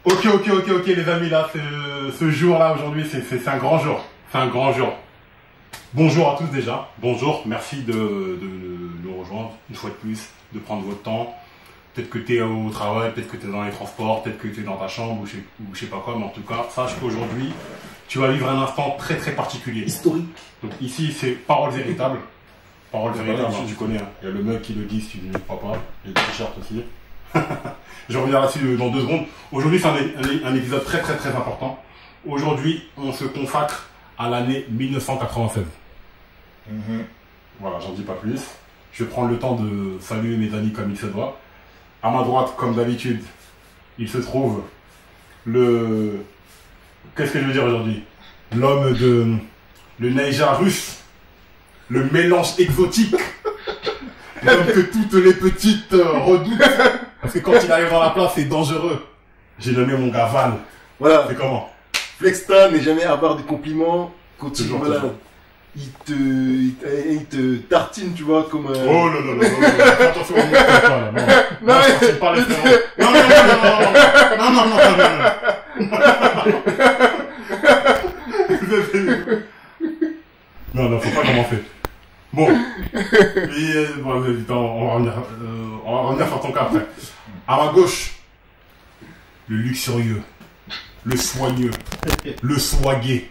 Ok, les amis, là, ce jour-là, aujourd'hui, c'est un grand jour. C'est un grand jour. Bonjour à tous déjà. Bonjour, merci de nous rejoindre une fois de plus, de prendre votre temps. Peut-être que tu es au travail, peut-être que tu es dans les transports, peut-être que tu es dans ta chambre ou je sais pas quoi, mais en tout cas, sache qu'aujourd'hui, tu vas vivre un instant très très particulier. Historique. Donc ici, c'est parole véritable. Parole véritable, tu connais, hein. Il y a le mug qui le dit si tu ne le crois pas, et le t-shirt aussi. Je reviens là-dessus dans 2 secondes. Aujourd'hui, c'est un épisode très très très important. Aujourd'hui, on se consacre à l'année 1996. Voilà, j'en dis pas plus. Je vais prendre le temps de saluer mes amis comme il se doit. À ma droite, comme d'habitude, il se trouve le... Qu'est-ce que je veux dire aujourd'hui? L'homme de... Le Neija russe. Le mélange exotique. L'homme que toutes les petites redoutent. Parce que quand il arrive dans la place, c'est dangereux. J'ai nommé mon gars Val. Voilà. C'est comment? Flexta n'est jamais avare de compliments. Quand il, voilà, toujours. il te tartine, tu vois, comme... Oh là là là là là. Attention, on ne pas là. Non, Non, je pas les frérots. Non, faut pas commencer. Bon, on va revenir sur ton cas après. À ma gauche, le luxurieux, le soigneux, le swagué,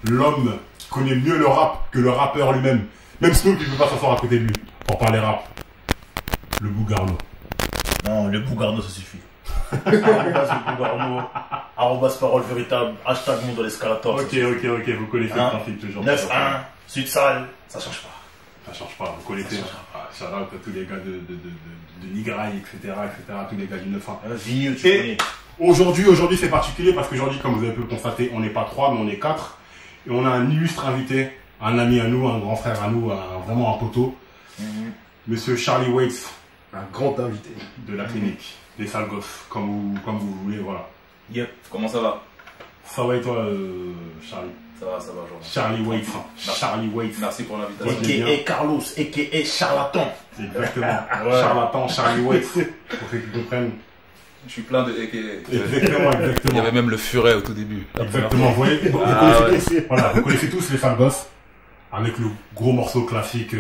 l'homme qui connaît mieux le rap que le rappeur lui-même. Même Snoop, il ne peut pas s'asseoir à côté de lui pour parler rap. Le Bougarno. Non, le Bougarno, ça suffit. Le Bougarno, arrobas parole véritable, hashtag monde de l'escalator. Ok, vous connaissez le principe toujours. 9-1, Sud-Salle, ça change pas. Ça change pas, vous connaissez. Shout out à tous les gars de Nigraï, etc., tous les gars du 9-1. Vigneux, tu connais. Aujourd'hui, c'est particulier parce qu'aujourd'hui, comme vous avez pu le constater, on n'est pas 3, mais on est 4. Et on a un illustre invité, un ami à nous, un grand frère à nous, vraiment un poteau. Monsieur Charlie Waits. Un grand invité. De la clinique, des sales gosses, comme vous voulez, voilà. Yep, comment ça va? Ça va et toi, Charlie? Ça va, Jean. Charlie Waits. Charlie Waits. Merci pour l'invitation. A.K.A. Carlos, a.k.a. Charlatan. Exactement. Ouais. Charlatan, Charlie Waits. Pour ceux qui comprennent. Je suis plein de a.k.a. Exactement. Il y avait même le furet au tout début. Exactement, vous voyez, vous connaissez tous les sales gosses, avec le gros morceau classique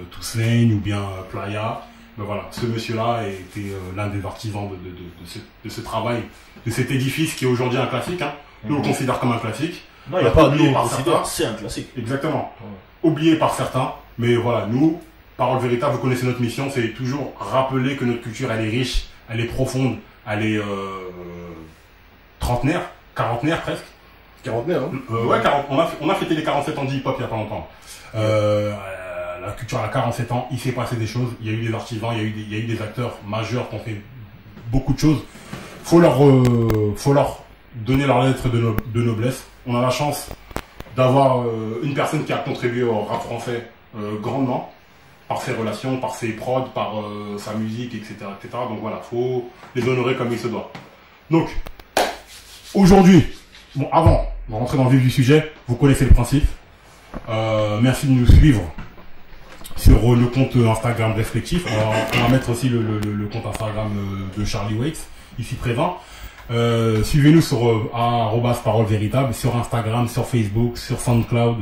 Toussaint ou bien Playa. Mais voilà, ce monsieur-là était l'un des artisans de ce travail, de cet édifice qui est aujourd'hui un classique. Hein. Nous, on le considère comme un classique. Non, il n'y a pas de nous, par certains. c'est un classique. Exactement. Oublié par certains, mais voilà, nous, parole véritable, vous connaissez notre mission, c'est toujours rappeler que notre culture, elle est riche, elle est profonde, elle est trentenaire, quarantenaire presque. Quarantenaire, hein. Ouais, on a fêté les 47 ans d'hip-hop il n'y a pas longtemps. La culture a 47 ans, il s'est passé des choses, il y a eu des artisans, il y a eu des acteurs majeurs qui ont fait beaucoup de choses. Faut leur donner leur lettre de noblesse. On a la chance d'avoir une personne qui a contribué au rap français grandement, par ses relations, par ses prods, par sa musique, etc., etc. Donc voilà, faut les honorer comme il se doit. Donc, aujourd'hui, bon, avant de rentrer dans le vif du sujet, vous connaissez le principe. Merci de nous suivre sur le compte Instagram Réflectif. On va mettre aussi le compte Instagram de Charlie Waits, ici présent. Suivez-nous sur @parole véritable, sur Instagram, sur Facebook, sur SoundCloud,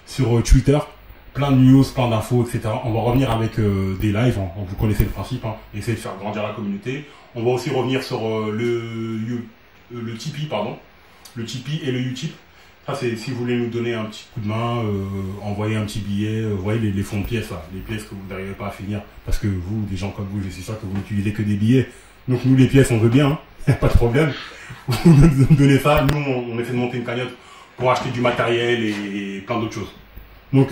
sur Twitter. Plein de news, plein d'infos, etc. On va revenir avec des lives, hein. Vous connaissez le principe, hein. Essayer de faire grandir la communauté. On va aussi revenir sur le Tipeee, pardon. Le Tipeee et le Utip. Ça, c'est si vous voulez nous donner un petit coup de main, envoyer un petit billet, vous voyez les fonds de pièces, là, les pièces que vous n'arrivez pas à finir, parce que vous, des gens comme vous, je suis sûr que vous n'utilisez que des billets. Donc nous, les pièces, on veut bien, hein. Pas de problème. Vous nous donnez ça, nous, on essaie de monter une cagnotte pour acheter du matériel et plein d'autres choses. Donc,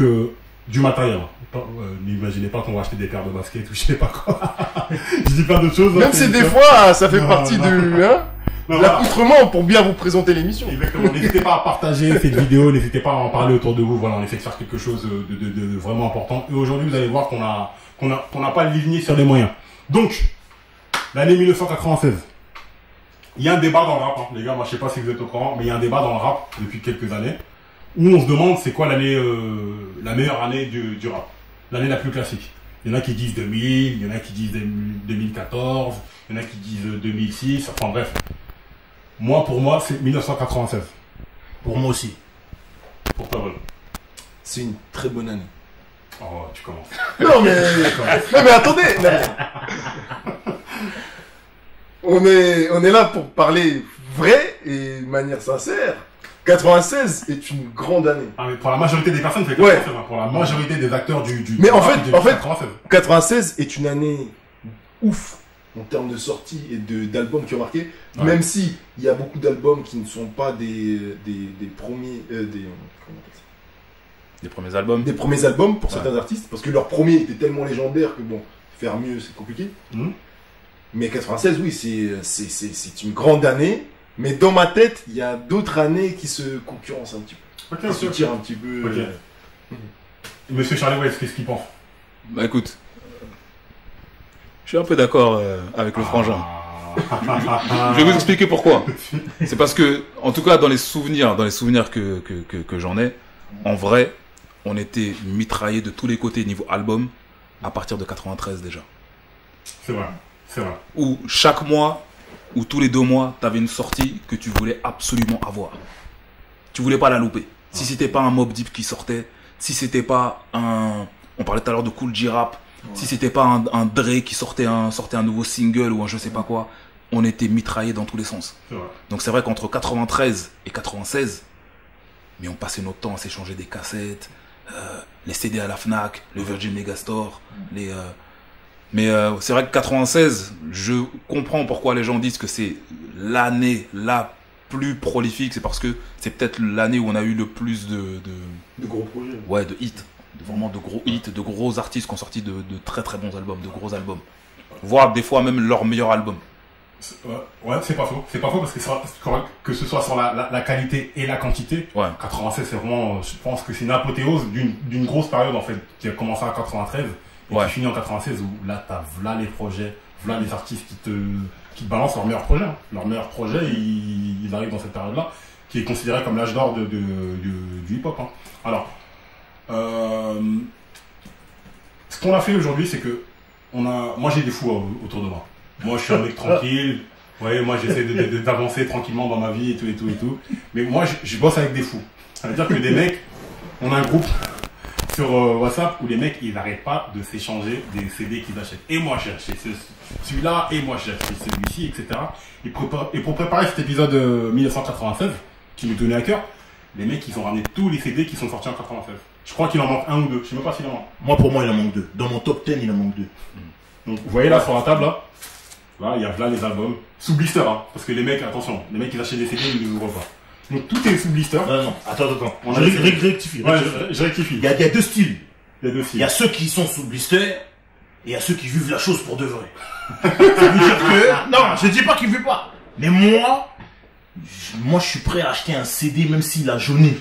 du matériel. N'imaginez pas qu'on va acheter des paires de baskets ou je sais pas quoi. Je dis plein d'autres choses. Même si des fois, ça fait partie de... Hein, Non, l'accoutrement pour bien vous présenter l'émission. Exactement. N'hésitez pas à partager cette vidéo, n'hésitez pas à en parler autour de vous. Voilà, on essaie de faire quelque chose de vraiment important. Et aujourd'hui, vous allez voir qu'on n'a pas aligné sur les moyens. Donc, l'année 1996. Il y a un débat dans le rap, hein. Les gars, moi je sais pas si vous êtes au courant, mais il y a un débat dans le rap depuis quelques années où on se demande c'est quoi l'année, la meilleure année du rap, l'année la plus classique. Il y en a qui disent 2000, il y en a qui disent 2014, il y en a qui disent 2006, enfin bref. Pour moi, c'est 1996. Pour moi aussi. Pour toi, Vol. C'est une très bonne année. Oh, tu commences. Non mais attendez. On est là pour parler vrai et de manière sincère. 96 est une grande année. Ah, mais pour la majorité des personnes, c'est Ouais. 96. Pour la majorité des acteurs du Mais en rap, fait, c'est 96. 96 est une année ouf en termes de sorties et d'albums qui ont marqué. Ouais. Même si il y a beaucoup d'albums qui ne sont pas des premiers comment on appelle ça, Les premiers albums. des premiers albums pour Ouais. certains artistes, parce que leur premier était tellement légendaire que bon, faire mieux c'est compliqué. Mhm. Mais 96, oui, c'est une grande année. Mais dans ma tête, il y a d'autres années qui se concurrencent un petit peu. Ok, Qui se ok. tirent un petit peu. Ok. Monsieur Charlie West, qu'est-ce qu'il pense? Bah écoute, je suis un peu d'accord avec le frangin. Je vais vous expliquer pourquoi. C'est parce que, en tout cas, dans les souvenirs que j'en ai, en vrai, on était mitraillés de tous les côtés niveau album à partir de 93 déjà. C'est vrai, c'est vrai. Où chaque mois, ou tous les 2 mois, tu avais une sortie que tu voulais absolument avoir. Tu voulais pas la louper. Si c'était pas un Mobb Deep qui sortait, si c'était pas un... On parlait tout à l'heure de Kool G-Rap, si c'était pas un Dre qui sortait un nouveau single ou un je sais pas quoi, on était mitraillés dans tous les sens. C'est vrai. Donc c'est vrai qu'entre 93 et 96, mais on passait notre temps à s'échanger des cassettes, les CD à la Fnac, le Virgin Megastore, mais c'est vrai que 96, je comprends pourquoi les gens disent que c'est l'année la plus prolifique, c'est parce que c'est peut-être l'année où on a eu le plus de gros projets. ouais, de hits, vraiment de gros hits, de gros artistes qui ont sorti de très très bons albums, de gros albums, voire des fois même leur meilleur album. Ouais, c'est pas faux. C'est pas faux parce que c'est correct que ce soit sur la qualité et la quantité. Ouais. 96, c'est vraiment, je pense que c'est une apothéose d'une grosse période en fait qui a commencé en 93 et Ouais. qui finit en 96 où là t'as là les projets, là les artistes qui te balancent leurs meilleurs projets. Hein. Leurs meilleurs projets, ils arrivent dans cette période-là qui est considérée comme l'âge d'or du hip-hop. Hein. Alors, ce qu'on a fait aujourd'hui, c'est que moi j'ai des fous autour de moi. Moi, je suis un mec tranquille. Ouais, moi, j'essaie d'avancer tranquillement dans ma vie et tout. Mais moi, je bosse avec des fous. Ça veut dire que des mecs, on a un groupe sur WhatsApp où les mecs, ils n'arrêtent pas de s'échanger des CD qu'ils achètent. Et moi, j'ai acheté celui-là, et moi, j'ai acheté celui-ci, etc. Et pour préparer cet épisode 1996, qui me tenait à cœur, les mecs, ils ont ramené tous les CD qui sont sortis en 96. Je crois qu'il en manque un ou deux. Je sais même pas s'il en manque. Moi, pour moi, il en manque 2. Dans mon top 10, il en manque 2. Donc, vous voyez là sur la table, là, il y a là les albums. Sous blister, hein. Parce que les mecs, attention, les mecs, ils achètent des CD, ils ne les ouvrent pas. Donc, tout est sous blister. Non, attends. On Je a rectifie. Ouais, je rectifie. Il y a 2 styles. Il y a deux Il filles. y a ceux qui sont sous blister et il y a ceux qui vivent la chose pour de vrai. Ça veut dire que... Non, je dis pas qu'ils vivent pas. Mais moi, je suis prêt à acheter un CD même s'il a jauni.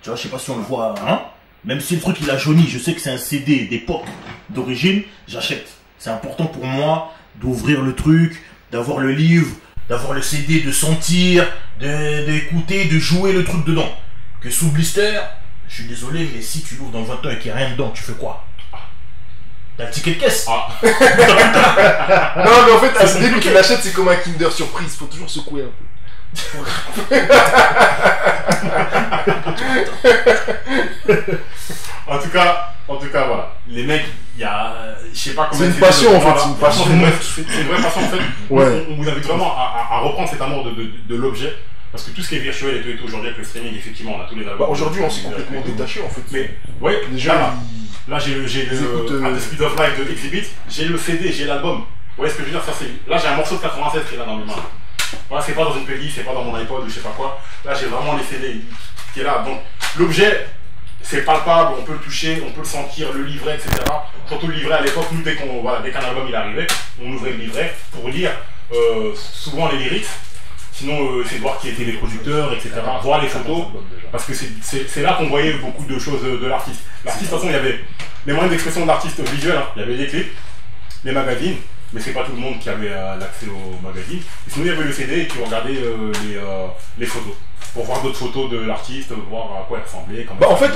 Tu vois, je sais pas si on le voit, hein. Même si le truc il a jauni, je sais que c'est un CD d'époque, d'origine, j'achète. C'est important pour moi d'ouvrir le truc, d'avoir le livre, d'avoir le CD, de sentir, d'écouter, de jouer le truc dedans. Que sous blister, je suis désolé, mais si tu l'ouvres dans 20 ans et qu'il n'y a rien dedans, tu fais quoi? T'as le ticket de caisse. Ah. Non, mais en fait, à ce début qu'il achète, c'est comme un Kinder Surprise. Faut toujours secouer un peu. En tout cas, voilà. Les mecs, il y a, je sais pas comment. C'est une passion, en fait, c'est une passion. C'est une vraie passion, en fait. Ouais. On vous invite vraiment à reprendre cet amour de l'objet. Parce que tout ce qui est virtuel et tout aujourd'hui avec le streaming, effectivement, on a tous les albums. Bah, aujourd'hui, on s'est complètement détaché, en fait. Mais, ouais, Les gens, là, j'ai le At the Speed of Light de Exhibit, j'ai le CD, j'ai l'album. Vous voyez ce que je veux dire? Ça, là, j'ai un morceau de 96 qui est là dans mes mains. Voilà, c'est pas dans une playlist, c'est pas dans mon iPod ou je sais pas quoi. Là, j'ai vraiment les CD qui est là. Donc, l'objet, c'est palpable, on peut le toucher, on peut le sentir, le livret, etc. Surtout le livret à l'époque, nous, dès qu'un album il arrivait, on ouvrait le livret pour lire souvent les lyrics. Sinon, c'est de voir qui étaient les producteurs, etc. Voir les photos, parce que c'est là qu'on voyait beaucoup de choses de l'artiste. L'artiste, de toute façon, il y avait les moyens d'expression de l'artiste visuel, hein. Il y avait les clips, les magazines, mais c'est pas tout le monde qui avait l'accès aux magazines. Et sinon, il y avait le CD et puis on regardait les photos, pour voir d'autres photos de l'artiste, voir à quoi il ressemblait. Bah, en fait,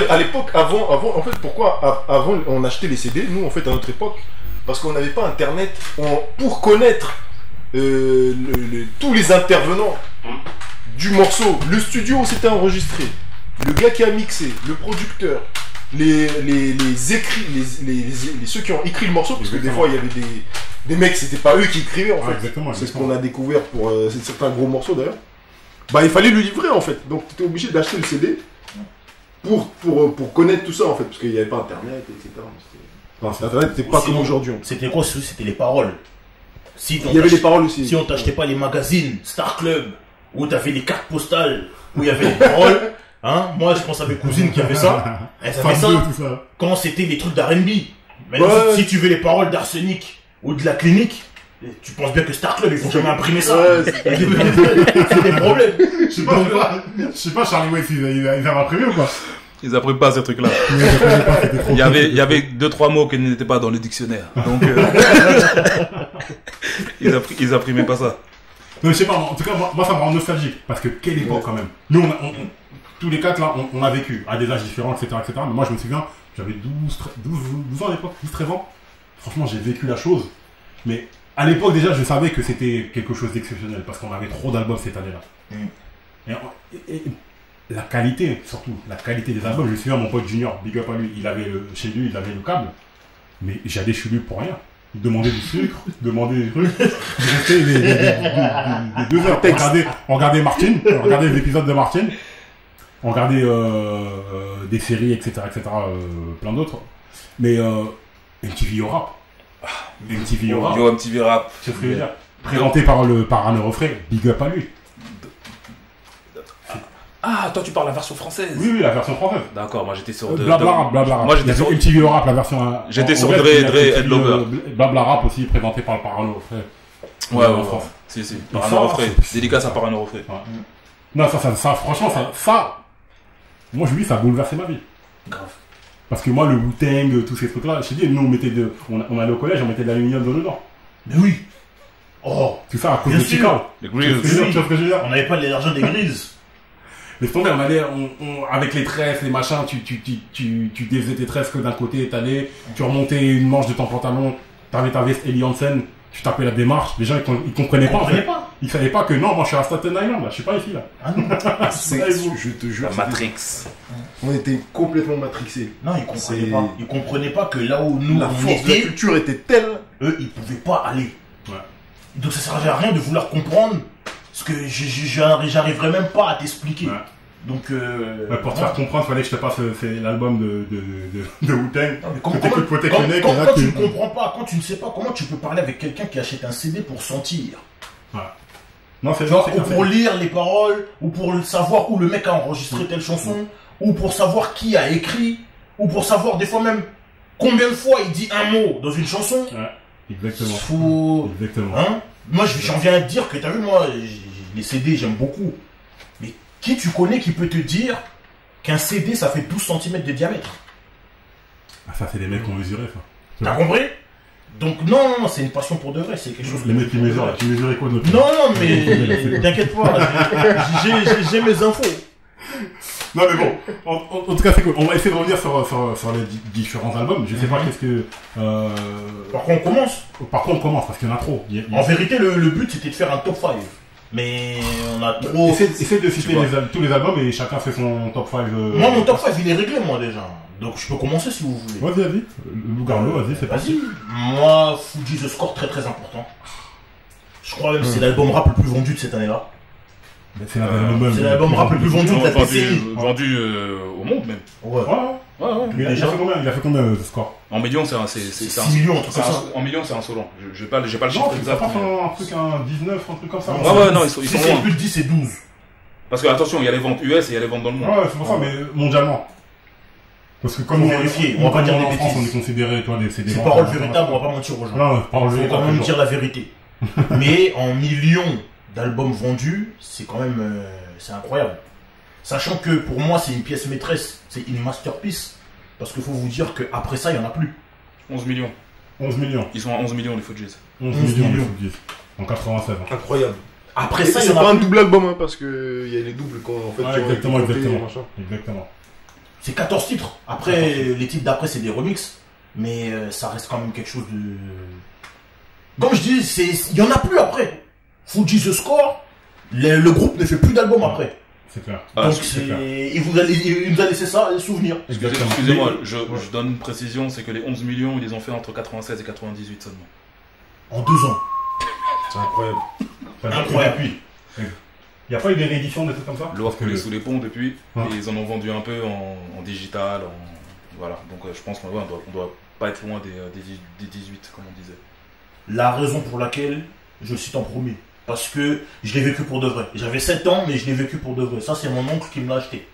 à l'époque, avant, en fait, pourquoi avant on achetait les CD, nous, en fait, à notre époque, parce qu'on n'avait pas Internet pour connaître tous les intervenants du morceau, le studio où c'était enregistré, le gars qui a mixé, le producteur, les ceux qui ont écrit le morceau, parce que des fois il y avait des mecs, c'était pas eux qui écrivaient en fait. Exactement. C'est ce qu'on a découvert pour certains gros morceaux d'ailleurs. Bah il fallait le livrer en fait, donc tu étais obligé d'acheter le CD pour connaître tout ça en fait, parce qu'il n'y avait pas internet, etc. Internet n'était pas comme aujourd'hui. C'était quoi? C'était les paroles. Il y avait les paroles aussi. Si on t'achetait pas les magazines, Star Club, où t'avais les cartes postales, où il y avait les paroles, hein, moi je pense à mes cousines qui avaient ça, elles avaient ça quand c'était les trucs d'R&B. Mais si tu veux les paroles d'Arsenic ou de la clinique, tu penses bien que Star Club, ils vont jamais imprimer ça. C'est des problèmes. Je sais pas, Charlie West, ils avaient imprimé ou quoi? Ils apprennent pas ces trucs-là. Il y avait 2-3 mots qui n'étaient pas dans le dictionnaire. Donc, ils imprimaient pas ça. Non, je sais pas, en tout cas, moi ça me rend nostalgique. Parce que quelle époque quand même. Nous, tous les quatre là, on a vécu à des âges différents, etc. Mais moi je me souviens, j'avais 12 ans à l'époque, 12-13 ans. Franchement, j'ai vécu la chose. Mais à l'époque déjà, je savais que c'était quelque chose d'exceptionnel. Parce qu'on avait trop d'albums cette année-là. Et la qualité, surtout, la qualité des albums. Je me souviens, mon pote Junior, big up à lui, chez lui, il avait le câble. Mais j'allais chez lui pour rien. Il demandait du sucre, demandait des trucs. Je restais des 2 heures. On regardait Martin, on regardait les épisodes de Martin. On regardait des séries, etc., plein d'autres. Mais MTV Rap. MTV Rap. Yo, MTV Rap. C'est ce que je veux dire. Présenté par un Eurofray, big up à lui. Ah, toi tu parles la version française. Oui, la version française. D'accord, moi j'étais sur Blabla Rap. Moi j'étais sur MTV Rap, la version. J'étais sur Dre and Lover. Blabla Rap aussi, présenté par un Eurofray. Ouais, en France. Si. Par un Eurofray. Dédicace à par un Eurofray. Non, ça, franchement, ça. Moi, je lui dis, ça a bouleversé ma vie. Grave. Parce que moi, le Wu-Tang, tous ces trucs-là, je te dis, nous, on allait au collège, on mettait de l'aluminium dedans. Mais oui. Oh. Tout ça à cause de Chicago. Les Grills. Tu vois ce que je veux dire? On n'avait pas l'argent des Grills. Mais tombé, on allait, avec les tresses, les machins, tu défaisais tes tresses que d'un côté, t'allais, tu remontais une manche de ton pantalon, t'avais ta veste Eli Hansen, tu tapais la démarche, les gens ils comprenaient pas en fait. Ils savaient pas que non, moi je suis à Staten Island là, je suis pas ici là. Ah non. Je te jure. La Matrix. On était complètement matrixés. Non, ils comprenaient pas. Ils comprenaient pas que là où nous La on force de la était, culture était telle. eux ils pouvaient pas aller. Ouais. Donc ça servait à rien de vouloir comprendre ce que j'arriverais même pas à t'expliquer. Ouais. Donc pour te faire comprendre, il fallait que je te passe l'album de Wu-Tang. Non, mais Que t'écoutes Protect Your Neck, et là, quand tu ne comprends pas, quand tu ne sais pas, comment tu peux parler avec quelqu'un qui achète un CD pour sentir? Voilà. Non, c'est Tu vois, c'est ou pour lire les paroles, ou pour savoir où le mec a enregistré telle chanson, ou pour savoir qui a écrit, ou pour savoir des fois même combien de fois il dit un mot dans une chanson. Ouais, exactement. Faut... Exactement. Hein? Moi, j'en viens à te dire que t'as vu, moi, les CD, j'aime beaucoup. Mais qui tu connais qui peut te dire qu'un CD, ça fait 12 cm de diamètre? Ah, ça, c'est des mecs qui ont mesuré, ça. T'as compris? Donc non, c'est une passion pour de vrai, c'est quelque chose. Les mecs qui mesurent, tu mesurais quoi de notre Non, mais t'inquiète pas, j'ai mes infos. Non mais bon, en tout cas c'est cool. On va essayer de revenir sur les différents albums. Je sais pas qu'est-ce que... Par contre, on commence. Par contre on commence parce qu'il y en a trop. En vérité, le but c'était de faire un top 5. Mais on a trop... Essaye de citer tous les albums et chacun fait son top 5. Moi mon top 5 il est réglé moi déjà. Donc je peux commencer si vous voulez. Vas-y. Loup-Garou, vas-y, c'est parti. Moi, Fuji The Score, très très important. Je crois même que c'est l'album rap le plus vendu de cette année-là. C'est l'album rap le plus vendu de la décennie. Vendu au monde même. Ouais. Il a fait combien The Score? En millions, c'est 6 millions, un truc comme ça. En millions, c'est insolent. J'ai pas le chiffre Non, exact. pas un truc, un 19, un truc comme ça. Ouais, non, ils sont C'est loin. plus de 10 et 12. Parce que attention, il y a les ventes US et il y a les ventes dans le monde. Ouais, c'est pour ça, mais mondialement. Parce que comme Faut vérifier, on va pas dire des en France, bêtises. on est considéré, toi, des C'est parole véritable, on va pas mentir aux gens. Non, parole Il faut véritable. quand même dire la vérité. Mais en millions d'albums vendus, c'est quand même c'est incroyable. Sachant que pour moi, c'est une pièce maîtresse, c'est une masterpiece. Parce qu'il faut vous dire qu'après ça, il n'y en a plus. 11 millions. 11 millions. Ils sont à 11 millions les Fujis. 11 millions, les Fujis. En 96. Incroyable. Après Et ça, il y c'est en pas a un plus. double album, hein, parce que il y a les doubles quand en fait. Ouais, qui ont été exactement. montés, machin. C'est 14 titres. Après, les titres d'après, c'est des remixes. Mais ça reste quand même quelque chose de... Comme je dis, il n'y en a plus après. Fuji The Score, Le groupe ne fait plus d'albums après. C'est clair. Donc c'est clair. il nous a laissé ça, les souvenirs. Excusez-moi, je donne une précision, c'est que les 11 millions, ils les ont fait entre 96 et 98 seulement. En 2 ans. C'est incroyable. Incroyable. Depuis. Il n'y a pas eu des rééditions, des trucs comme ça? L'eau a coulé sous les ponts depuis, Ouais. et ils en ont vendu un peu en digital, voilà. Donc je pense qu'on doit pas être loin des 18, comme on disait. La raison pour laquelle je le cite en premier. Parce que je l'ai vécu pour de vrai. J'avais 7 ans, mais je l'ai vécu pour de vrai. Ça, c'est mon oncle qui me l'a acheté.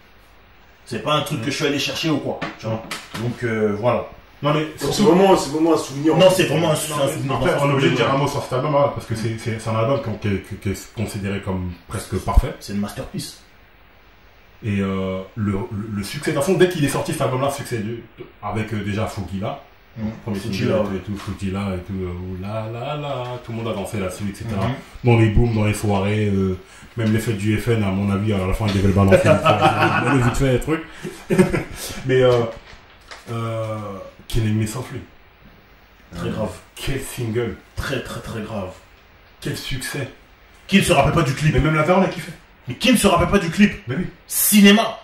C'est pas un truc que je suis allé chercher ou quoi. Tu vois. Donc voilà. Non, mais Donc, c'est vraiment un souvenir. Non, c'est vraiment un souvenir. après, on est obligé de dire un mot sur cet album, hein, parce que c'est un album qui est considéré comme presque parfait. C'est une masterpiece. Et le succès, de toute façon, dès qu'il est sorti cet album-là, succès avec déjà Fugila, premier Fugila, single et tout, Fugila et tout, là, tout le monde a dansé là-dessus, etc. Dans les booms, dans les soirées, même les fêtes du FN, à mon avis, à la fin, ils devaient le balancer le vite fait, truc. Mais, Killing Me Softly. Très grave. Quel single. Très grave. Quel succès. Qui ne se rappelle pas du clip? Mais même la on a kiffé. Mais qui ne se rappelle pas du clip? Mais oui. Cinéma.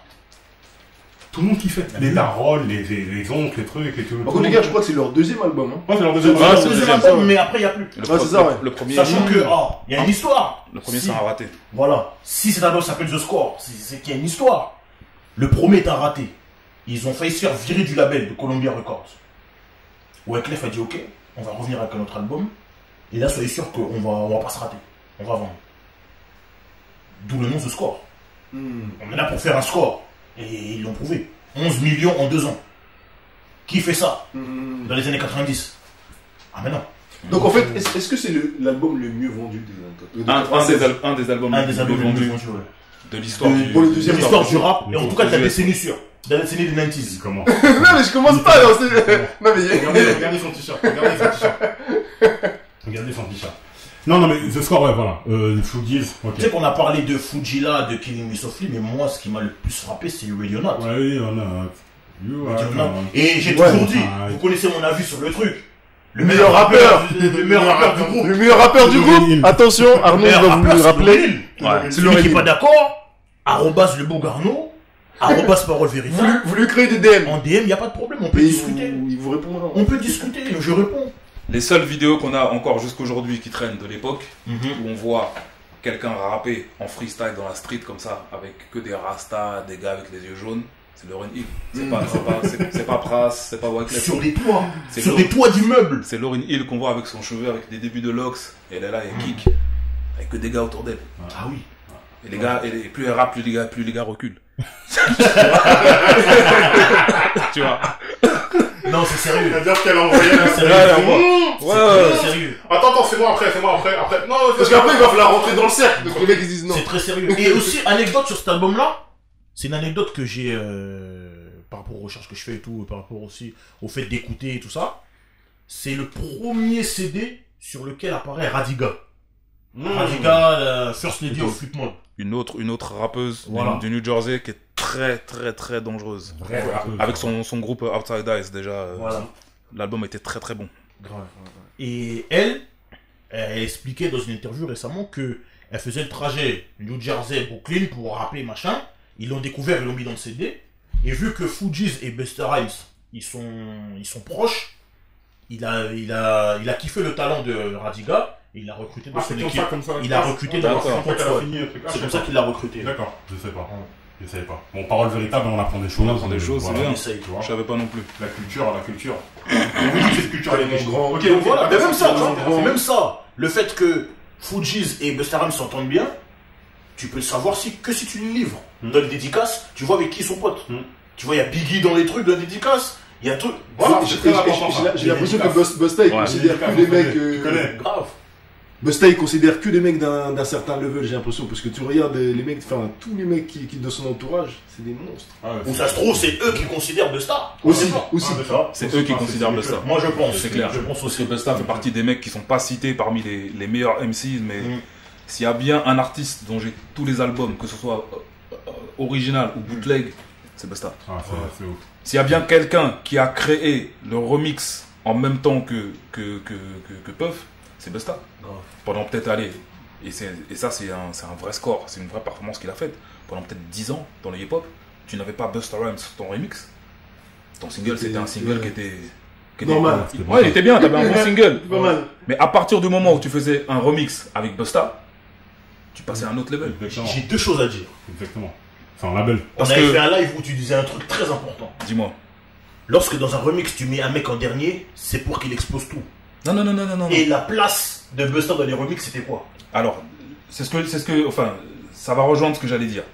Tout le monde kiffait. Les darolles, les oncles, les trucs et tout. Par contre, les gars, je crois que c'est leur deuxième album. Hein. Ouais, c'est leur deuxième Ah, album. c'est le Deuxième deuxième, album, mais après, il n'y a plus. Ouais, c'est ça, ouais. Le premier, Sachant que, il y a une histoire. le premier Si. c'est un raté. Voilà. Si cet album s'appelle The Score, c'est qu'il y a une histoire. Le premier est un raté. Ils ont failli se faire virer du label de Columbia Records. Wyclef a dit ok, on va revenir avec un autre album. Et là, soyez sûr qu'on va pas se rater. On va vendre. D'où le nom The Score. On est là pour faire un score. Et ils l'ont prouvé. 11 millions en 2 ans. Qui fait ça dans les années 90? Ah mais non. Donc en fait, est-ce que c'est l'album le mieux vendu des Un des albums Un les des plus albums les vendus mieux vendus, ouais. de l'histoire De- du... pour le C'est deuxième l'histoire du rap, et en tout cas de la aux US. décennie sûre. De la décennie des 90s. Comment? Non, mais je commence pas, non, non, mais Regardez son t-shirt. Regardez son t-shirt. Regardez son t-shirt. Non, mais The Score, ouais, voilà. Fugees, ok. Tu sais qu'on a parlé de Fujila, de Killing Me Softly, mais moi, ce qui m'a le plus frappé, c'est Radio Not. Ouais, oui, on a. You are Radio Not. gone. Et j'ai Ouais. toujours dit, Ouais. vous connaissez mon avis sur le truc. Le meilleur rappeur. Le meilleur rappeur du groupe. Le meilleur rappeur du groupe. Hill. Attention, Arnaud Le meilleur va vous rappeur, le c'est rappeler. Lauryn Hill. Ouais. Celui qui n'est pas d'accord, arrobase le beau Garneau, arrobase parole vérifiée. Vous lui créez des DM. En DM, il n'y a pas de problème, on peut Et discuter. il vous répondra. On peut discuter, je réponds. Les seules vidéos qu'on a encore jusqu'aujourd'hui qui traînent de l'époque, où on voit quelqu'un rapper en freestyle dans la street comme ça, avec que des rastas, des gars avec les yeux jaunes, c'est Lauryn Hill. C'est pas Pras, c'est pas Wyclef. Sur des toits, C'est sur Lauryn- des toits d'immeubles. C'est Lauryn Hill qu'on voit avec son cheveu, avec des débuts de locks, et elle est là, elle kick, avec que des gars autour d'elle. Ah oui. Et les gars, et plus elle rappe, plus les gars reculent. Tu vois. Non, c'est sérieux. C'est-à-dire qu'elle a envoyé un Sérieux. Ouais. C'est très sérieux. Attends, c'est moi après. Non, Parce qu'après, il va falloir rentrer dans le cercle. Donc les mecs, ils disent non. C'est très sérieux. Et aussi, anecdote sur cet album-là, c'est une anecdote que j'ai par rapport aux recherches que je fais et tout, par rapport aussi au fait d'écouter et tout ça. C'est le premier CD sur lequel apparaît Radiga. Radiga, First Lady of Flipmode. Une autre rappeuse Voilà. du New Jersey qui est très dangereuse. Vrai rappeuse. Avec son groupe Outside Eyes déjà. Voilà. L'album était très bon. Et elle expliquait dans une interview récemment que elle faisait le trajet New Jersey Brooklyn pour rapper machin. Ils l'ont découvert, ils l'ont mis dans le CD. Et vu que Fugees et Busta Rhymes ils sont proches, il a kiffé le talent de Radiga et il l'a recruté dans son c'est équipe. comme ça. Il a recruté dans D'accord. son Quand elle a équipe. fini le truc. C'est comme ça qu'il l'a recruté. D'accord, je sais pas. Je savais pas. Bon, parole véritable, on apprend des choses. On apprend des choses, c'est Voilà. bien. On essaye. Tu vois. Je savais pas non plus. La culture. Et vous dites cette culture, elle est riche. Grand. Ok, Donc voilà, mais même ça, tu vois, intéressant. c'est même ça. Le fait que Fugees et Busta Rhymes s'entendent bien, tu peux le savoir que si tu les livres. Dans les dédicaces, tu vois avec qui ils sont potes. Tu vois, il y a Biggie dans les trucs de dédicaces. Il y a tout. Voilà, C'est très important, ça. J'ai l'impression que Busta, il Ouais. considère que les mecs. Tu connais. grave. Busta, il considère que les mecs d'un certain level, j'ai l'impression. Parce que tu regardes les mecs, enfin, tous les mecs qui de son entourage, c'est des monstres. Ou ça se trouve, c'est eux qui considèrent Busta. Aussi, C'est pas. aussi. C'est eux qui considèrent Busta. Moi, je pense. C'est clair. Je pense Parce aussi. que Busta fait partie des mecs qui sont pas cités parmi les meilleurs MCs, mais s'il y a bien un artiste dont j'ai tous les albums, que ce soit original ou bootleg, c'est Busta. Ah, c'est ouf. S'il y a bien quelqu'un qui a créé le remix en même temps que Puff, c'est Busta. Grave. Pendant peut-être, allez, Et ça, c'est un vrai score, c'est une vraie performance qu'il a faite. Pendant peut-être 10 ans, dans le hip-hop, tu n'avais pas Busta Rhymes sur ton remix. Ton single, c'était un single qui était normal. Ouais, il était bien, t'avais un bon single. Pas mal. Mais à partir du moment où tu faisais un remix avec Busta, tu passais à un autre level. Exactement. J'ai deux choses à dire. Exactement. C'est un label. On Parce avait que- fait un live où tu disais un truc très important. Dis-moi. Lorsque dans un remix tu mets un mec en dernier, c'est pour qu'il explose tout. Non. Et la place de Busta dans les remix, c'était quoi? Alors, enfin, ça va rejoindre ce que j'allais dire.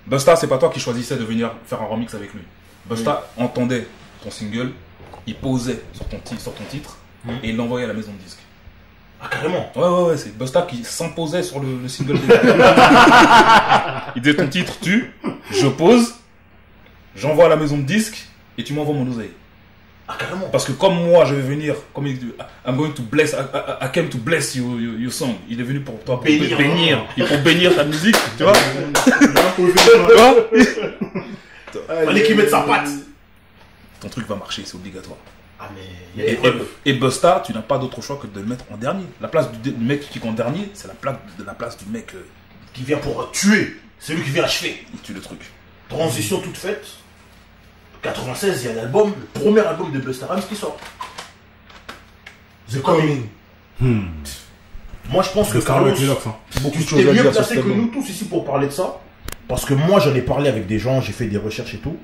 Busta, c'est pas toi qui choisissais de venir faire un remix avec lui. Busta entendait ton single, il posait sur ton titre et il l'envoyait à la maison de disque. Ah, carrément. Ouais, c'est Busta qui s'imposait sur le single des gars. Il disait ton titre, je pose, j'envoie à la maison de disque et tu m'envoies mon oseille. Ah, carrément. Parce que comme moi, je vais venir, comme il dit, I'm going to bless, I came to bless your song. Il est venu pour toi, pour bénir, et pour bénir ta musique, tu vois. Tu vois. Fallait qu'il mette sa patte. Ton truc va marcher, c'est obligatoire. Ah, mais il y a des preuves. Et Busta, tu n'as pas d'autre choix que de le mettre en dernier. La place du mec qui est en dernier, c'est la place du mec Qui vient pour tuer. C'est lui qui vient achever. qui tue le truc. Transition toute faite. 96, il y a l'album, le premier album de Busta Rhymes qui sort. The Coming. Moi, je pense que Carlo Carlos, avec les locks, hein. Beaucoup de tu choses es à mieux dire sur placé cet que album. nous tous ici pour parler de ça. Parce que moi, j'en ai parlé avec des gens, j'ai fait des recherches et tout.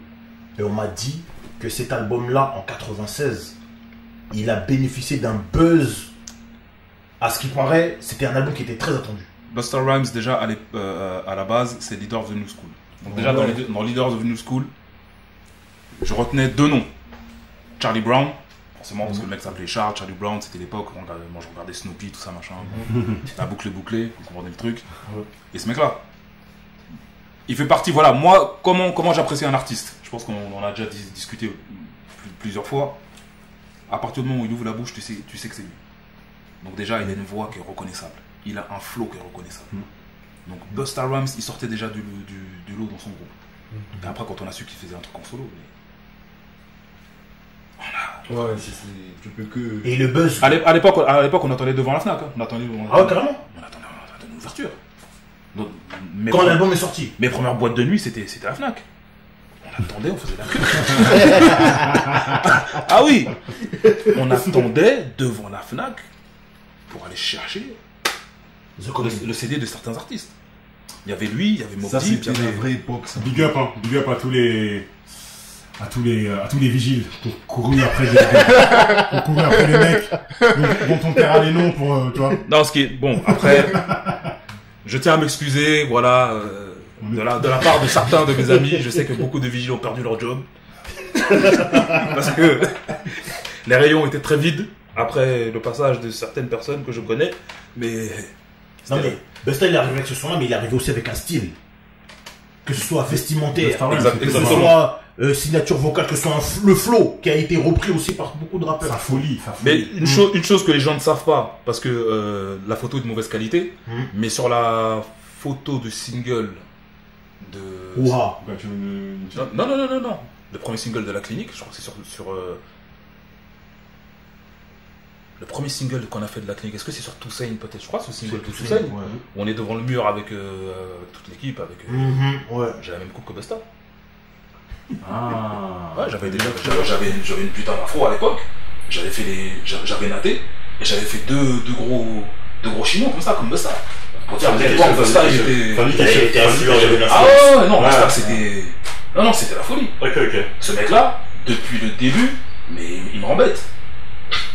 Et on m'a dit que cet album-là, en 96, il a bénéficié d'un buzz. À ce qui paraît, c'était un album qui était très attendu. Busta Rhymes, déjà, à la base, c'est Leader of the New School. Donc déjà, Ouais. dans Leader of the New School, je retenais deux noms. Charlie Brown, forcément, parce que le mec s'appelait Charlie Brown, c'était l'époque, moi je regardais Snoopy, tout ça, machin. La boucle est bouclée, vous comprenez le truc. Et ce mec-là, il fait partie, voilà, moi, comment j'apprécie un artiste. Je pense qu'on en a déjà discuté plusieurs fois. À partir du moment où il ouvre la bouche, tu sais que c'est lui. Donc déjà, il a une voix qui est reconnaissable. Il a un flow qui est reconnaissable. Donc Busta Rhymes, il sortait déjà du lot dans son groupe. Et après, quand on a su qu'il faisait un truc en solo, Ouais, tu peux que. Et le buzz. à l'époque, on attendait devant la Fnac. Hein. On attendait Carrément. on attendait une ouverture. Donc, Quand l'album est sorti. mes premières boîtes de nuit, c'était la Fnac. On attendait, on faisait la queue. Ah oui, on attendait devant la Fnac pour aller chercher The Coming. le CD de certains artistes. Il y avait lui, il y avait Mobb Ça, Deep, il y c'était la avait... vraie époque, ça. Big up à tous les vigiles qui ont couru après les mecs dont on taira les noms pour, tu vois. Non, ce qui est bon, après, je tiens à m'excuser, voilà, de la part de certains de mes amis. Je sais que beaucoup de vigiles ont perdu leur job. Parce que les rayons étaient très vides après le passage de certaines personnes que je connais. Mais. Non mais Busta il est arrivé avec ce son là mais il est arrivé aussi avec un style. Que ce soit vestimentaire, Busta Rhymes, que ce exactement. soit signature vocale, que ce soit le flow qui a été repris aussi par beaucoup de Sa rappeurs. folie. Mais une chose que les gens ne savent pas, parce que la photo est de mauvaise qualité, mais sur la photo du single de. Ouah. Bah, tu veux une- Non. Le premier single de la clinique, je crois que c'est sur le premier single qu'on a fait de la clinique. Est-ce que c'est sur Toussaint peut-être? Je crois que c'est le single de Toussaint. Ouais. Où on est devant le mur avec toute l'équipe, avec. Ouais. J'ai la même coupe que Busta. Ah. Ouais, j'avais une putain d'afro à l'époque. J'avais naté et j'avais fait deux gros chinois comme ça, comme Busta. Pour dire à quel point Busta il était. Il a été influent, il y avait une Ah influence. ouais, non, Busta c'était. Non, c'était la folie. Ok. Ce mec-là, depuis le début, mais il me rembête.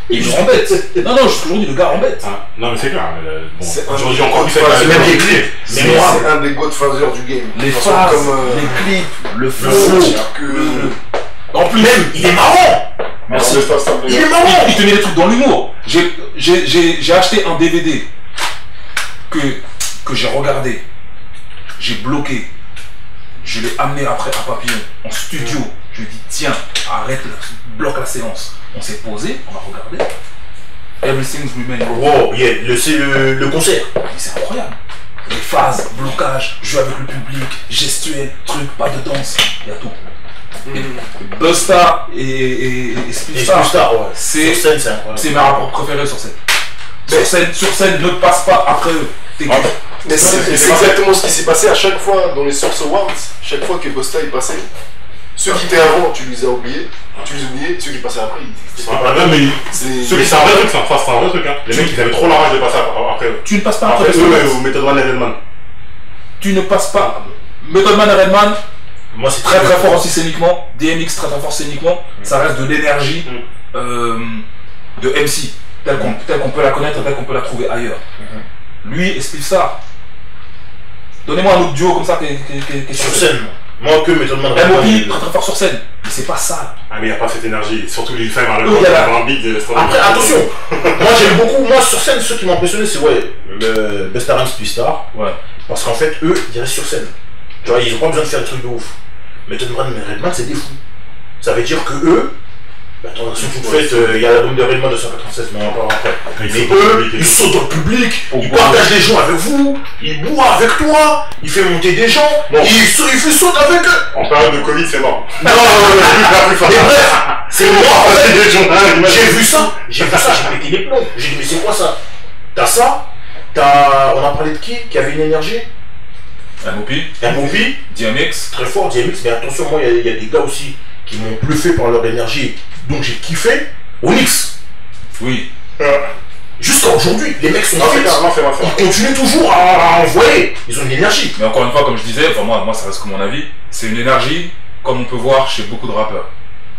Il me rembête. Non, je toujours dit, le gars rembête. Ah, non, mais c'est clair. Bon, C'est aujourd'hui un encore, il fait Godfather. pas Même les clips. C'est un des Godfathers du game. Les De toute façon, phases, comme, les clips, le flow. que. En plus, Il est marrant. merci. Il est marrant. Il te met des trucs dans l'humour. J'ai acheté un DVD que j'ai regardé. J'ai bloqué. Je l'ai amené après à Papillon en studio. Je lui ai dit tiens, arrête, bloque la séance. On s'est posé, on a regardé. Everything's Remain. Wow, c'est le concert. C'est incroyable. Les phases, blocage, jeu avec le public, gestuel, truc, pas de danse, il y a tout. Busta et Et Speedstar, Star, ouais. c'est Sur scène, c'est incroyable. mes rapports préférés sur scène. Sur scène, ne passe pas après eux. T'es Ah, Mais c'est exactement ce qui s'est passé à chaque fois dans les Source Awards. Chaque fois que Busta est passé, ceux qui étaient avant, tu les as oubliés. Tu les oubliais, ceux qui passaient après, ils mais c'est un vrai truc, c'est un vrai truc. Hein. Les mecs, ils avaient trop la rage de passer après eux. Tu ne passes pas Après après eux, ou Method Man et Redman. Tu ne passes pas. Method Man et Redman, moi c'est très très fort aussi scéniquement. DMX très très fort scéniquement. Ça reste de l'énergie de MC, telle qu'on peut la connaître, telle qu'on peut la trouver ailleurs. Lui, explique ça. Donnez-moi un autre duo comme ça qui est Sur scène. Moi que Method Man. M.O.P. très très fort sur scène. Mais c'est pas ça. Ah, mais il n'y a pas cette énergie. Surtout les femmes à Oui, il y a un beat de Après, attention, moi j'aime beaucoup, moi sur scène, ceux qui m'ont impressionné, c'est le Busta Rhymes Twistar. Ouais. Parce qu'en fait, eux, ils restent sur scène. Tu vois, ils ont pas besoin de faire des trucs de ouf. Method Man et Redman, c'est des fous. Ça veut dire que eux, attention toute faite, il y a l'album de Redman de 196, mais on en parlera après. Mais eux, ils sautent dans le public, ils partagent les gens avec vous, ils boivent avec toi, ils font monter des gens, ils sautent avec eux. En période de Covid, c'est mort. Non, mais bref, c'est moi en fait. J'ai vu ça, j'ai pété les plombs. J'ai dit, mais c'est quoi ça? T'as ça, on a parlé de qui avait une énergie? M.O.P. DMX. Très fort, DMX, mais attention, moi, il y a des gars aussi qui m'ont bluffé par leur énergie. Donc j'ai kiffé. Onyx. Oui. Jusqu'à aujourd'hui, les mecs sont Non, fit. c'est vrai. Ils continuent toujours à envoyer. Ils ont une énergie. Mais encore une fois, comme je disais, enfin moi ça reste que mon avis, c'est une énergie comme on peut voir chez beaucoup de rappeurs.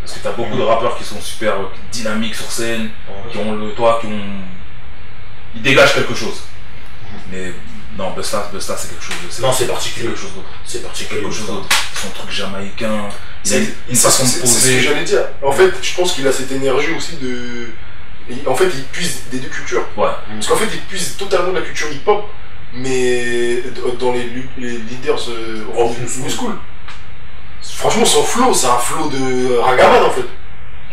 Parce que t'as beaucoup de rappeurs qui sont super dynamiques sur scène, ils dégagent quelque chose. Mais non, Busta c'est quelque chose de... Non, c'est particulier. quelque chose d'autre. C'est particulier. Quelque chose d'autre. Son truc jamaïcain, il a une C'est façon de ce que poser. j'allais dire. En fait, je pense qu'il a cette énergie aussi de. En fait, il puise des deux cultures. Ouais. Parce qu'en fait, il puise totalement de la culture hip-hop, mais dans les leaders new school. Franchement, son flow, c'est un flow de Ragaman en fait.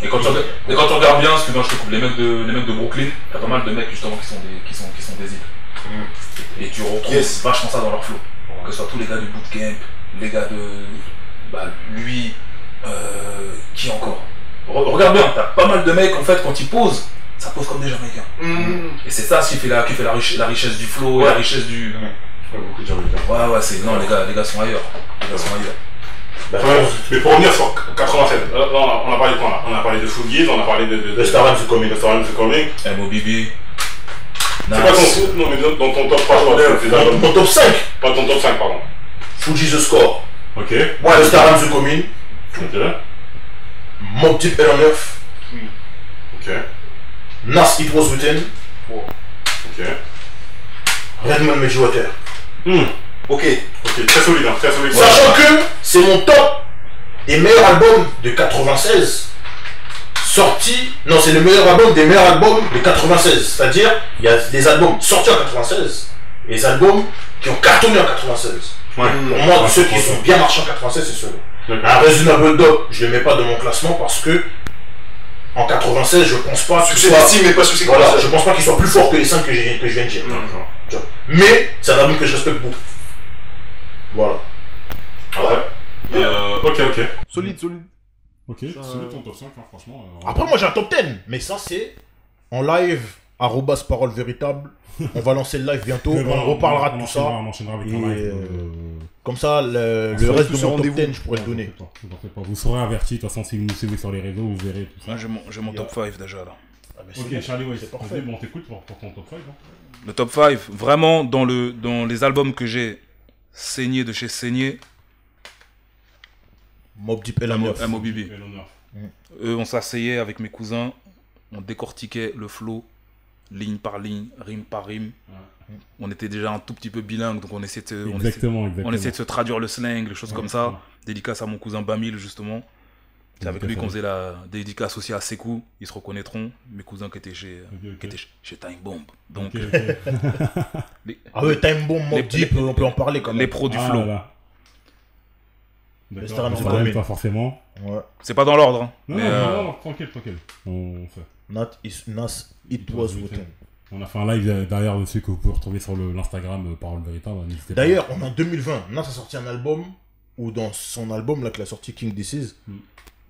Et quand tu regardes bien, parce que moi je te coupe les mecs de Brooklyn, t'as pas mal de mecs justement qui sont des îles. Et tu retrouves vachement ça dans leur flow. Que ce soit tous les gars du bootcamp, les gars de lui, qui encore. Regarde bien, t'as pas mal de mecs en fait quand ils posent, ça pose comme des Jamaïcains. Et c'est ça ce qui fait la richesse du flow et la richesse du. Beaucoup de Jamaïcains. Ouais, c'est. Non, les gars sont ailleurs. Mais pour revenir sur 87, là, on a parlé de quoi là? On a parlé de Fouguier, on a parlé de Star Rhymes Coming. M.O.B.B. C'est pas ton non mais dans ton top 3, Mon top 5. Pas ton top 5, pardon. Fuji The Score. Ok. Moi, le Star Rhymes Coming. Ok. Mobb Deep L9. Ok. Nas It Was Written. Ok. Redman Magic Water. Ok. Ok, très solide, hein, très solide. Sachant que c'est mon top des meilleurs albums de 96 sortis. Non, c'est le meilleur album des meilleurs albums de 96. C'est-à-dire, il y a des albums sortis en 96 et des albums qui ont cartonné en 96. Ouais. Pour moi, ceux qui sont bien marchés en 96, c'est ceux-là. D'accord. Un Reasonable Dog, je ne le mets pas dans mon classement parce que en 96, je pense pas qu'il Succès soit... d'estime, mais pas succès Voilà, commercial. je pense pas qu'il soit plus fort que les 5 que je viens de dire. D'accord. Tu vois. Mais c'est un album que je respecte beaucoup. Voilà. Ok. Solide. Ok, c'est ton top 5, hein, franchement. Après, moi j'ai un top 10, mais ça c'est en live, @parole véritable. On va lancer le live bientôt, on reparlera de tout ça. On enchaînera avec un Et, live. Comme ça, le reste de mon top 10, je pourrais le donner. Vous serez avertis, de toute façon, si vous nous suivez sur les réseaux, vous verrez tout ça. Moi j'ai mon top 5 déjà là. Ah, mais c'est Ok, bon, Charlie, ouais, c'est parfait. bon, t'écoutes pour ton top 5. Hein. Le top 5, vraiment dans les albums que j'ai saigné de chez Saigné, Mobb Deep L9. M.O.B.B. Et l'honneur. Eux, on s'asseyait avec mes cousins, on décortiquait le flow, ligne par ligne, rime par rime. On était déjà un tout petit peu bilingue, donc on essayait de se traduire le slang, les choses comme ça. Dédicace à mon cousin Bamil, justement. C'est avec lui qu'on faisait la dédicace aussi à Sekou, ils se reconnaîtront, mes cousins qui étaient chez Time Bomb. Donc, Ah ouais, Time Bomb, Mobb Deep, on peut en parler quand même. les pros du flow. D'accord, donc, pas forcément. Ouais. C'est pas dans l'ordre. Hein, Non, tranquille. On fait. Nas, It Was Written. On a fait un live derrière dessus que vous pouvez retrouver sur l'Instagram Parole Véritable. N'hésitez pas. D'ailleurs, en 2020, Nas a sorti un album où dans son album là qu'il a sorti King This Is,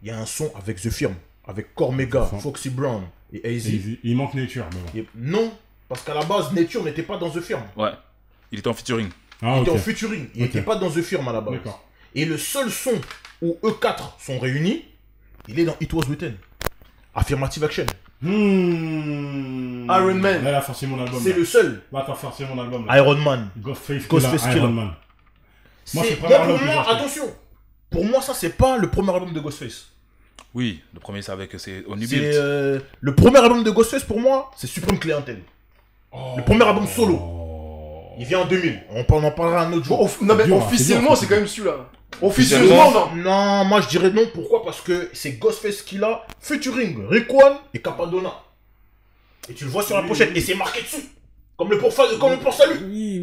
il y a un son avec The Firm, avec Cormega, Foxy Brown et AZ. Il manque Nature, mais bon. Non, Parce qu'à la base, Nature n'était pas dans The Firm. Ouais. Il était en featuring. Ah, Il était ok. en featuring. Il Ok. n'était pas dans The Firm à la base. D'accord. Et le seul son où E4 sont réunis, il est dans It Was Written. Affirmative Action. Iron Man. Là, il a sorti mon album. C'est là. le seul. Là, t'as sorti mon album. Là. Iron Man. Ghostface Ghostface Killah, Killah. Iron Man. Moi, c'est le C'est- premier moi, pour album que j'ai moi, acheté. attention. Pour moi, ça, c'est pas le premier album de Ghostface. Oui, le premier, c'est avec c'est Only C'est Built. le premier album de Ghostface, pour moi, c'est Supreme Clientele. Le premier album solo. Oh. Il vient en 2000. On en parlera un autre jour. Non, mais C'est dur, hein, officiellement, c'est c'est dur, quand même celui-là. Officiellement, non. Non, moi je dirais non. Pourquoi? Parce que c'est Ghostface Killah, featuring Raekwon et Capadonna. Et tu le vois sur la pochette et c'est marqué dessus. Comme le pour salut.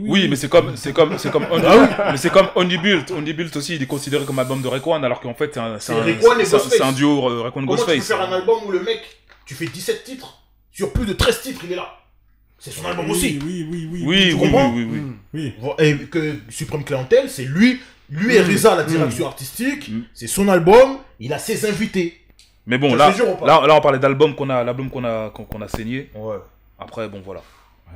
Oui, mais c'est comme mais c'est comme Only Built. Only Built aussi, il est considéré comme album de Raekwon, alors qu'en fait, C'est Raekwon et Ghostface. c'est un duo Raekwon Comment tu peux Ghostface. faire un album où le mec, tu fais 17 titres, sur plus de 13 titres, il est là. C'est son album aussi. Oui, Tu comprends Oui. Et que Supreme Clientele, c'est lui et Reza à la direction artistique. Mm. C'est son album, il a ses invités. Mais bon, Ça là, te jure ou pas là, on parlait d'album qu'on a saigné. Ouais. Après, bon, voilà.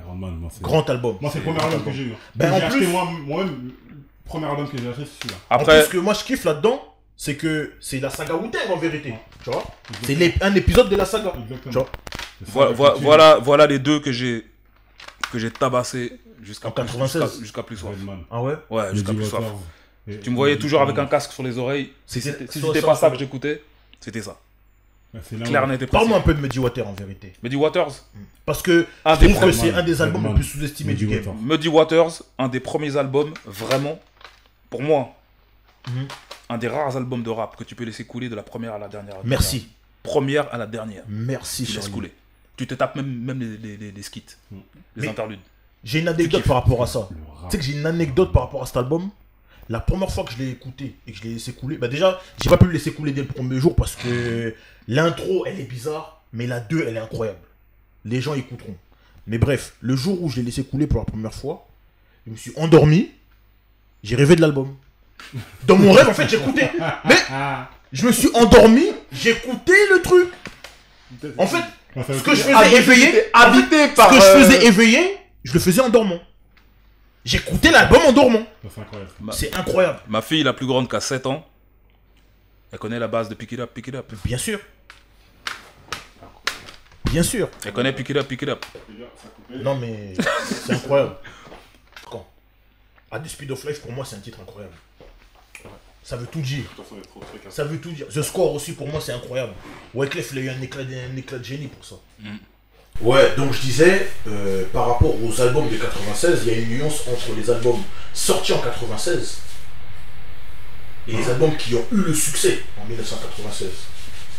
Iron Man, moi, c'est... Grand album. Moi, c'est le premier album que j'ai eu. Ben, j'ai en acheté plus- moi-même, le premier album que j'ai acheté, c'est celui-là. En Après, plus, ce que moi je kiffe là-dedans, c'est que c'est la saga Wu-Tang en vérité. Tu vois? C'est un épisode de la saga. Exactement. Tu vois? voilà les deux que j'ai tabassé jusqu'à En 96. jusqu'à plus soif. Redman. Ah ouais? Ouais, jusqu'à Lady plus soif. Waters. Et- Tu me voyais et- toujours avec un casque sur les oreilles. Si C'était- c'était ça, pas ça, ça ça. que j'écoutais, c'était ça. Ouais, c'est là où- Clair, n'était pas Parle-moi un peu de Muddy Water en vérité. Muddy Waters, Parce que Un je des trouve que premiers. c'est un des albums Redman. les plus sous-estimés du Muddy game. Waters. Muddy Waters, un des premiers albums, vraiment, pour moi, Mhm. un des rares albums de rap que tu peux laisser couler de la première à la dernière. Merci. Première à la dernière. Merci, Tu laisses Charlie. couler. Tu te tapes même les skits, les Mais- interludes. J'ai une anecdote kiffes. par rapport à ça. Le Tu rap. sais que j'ai une anecdote par rapport à cet album. La première fois que je l'ai écouté et que je l'ai laissé couler, bah déjà, j'ai pas pu le laisser couler dès le premier jour parce que l'intro, elle est bizarre, mais la 2, elle est incroyable. Les gens écouteront. Mais bref, le jour où je l'ai laissé couler pour la première fois, je me suis endormi, j'ai rêvé de l'album. Dans mon rêve, en fait, j'écoutais. Mais je me suis endormi, j'écoutais le truc. En fait, Ouais, ça veut ce que dire- je faisais éveiller, Habité ce par. que je faisais éveiller, je le faisais en dormant. J'écoutais l'album en dormant. Ça, c'est incroyable. C'est incroyable. Ma fille, la plus grande, qui a 7 ans, elle connaît la base de Pick It Up, Pick It Up. Bien sûr. Bien sûr. Elle connaît Pick It Up, Pick It Up. Non mais c'est incroyable. Quand At the Speed of Life, pour moi, c'est un titre incroyable. Ça veut tout dire. Ça veut tout dire. The Score aussi, pour moi, c'est incroyable. Wyclef, il a eu un éclat de génie pour ça. Ouais, donc je disais, par rapport aux albums de 96, il y a une nuance entre les albums sortis en 96 et les albums qui ont eu le succès en 1996.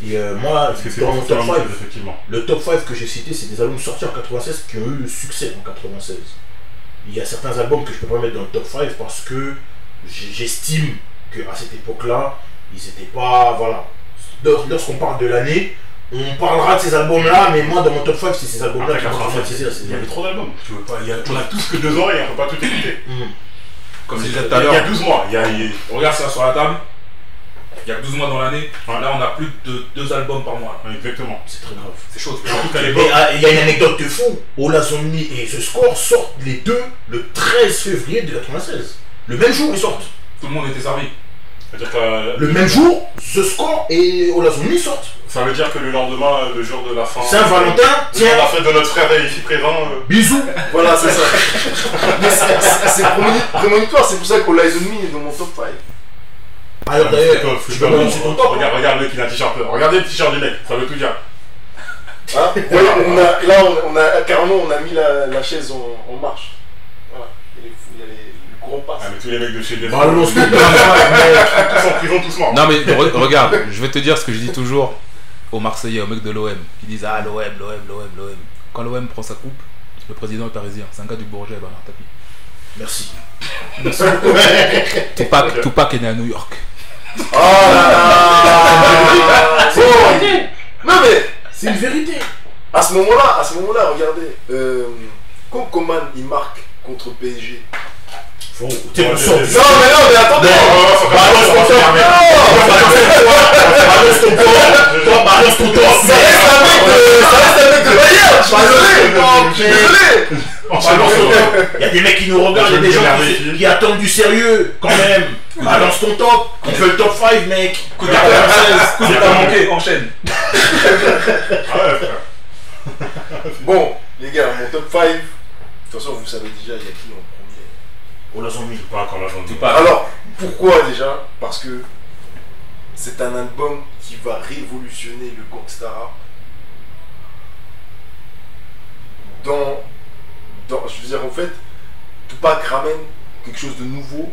Et moi, Parce que c'est dans pas mon top forcément 5, effectivement. le top 5 que j'ai cité, c'est des albums sortis en 96 qui ont eu le succès en 96. Il y a certains albums que je peux pas mettre dans le top 5 parce que j'estime qu'à cette époque-là, ils étaient pas. Voilà. Lorsqu'on parle de l'année, on parlera de ces albums-là, mais moi, dans mon top 5, c'est ces albums-là Après qui m'ont 96, traumatisé. il y avait trop d'albums. Tu veux pas, on a tous que 2 oreilles, on peut pas tout écouter. Comme je disais tout Il à y a l'heure, 12 mois. regarde ça sur la table. Il y a que 12 mois dans l'année. Ouais. Là, on a plus de 2 albums par mois. Ouais, exactement. C'est très grave. C'est chaud. Surtout qu'à Mais l'époque, il y a une anecdote de fou. Ola Zomni et The Score sortent les deux le 13 février de 96. Le même jour, ils sortent. Tout le monde était servi. c'est-à-dire que Le même jour, The Score et Ola Zomni sortent. ça veut dire que le lendemain, le jour de la fin. Saint-Valentin, le jour de la tiens, fête de notre frère ici présent. bisous. Voilà, c'est ça. Mais c'est prémonitoire, c'est pour ça qu'All Eyes on Me est dans mon top 5. Alors d'ailleurs, tu peux balancer ton top. Regarde le qu'il a un t-shirt. Regardez le t-shirt du mec, ça veut tout dire. Hein ouais, on a carrément on a mis la chaise en marche. Voilà. Il y a le grand pas. Ah, mais tous les mecs de chez Death Balance ton top. tous en prison, tous morts. Non, mais regarde, je vais te dire ce que je dis toujours aux Marseillais, aux mecs de l'OM, qui disent ah, l'OM. Quand l'OM prend sa coupe, le président est parisien. C'est un gars du Bourget, Bernard Tapie. Merci. Tupac est né à New York. Oh là là. Non mais C'est une vérité. à ce moment-là, regardez, quand Coman il marque contre PSG. Faut. T'es le sort. Non mais attendez. Balance ton top. Balance ton top. Balance ton top. Ça reste un mec de Bayern. Il y a des mecs qui nous regardent, il y a des gens qui attendent du sérieux quand même. Balance ton top, on fait le top 5 mec. Coup de 96, coup de pas manqué, enchaîne. Bon, les gars, mon top 5. De toute façon, vous savez déjà, il y a qui en premier. On l'a mis. Pas quand la journée. Alors, pourquoi déjà? Parce que c'est un album qui va révolutionner le gangsta rap je veux dire, en fait, Tupac ramène quelque chose de nouveau.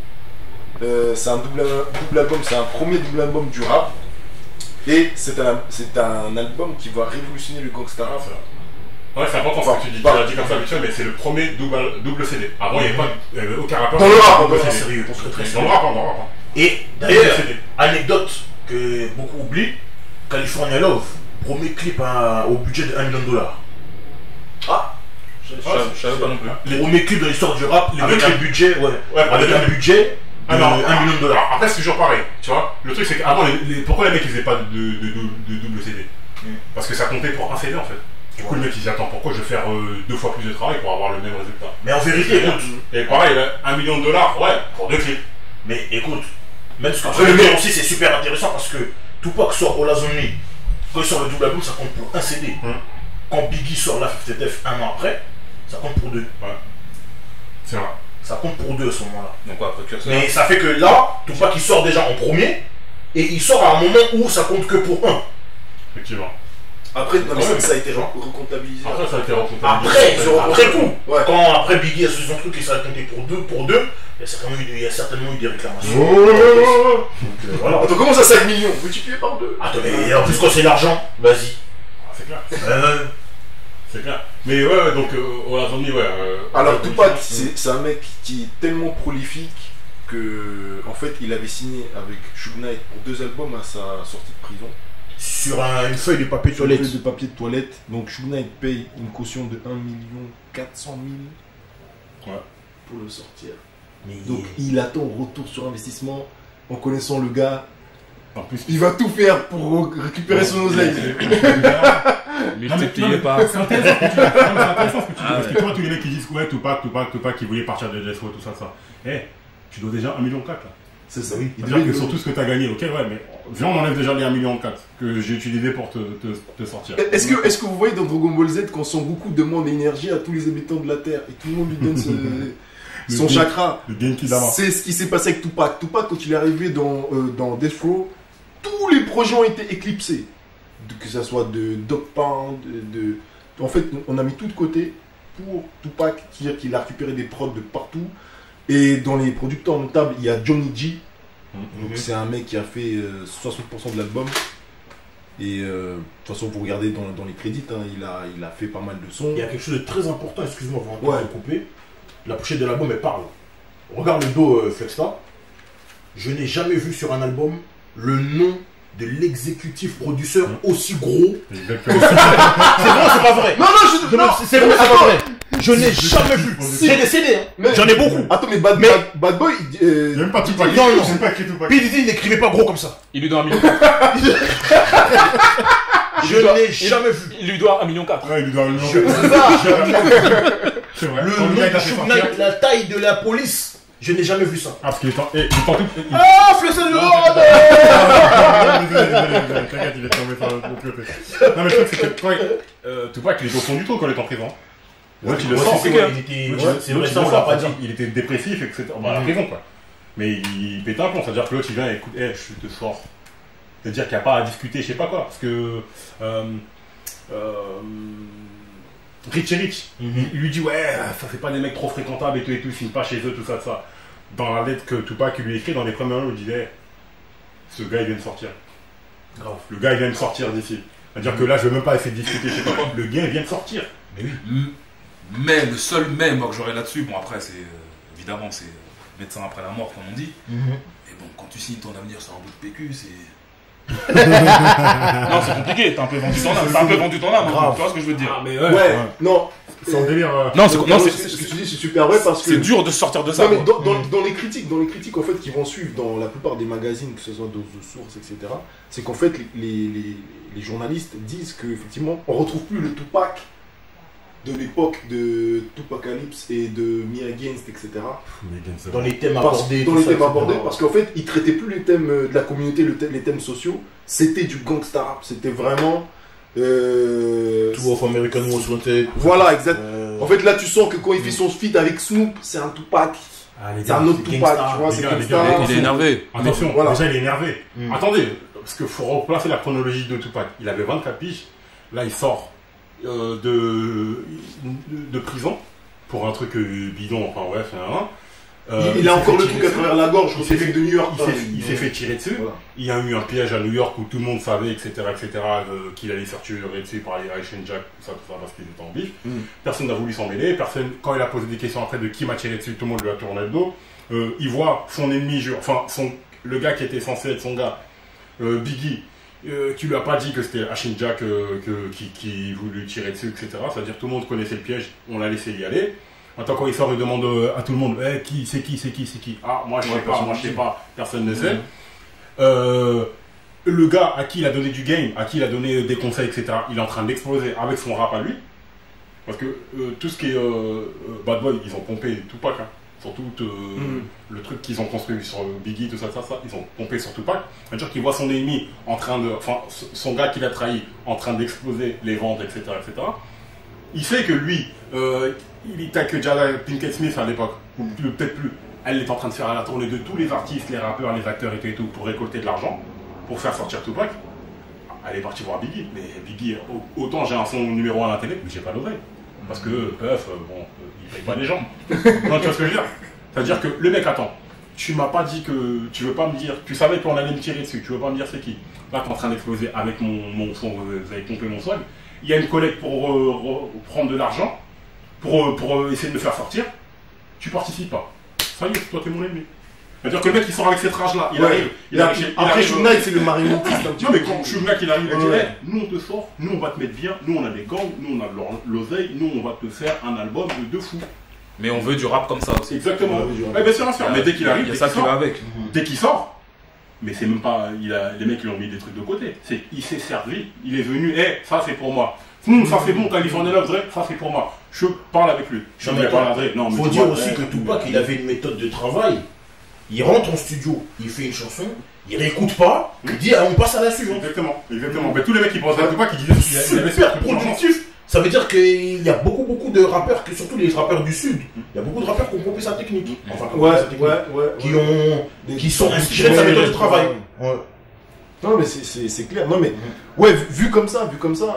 C'est un double album, c'est un premier double album du rap. Et c'est un album qui va révolutionner le gangsta rap. Ouais, c'est important ce que tu dis. Tu l'as dit comme ça habituel, mais c'est le premier double CD. Avant, il n'y avait aucun rappeur. Dans le rap, on peut Très sérieux, très sérieux. Dans le rap, dans le rap. Et d'ailleurs, anecdote que beaucoup oublient, California Love, premier clip au budget de $1 million. Ah, Je savais pas non plus. le premier clip de l'histoire du rap, avec un budget, avec un budget de $1 million. Après, c'est toujours pareil, tu vois. Le truc, c'est qu'avant, pourquoi les mecs ils faisaient pas de double CD? Parce que ça comptait pour un CD en fait. Du coup, le mec il dit attends, pourquoi je vais faire 2 fois plus de travail pour avoir le même résultat? Mais en vérité, écoute. Et pareil, $1 million, ouais, pour 2 clips. Mais écoute, même ce que tu veux dire aussi, c'est super intéressant parce que Tupac sort All Eyes on Me, quand il sort le double album, ça compte pour un CD. Quand Biggie sort la 50 F un an après, ça compte pour 2. Ouais. C'est vrai. Ça compte pour 2 à ce moment-là. Donc quoi, précurseur. Mais ça fait que là, Tupac il sort déjà en premier et il sort à un moment où ça compte que pour 1. Effectivement. Après, non, mais ça a été recomptabilisé. Après, ça a été recomptabilisé. Après coup, Ouais. quand après Biggie a su son truc et ça a compté pour 2, il y a certainement eu des réclamations. Oh. Donc voilà. Attends, comment ça 5 millions? Multiplié par 2. Attends, mais en plus quand c'est l'argent, vas-y. C'est clair. C'est clair. Mais ouais, donc on a entendu, ouais. Alors Tupac, c'est un mec qui est tellement prolifique que en fait il avait signé avec Suge Knight pour 2 albums à sa sortie de prison. Sur une feuille de papier de toilette. Une feuille de papier de toilette. Donc Suge Knight paye une caution de 1 400 000 pour le sortir. Mais Donc il attend retour sur investissement. En connaissant le gars, En plus, il va tout faire pour récupérer son oseille. Multiplié par. C'est intéressant ce que tu dis. C'est intéressant ce que tu dis. Parce que toi, tous les mecs qui disent ouais, Tupac, qui voulait partir de Death Row, tout ça. Eh, tu dois déjà 1,4 million là. C'est ça, oui. C'est-à-dire que sur tout ce que tu as gagné, ok, ouais, mais viens, on enlève déjà les 1,4 million que j'ai utilisé pour te sortir. Est-ce que vous voyez dans Dragon Ball Z quand Son Goku demande l'énergie à tous les habitants de la Terre et tout le monde lui donne son chakra? Le Genki Dama. C'est ce qui s'est passé avec Tupac. Tupac, quand il est arrivé dans Death Row, tous les projets ont été éclipsés. Que ce soit de Dog Pound, en fait, on a mis tout de côté pour Tupac, c'est-à-dire qu'il a récupéré des prods de partout. Et dans les producteurs notables, il y a Johnny G. Donc c'est un mec qui a fait 60% de l'album. Et de toute façon, vous regardez dans les crédits, hein, il a fait pas mal de sons. il y a quelque chose de très important, excuse-moi, avant de couper. La pochette de l'album, elle parle. Regarde le dos Flexta. Je n'ai jamais vu sur un album le nom de l'exécutif producteur aussi gros. Exactement. C'est vrai, c'est pas vrai. Non, C'est vrai, c'est pas vrai. Je n'ai jamais vu. J'ai des CD, hein. J'en ai beaucoup. Attends, mais Bad Boy, Il n'y a même pas Tupac. Non, non. Je sais pas qui est Tupac. P. Diddy, il n'écrivait pas gros comme ça. Il lui doit 1 million. Je n'ai jamais vu. Il lui doit 1,4 million. Ouais, il lui doit 1 million. C'est vrai. Le Quand nom le gars, il de a fait Suge sortir- Knight, la taille de la police, je n'ai jamais vu ça. Ah, parce qu'il est en. Il est en tout. Ah, Flexta de Désolé, t'inquiète, il est tombé sur le côté. Non, mais le truc, c'est que Tupac, il est au fond du trou quand il est en prison. Ouais, tu le sens. C'est vrai, ça, on l'a pas dit. Il était dépressif, etc. À la prison, quoi. Mais il pète un plomb, c'est-à-dire que l'autre, il vient et écoute, je te sors. C'est-à-dire qu'il n'y a pas à discuter, je sais pas quoi. Parce que. Rich et Rich, il lui dit ouais, ça c'est pas des mecs trop fréquentables et tout, ils signent pas chez eux, tout ça, tout ça. Dans la lettre que Tupac lui écrit, dans les premières mots, il disait ce gars il vient de sortir. Grave. Le gars il vient de sortir d'ici. C'est-à-dire que là je veux même pas essayer de discuter, je sais pas quoi. Le gars il vient de sortir. Mais oui. Mais le seul mais moi que j'aurais là-dessus, bon après c'est évidemment c'est médecin après la mort comme on dit. Mais bon, quand tu signes ton avenir sur un bout de PQ, c'est. Non, c'est compliqué, t'as un peu vendu ton âme. T'as un peu vendu ton âme, hein, tu vois ce que je veux te dire. mais Ouais, non. Sans délire. Non, Ce que tu dis, c'est super vrai parce que. c'est dur de sortir de ça. Non, mais quoi. dans les critiques en fait qui vont suivre dans la plupart des magazines, que ce soit Dose de Source, etc., c'est qu'en fait les journalistes disent que effectivement on retrouve plus le Tupac de l'époque de Tupacalypse et de Me Against, etc. Dans les thèmes Parce, abordés. dans tout les ça, thèmes etc. abordés, parce qu'en fait, ils traitaient plus les thèmes de la communauté, les thèmes sociaux, c'était du gangsta rap, c'était vraiment... Two of American Most Wanted. Voilà, exact. En fait, là, tu sens que quand il fait son feat avec Snoop, c'est un Tupac. Ah, les C'est un autre c'est Tupac, gangsta. tu vois, Les c'est gars, comme les gars, ça. Il est énervé. Attention, Voilà. déjà il est énervé. Mm. Attendez, parce qu'il faut replacer la chronologie de Tupac. Il avait 24 piges, là il sort de prison pour un truc bidon, enfin bref, Il a encore le s'est truc fait à travers la gorge, il c'est s'est fait de New York. il s'est fait tirer dessus. Voilà. Il y a eu un piège à New York où tout le monde savait, etc., qu'il allait se faire tuer dessus par les Haitian Jack, tout ça, parce qu'ils étaient en bif. Personne n'a voulu s'en mêler. Personne, quand il a posé des questions après de qui m'a tiré dessus, tout le monde lui a tourné le dos. Il voit son ennemi, le gars qui était censé être son gars, Biggie, qui lui a pas dit que c'était Haitian Jack qui voulait lui tirer dessus, etc. C'est-à-dire tout le monde connaissait le piège, on l'a laissé y aller. Maintenant, quand il sort, il demande à tout le monde qui c'est qui. Ah, moi je sais pas, personne ne sait. Le gars à qui il a donné du game, à qui il a donné des conseils, etc., il est en train d'exploser avec son rap à lui. Parce que tout ce qui est Bad Boy, ils ont pompé Tupac. Hein. Surtout le truc qu'ils ont construit sur Biggie, tout ça, ils ont pompé sur Tupac. C'est-à-dire qu'il voit son ennemi en train de. Enfin, son gars qu'il a trahi en train d'exploser les ventes, etc., etc. Il sait que lui, il était avec Jada Pinkett Smith à l'époque, ou peut-être plus. Elle est en train de faire la tournée de tous les artistes, les rappeurs, les acteurs et tout pour récolter de l'argent, pour faire sortir Tupac. Elle est partie voir Biggie, mais Biggie, autant j'ai un son numéro 1 à la télé, mais j'ai pas d'oreille. Parce que il paye pas les gens. Non, tu vois ce que je veux dire? C'est-à-dire que le mec, attends, tu m'as pas dit que. Tu veux pas me dire. Tu savais qu'on allait me tirer dessus, tu veux pas me dire c'est qui? Là, t'es en train d'exploser avec mon son, vous avez pompé mon swag. Il y a une collègue pour prendre de l'argent, pour essayer de me faire sortir. Tu participes pas. Ça y est, toi t'es mon ennemi. C'est-à-dire que le mec il sort avec cette rage-là, il arrive. Après, Shoot Knight, c'est le marinotiste un petit Non, peu. mais quand Shoot Knight il arrive, il dit Ouais. hey, nous on te sort, nous on va te mettre bien, nous on a des gangs, nous on a de l'oseille, nous on va te faire un album de fou. Mais on veut du rap comme ça aussi. Exactement. Ouais, du rap. Eh bien sûr, mais dès qu'il arrive, Il y a ça qui va avec. dès qu'il sort, mais c'est même pas. Les mecs ils ont mis des trucs de côté. Il s'est servi, il est venu, ça c'est pour moi. Ça c'est bon, California Love, Dre, ça c'est pour moi. Je parle avec lui. Je vais parler à Dre. Non, mais Faut tu dire vois, aussi que Tupac, il avait une méthode de travail. Il rentre en studio, il fait une chanson, il réécoute pas, il dit on passe à la suivante. Exactement. Mais tous les mecs qui pensaient à Tupac, ils disaient qu'il avait Super productif. Ça veut dire qu'il y a beaucoup de rappeurs, surtout les rappeurs du Sud, il y a beaucoup de rappeurs qui ont copié sa technique. Enfin, qui ont copié sa technique. Qui sont inspirés de sa méthode de travail. Ouais. Non, mais c'est clair. Non, mais ouais, vu comme ça.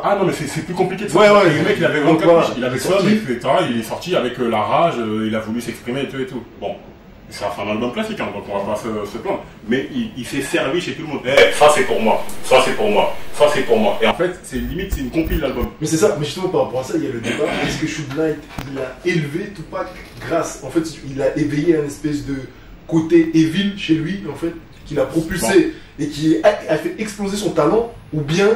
Ah non, mais c'est plus compliqué de ça. Ouais. Le mec, il avait 24 Voilà. piges, il avait ça, etc. Il est sorti avec la rage, il a voulu s'exprimer et tout. Bon, ça fait un album classique, hein, donc on va pas se plaindre. Mais il s'est servi chez tout le monde. Ça c'est pour moi, ça c'est pour moi, ça c'est pour moi. Et en fait, c'est limite, c'est une compile l'album. Mais c'est ça, mais justement par rapport à ça, il y a le débat. Est-ce que Shoot Knight, il a élevé Tupac grâce, en fait, il a éveillé un espèce de côté evil chez lui, en fait, qu'il a propulsé et qui a fait exploser son talent, ou bien,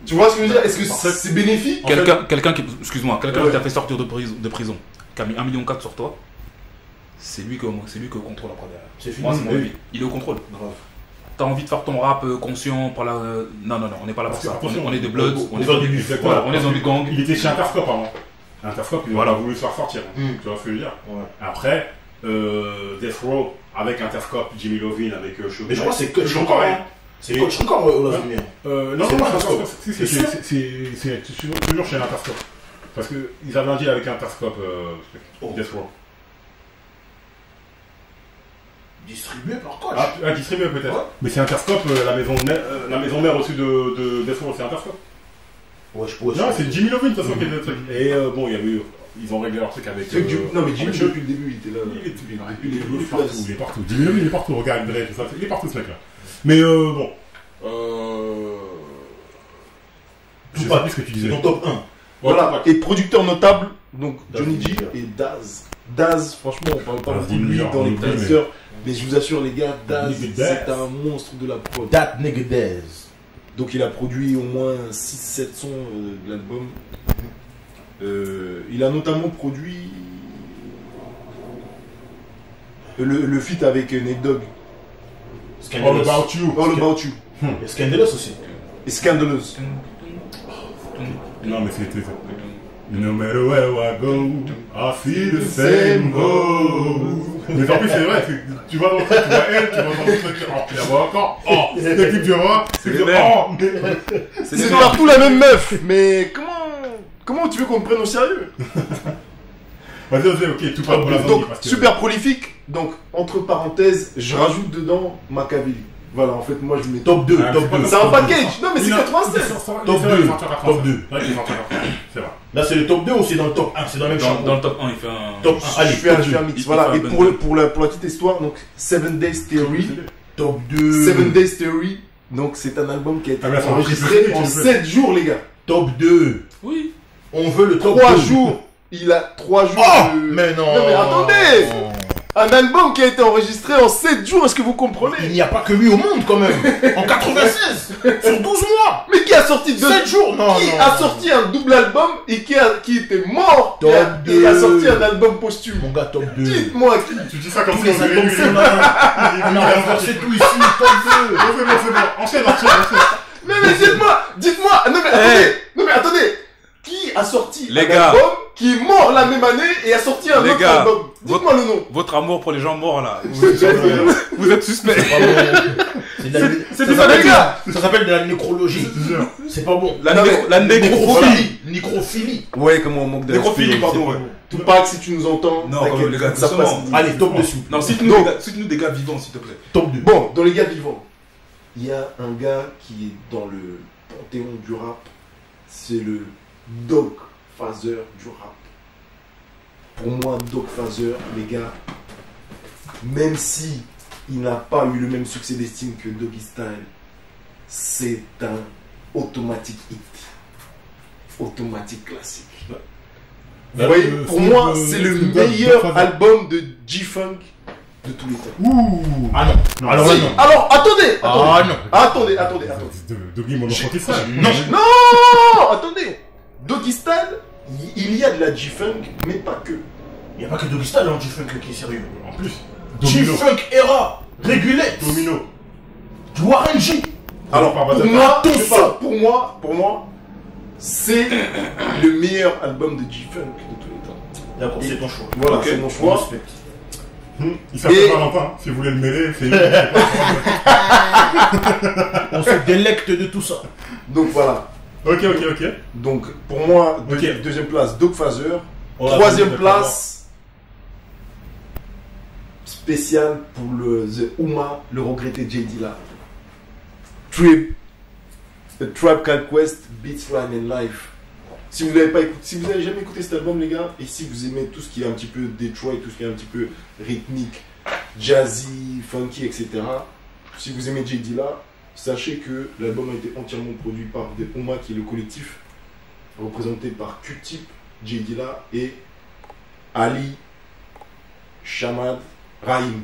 tu vois ce que je veux dire? Est-ce que c'est bénéfique? Quelqu'un qui, excuse-moi, quelqu'un Ouais. qui t'a fait sortir de prison, qui a mis 1,4 million sur toi, c'est lui que contrôle après derrière. C'est fini. Moi, c'est mon Oui. avis. Il est au contrôle. Grave. T'as envie de faire ton rap conscient par la. Non, on n'est pas là pour ça. Attention, On est des Bloods, on est faire dans des des bifs. voilà, on est dans des gangs. Il était chez Interscope avant. Interscope, il Voilà. a voulu se faire sortir. Tu vois ce que je veux dire? Ouais. Après, Death Row avec Interscope, Jimmy Lovin avec Shoot Mais je crois que c'est toujours Coach pareil. encore. C'est Coach encore aux États-Unis. Non, C'est non, Interscope. c'est toujours chez Interscope. Parce qu'ils avaient un deal avec Interscope, Death Row. Distribué par Coach. Ah, distribué peut-être. Ouais. Mais c'est Interscope, la maison mère au-dessus de Death Row, c'est Interscope. Ouais, je pourrais. Non, c'est Jimmy Lovin de toute façon qui a fait le truc. Et bon, il y a eu. Ils ont réglé leur truc avec. Non, mais Jimmy, avec depuis le début, il était là. il est partout, il est partout. Jimmy Lovin, il est partout. Regarde, Dre, tout ça. Il est partout ce mec-là. Mais bon. Je sais Tupac, plus ce que tu c'est disais. ton top 1. Voilà, Tupac. et producteur notable, donc Johnny G Daz. et Daz. Daz, franchement, on parle pas Daz beaucoup de New lui York, dans les New York, producteurs, mais je vous assure, les gars, Daz, Nigga c'est Daz. un monstre de la prod. That nigga Dez. Donc il a produit au moins 6-7 sons de l'album. Il a notamment produit le feat avec Nate Dogg, All About You. All About You, Il y a Scandalous aussi. et Scandalous. Non, mais c'était. No matter where I go, I see the same hoes. Mais en plus, c'est vrai, tu vas dans le truc, tu vois elle, tu vas dans le truc, oh, tu la vois encore, oh, c'est que tu vois, c'est que, oh, C'est partout la même meuf. Mais comment tu veux qu'on me prenne au sérieux? Vas-y, ok, tout pas pour la Donc, parce que... super prolifique. Donc, entre parenthèses, je rajoute dedans Machiavelli. Voilà, en fait, moi je mets top 2. Ah, Top 2. C'est un package. Non, mais c'est 96. Top 2. Top 2. C'est vrai. Là, c'est le top 2 ou c'est dans le top 1? C'est dans le même champ. Dans le top 1, il fait un... Top 1. Allez, Je fais un mix. Voilà, et pour la petite histoire, donc 7 Days Theory. top 2. 7 Days Theory. Donc, c'est un album qui a été Ah, mais ça enregistré en enregistré, 7 jours, les gars. Top 2. Oui. On veut le top 3 2. jours. Il a 3 jours. Oh, mais non. Non, mais attendez. Un album qui a été enregistré en 7 jours, est-ce que vous comprenez? Il n'y a pas que lui au monde quand même. En 96. Sur 12 mois. Mais qui a sorti 7 jours. Non, Qui non. a sorti un double album et qui était mort Top et a 2. sorti un album posthume? Mon gars, top 2. Dites-moi qui. Tu dis ça comme Tous ça, les albums qu'on a. On a renversé tout ici. Top 2. C'est bon. Enchaîne. Non mais dites-moi. Non mais attendez. Qui a sorti Les un gars. album qui est mort la même année et a sorti un Les autre gars. album? Dites-moi le nom. Votre amour pour les gens morts là, vous êtes suspect. C'est de la... C'est ça les gars. Ça s'appelle de la nécrologie. C'est pas bon. La nécrophilie. Nécrophilie. Ouais, comment on manque de Nécrophilie, respect, pardon. c'est ouais. bon. Tupac, si tu nous entends, Non, t'inquiète, les gars, ça doucement. passe. Allez, top dessus. Non, Donc- cite-nous des gars vivants s'il te plaît. Top 2. Bon, dans les gars vivants, il y a un gars qui est dans le panthéon du rap. C'est le Dog Phaser du rap. Pour moi, Dog Phaser, les gars, même si il n'a pas eu le même succès d'estime que Doggy Style, c'est un automatique hit. Automatique classique. Vous voyez, pour moi, c'est le meilleur album de G-Funk de tous les temps. Ouh. Ah non. Alors là, Si, non. alors, attendez. Ah non. Attendez. Doggy, mon apprentissage. Non, attendez. Doggy Style, il y a de la G-Funk, mais pas que. Il n'y a pas que Doggy Style en G-Funk qui est sérieux. En plus, Domino. G-Funk era. Régulé. Domino. Du Warren G. Alors, Pas pour Bazooka. moi, Attention. pour moi, c'est le meilleur album de G-Funk de tous les temps. D'accord, c'est ton choix. Voilà, Ok, c'est mon on choix. respecte. Il s'appelle Et- Valentin. Si vous voulez le mêler, c'est On se délecte de tout ça. Donc voilà. Ok. Donc pour moi, Ok. deuxième place, Dog Phaser. On l'a Troisième fait, place, spécial pour le The Uma, le regretté J. Dilla. The Tribe Called Quest, Beats, Rhyme and Life. Si vous n'avez pas écouté, si vous n'avez jamais écouté cet album, les gars, et si vous aimez tout ce qui est un petit peu Detroit, tout ce qui est un petit peu rythmique, jazzy, funky, etc. Si vous aimez J. Dilla, sachez que l'album a été entièrement produit par The Uma, qui est le collectif représenté par Q-Tip, J. Dilla et Ali Shamad Rahim.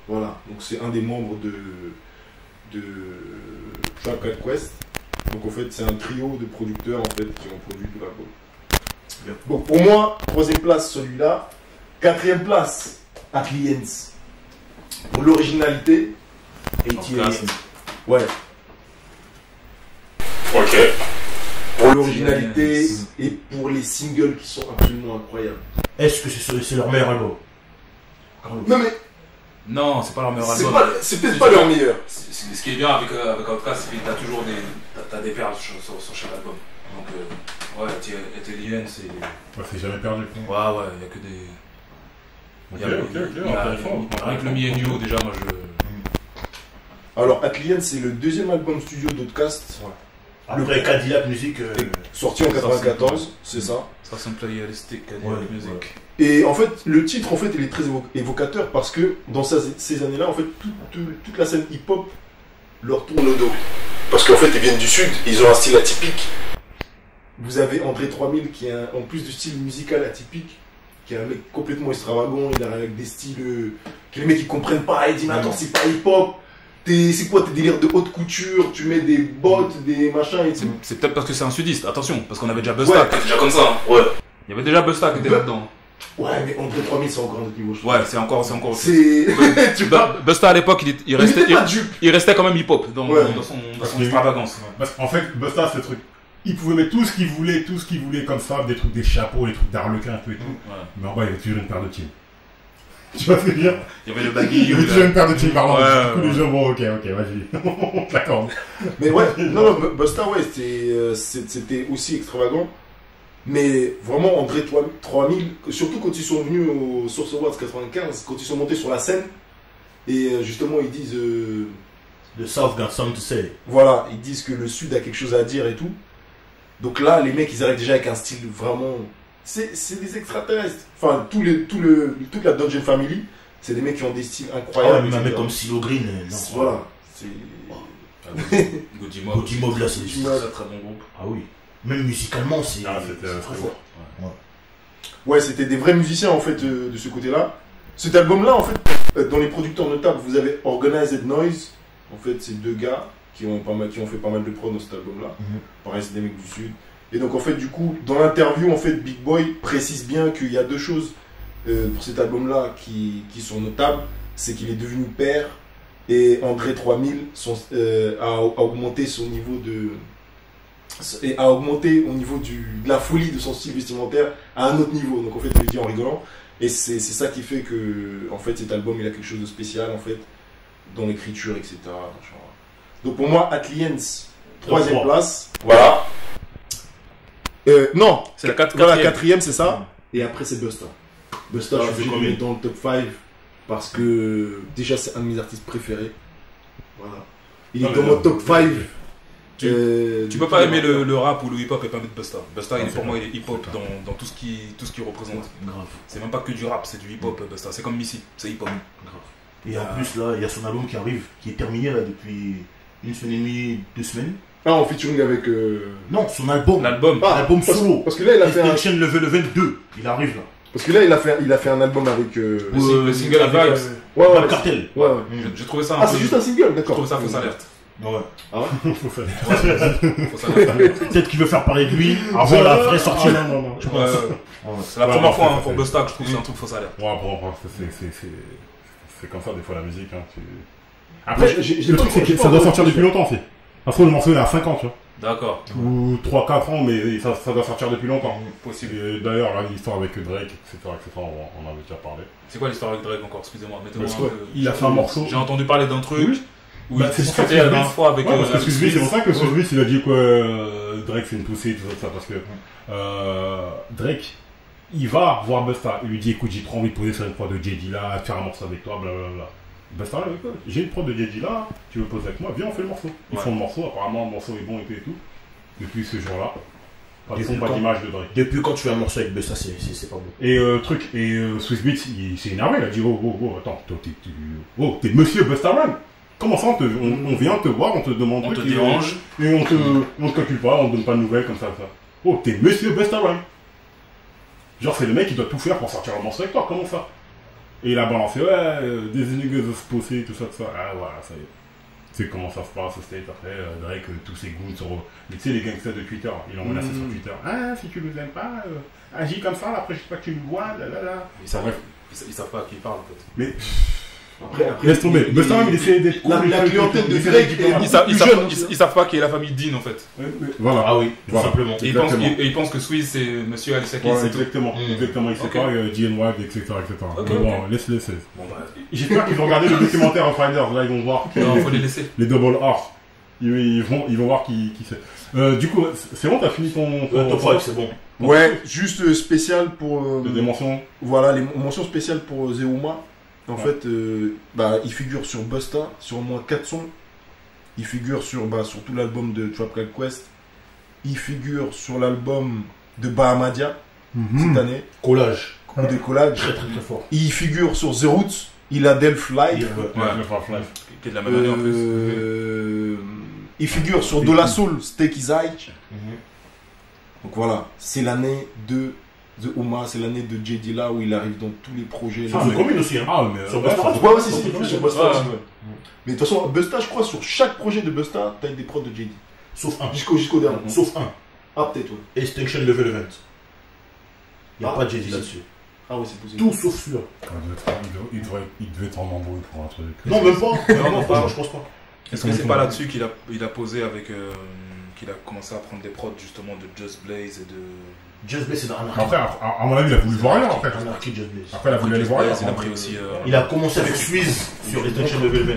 Voilà, donc c'est un des membres de Tribe Called Quest. Donc en fait, c'est un trio de producteurs en fait qui ont produit tout l'album. Bon, pour moi, troisième place celui-là. Quatrième place, Atliens. Pour l'originalité, classe. ouais. Ok. Pour l'originalité et pour les singles qui sont absolument incroyables. Est-ce que c'est leur meilleur album? Non mais Non, c'est pas leur meilleur c'est album. peut-être pas leur meilleur. Ce qui est bien avec Outkast, c'est que t'as toujours t'as des perles sur chaque album. Donc, ouais, Atelier, c'est. Ouais, c'est jamais perdu. Ouais, il y a que des. Ok. Intéressant. Avec le Me and You, déjà, moi je. Alors Atlian, c'est le deuxième album studio d'Outkast, Après Cadillac Music. sorti en 94, c'est ça. Ça c'est un playalistique, Ouais, musique. ouais. Et en fait, le titre, en fait, il est très évocateur parce que dans ces années-là, en fait, toute la scène hip-hop leur tourne le dos. Parce qu'en fait, ils viennent du sud, ils ont un style atypique. Vous avez André 3000 qui a, en plus du style musical atypique, qui est un mec complètement extravagant, il a avec des styles que les mecs ils comprennent pas, ils disent mais attends, c'est pas hip-hop. C'est quoi tes délires de haute couture, tu mets des bottes, des machins et tout. C'est peut-être parce que c'est un sudiste, attention, parce qu'on avait déjà Busta Ouais. qui était déjà comme ça. Hein. Ouais. Il y avait déjà Busta qui était là-dedans. Ouais, mais André 3000 c'est encore un autre niveau. je trouve. Ouais, c'est encore. C'est. Tu vois. Busta à l'époque, il Il restait, mettait pas de jupe. il restait quand même hip-hop dans Ouais. son Parce que- extravagance. En fait, Busta, c'est le truc. il pouvait mettre tout ce qu'il voulait comme ça, des trucs, des chapeaux, des trucs d'arlequin, tout et tout. Ouais. Mais en bas, il y avait toujours une paire de teams. Tu vois ce que je veux dire? Il y avait le baggy. Il y avait toujours une paire de teams, pardon. Ouais, Du coup, ouais. les gens, bon, ok, vas-y. D'accord. Mais ouais, non, Busta, ouais, c'était aussi extravagant. Mais vraiment, André 3000, surtout quand ils sont venus au Source Awards 95, quand ils sont montés sur la scène, et justement, ils disent. The South got something to say. Voilà, ils disent que le Sud a quelque chose à dire et tout. Donc là, les mecs, ils arrivent déjà avec un style vraiment. C'est des extraterrestres. Enfin, toute la Dungeon Family, c'est des mecs qui ont des styles Ah ouais, incroyables. même un mec etc. comme Silo Green. Non. Voilà. C'est. Goody Mob. Goody Mob, là, c'est Goody Très Mob. très bon groupe. Ah oui. Même musicalement, c'est Ah, c'était c'est très très fort. fort. Ouais, c'était des vrais musiciens en fait de ce côté-là. Cet album-là, en fait, dans les producteurs notables, vous avez Organized Noise. En fait, c'est deux gars qui ont fait pas mal de prod dans cet album-là. Pareil, c'est des mecs du Sud. Et donc, en fait, du coup, dans l'interview, en fait, Big Boy précise bien qu'il y a deux choses pour cet album-là qui sont notables. C'est qu'il est devenu père et André 3000 a augmenté son niveau de... et a augmenté au niveau de la folie de son style vestimentaire à un autre niveau. Donc en fait, il le dit en rigolant. Et c'est ça qui fait que en fait, cet album, il a quelque chose de spécial en fait, dans l'écriture, etc. Donc pour moi, Atliens, troisième place. Voilà. Non, C'est la voilà, 4ème. quatrième, c'est ça. Et après, c'est Busta. Busta, Ah, je c'est vais le combien mettre dans le top 5 parce que déjà, c'est un de mes artistes préférés. Voilà. Il est Non, dans mais mon non. top 5. Tu peux pas aimer le rap ou le hip-hop et pas mettre Busta. Busta, Non, pour c'est moi, clair. il est hip-hop C'est clair. dans tout ce qu'il représente. Grave. C'est même pas que du rap, c'est du hip-hop, Busta. C'est comme Missy, c'est hip-hop. Et en plus, là, il y a son album qui arrive, qui est terminé là depuis une semaine et demie, 2 semaines. Ah, en featuring avec. Non, son album. L'album. Ah, L'album parce- solo. Parce que là, il a fait un. Extinction Level 22. Il arrive là. Parce que là, il a fait un album avec. Le single avec, Vibes. Ouais, Pas ouais. le cartel. Ouais, ouais. J'ai trouvé ça un Ah, peu. c'est juste un single, Je d'accord. trouve ça fausse alerte. Ouais. Faut faire. Fausse alerte. Peut-être qu'il veut faire parler de lui avant la vraie sortie. Ah, non, non, Je non. pense. C'est la Ouais, première non, fois c'est- hein, pour Busta que je trouve que c'est un truc fausse alerte. Ouais, bon, c'est comme ça des fois la musique. Hein, Après, Après, j'ai le pas truc c'est que j'ai ça pas doit encore sortir écouté. depuis longtemps aussi. Parce que le morceau il a 5 ans, tu vois. D'accord. Ou 3-4 ans, mais ça doit sortir depuis longtemps. Possible. Et d'ailleurs, là, l'histoire avec Drake, etc., on en avait déjà parlé. C'est quoi l'histoire avec Drake encore? Excusez-moi, mettez-moi Parce un peu. qu'il a fait un morceau. J'ai entendu parler d'un truc Oui. où Bah, il c'est pour ça que discutait la Swizz dernière fois avec. Ouais, parce que avec Swizz Beatz, c'est pour ça que Swizz Ouais. Beatz, il a dit que Drake c'est une poussée, tout ça, parce que Drake, il va voir Busta, il lui dit écoute, j'ai trop envie de poser sur une prod de J.D. là, faire un morceau avec toi, blablabla. Busta, écoute, j'ai une prod de J.D. là, tu veux poser avec moi, viens on fait le morceau. Ils Ouais. font le morceau, apparemment le morceau est bon et tout et tout. Depuis ce jour-là, pas de Depuis son, pas quand d'image de Drake. Depuis quand tu fais un morceau avec Busta, c'est pas bon. Et Swizz Beatz, il s'est énervé, il a dit attends, t'es monsieur Busta Rhymes. Comment ça, on vient te voir, on te demande On truc, te et dérange. et on te calcule pas, on te donne pas de nouvelles comme ça. Oh, t'es monsieur Busta Rhymes. Genre, c'est le mec qui doit tout faire pour sortir un morceau avec toi, comment ça? Et il a balancé, des niggas of pussy, tout ça. Ah, voilà, ça y est. Tu sais comment ça se passe au State après, Drake, tous ses goons sur. Mais tu sais, les gangsters de Twitter, ils l'ont menacé sur Twitter. Ah, si tu nous aimes pas, agis comme ça, là, après, je sais pas que tu nous vois, là. Ils savent, Bref. ils savent pas à qui ils parlent en fait. Mais Après, laisse tomber. Busta Rhymes, il essaie d'être. La clientèle de il essaie Drake d'être est diplomate. beaucoup plus jeune. Ils savent pas qui est la famille Dean en fait. Voilà. Ah oui, tout Voilà. simplement. Et ils pensent que Swizz c'est Monsieur Alicia Keys, Voilà, c'est tout. exactement, il sait Ok. pas, GNY, etc. Ok, Mais bon, ok. laisse. Bon bah, J'espère qu'ils vont regarder le documentaire of Riders, là ils vont voir non, faut les laisser. les double R. Ils vont voir qui c'est. Du coup, c'est bon, t'as fini ton Top 5, c'est bon. Ouais, juste spécial pour. de dimension. Voilà, les mentions spéciales pour Zeuma. En fait, il figure sur Busta, sur au moins 4 sons. Il figure sur tout l'album de Trap Called Quest. Il figure sur l'album de Bahamadia cette année. Collage. Coup de collage. Très très très fort. Il figure sur The Roots. Il a Delph Live. Ouais, le Half-Life. Qui est de la même année en plus. Il figure sur De La Soul, Steak Is High. Donc voilà, c'est l'année de The Uma, c'est l'année de J. Dilla où il arrive dans tous les projets. Ah, c'est commune aussi, hein. Ah, mais Sur Busta. Ouais, ouais, si, sur Busta Ouais. aussi, ouais. Mais de toute façon, Busta, je crois, sur chaque projet de Busta, t'as des prods de J.D. Sauf un. Jusqu'au dernier. Sauf un. Ah, peut-être, ouais. Extinction Level 20. Il n'y a Ah, pas de Jay-Z là-dessus. Ah, ouais, c'est possible. Tout sauf celui-là. Il devait être en embrouille pour un truc. Non, même pas. Non, Non, pas. je pense pas. Est-ce que c'est pas là-dessus qu'il a posé avec qu'il a commencé à prendre des prods justement de Just Blaze et de. Just Blaze, c'est dans Anarchy. Après, à mon avis, il a voulu voir ailleurs, après. Anarchy, Just Blaze. Après, il a voulu aller voir ailleurs. Il a pris aussi. Il a commencé avec Suisse sur les Tension de Velvet.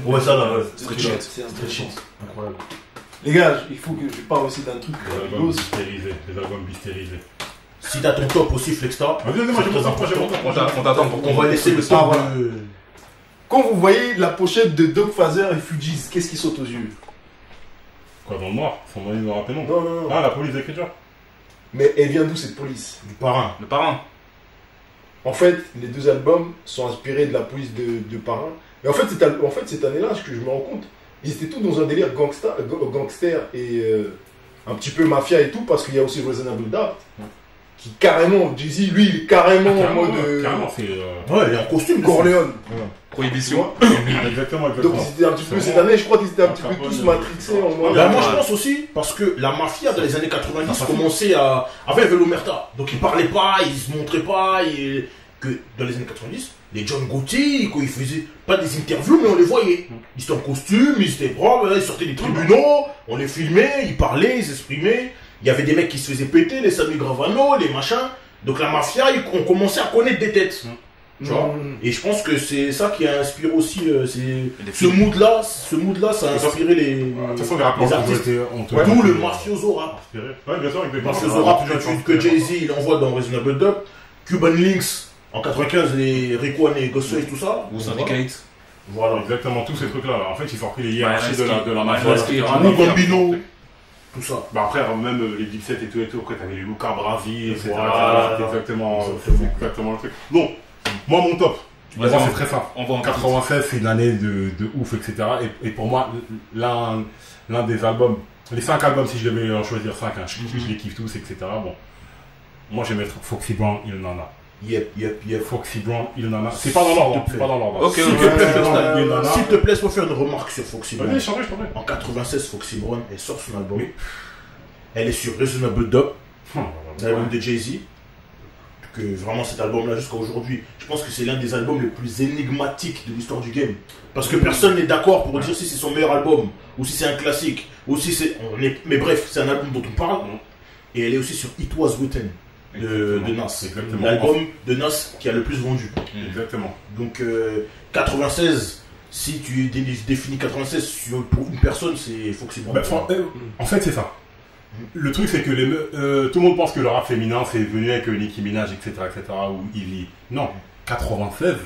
Ouais, ça là, Street Shit. C'est un Street Shit. incroyable. Les gars, il faut que je parle aussi d'un truc. Les albums bistérisés. Les albums bistérisés. Si t'as ton top aussi, Flexta. Vas-y, moi j'ai mon top, j'ai mon top. On t'attend pour On va laisser le Ah, top voilà. de... Quand vous voyez la pochette de Doc Phaser et Fugees, qu'est-ce qui saute aux yeux? Quoi, dans le noir? Son nom, ils ont rappelé non. Non, non, non. Ah, la police d'écriture. Mais elle vient d'où cette police? Du parrain. Le parrain. En fait, les deux albums sont inspirés de la police de Parrain. Mais en fait, cette année-là, ce que je me rends compte, ils étaient tous dans un délire gangster et un petit peu mafia et tout, parce qu'il y a aussi Reasonable Doubt, qui carrément, Jay-Z, lui, il est carrément en mode Carrément, c'est. Ouais, il est en costume. Corleone. Prohibition. Exactement, Donc exactement. ils étaient un petit peu, cette année, je crois qu'ils étaient un petit peu tous matrixés en mode. Là, moi, je pense aussi, parce que la mafia dans les années 90 commençait à... Avant, il y avait l'Omerta. Donc, ils parlaient pas, ils se montraient pas. Que dans les années 90, les John Gotti, quand ils faisaient pas des interviews, mais on les voyait. Ils étaient en costume, ils étaient propres, ils sortaient des tribunaux, on les filmait, ils parlaient, ils s'exprimaient. Il y avait des mecs qui se faisaient péter, les Sammy Gravano, les machins. Donc, la mafia, on commençait à connaître des têtes. Tu vois. Et je pense que c'est ça qui a inspiré aussi ce mood-là, ça a inspiré les De toute façon, les rappeurs artistes. ont D'où le mafioso rap. Ouais, bien sûr, exactement. Mafioso rap que Jay-Z il envoie dans Reasonable Doubt, Cuban Links en 95, les Rick One et Ghostface, tout ça. Ou Syndicate. Voilà. Exactement, tous ces trucs-là. Là. En fait, ils ont pris les hiérarchies Ouais, de la ouais, mafia. Ou Bambino, tout ça. Bah après, même les Big 7 et tout, après t'avais les Luca Brasi, etc. Voilà. C'était exactement Exactement. le truc. Bon, moi mon top, Vas-y, c'est très simple. On va en 96, c'est une année de ouf, etc. Et pour moi, l'un des albums, les 5 albums, si je devais en choisir 5, je les kiffe tous, etc. Bon, moi je vais mettre Foxy Brown, Il Nana. Yep. Foxy Brown, Il Nana. C'est pas dans l'ordre, c'est pas dans l'ordre. Ok, S'il ok. te plaît, Il Nana. s'il te plaît, je peux faire une remarque sur Foxy Brown. Vas-y, changez, changez. En 96, Foxy Brown, elle sort son album. Oui. Elle est sur Reasonable Doubt, Ouais. l'album de Jay-Z. Que vraiment cet album-là jusqu'à aujourd'hui, je pense que c'est l'un des albums les plus énigmatiques de l'histoire du game. Parce que personne n'est d'accord pour dire si c'est son meilleur album, ou si c'est un classique, ou si c'est... Mais bref, c'est un album dont on parle. Et elle est aussi sur It Was Written de Nas. Exactement. L'album de Nas qui a le plus vendu. Exactement. Donc 96, si tu définis 96 pour une personne, c'est Foxy Brown. Bah, en fait, c'est ça. Le truc, c'est que tout le monde pense que le rap féminin, c'est venu avec Nicki Minaj, etc., ou Ivy. Non, 96,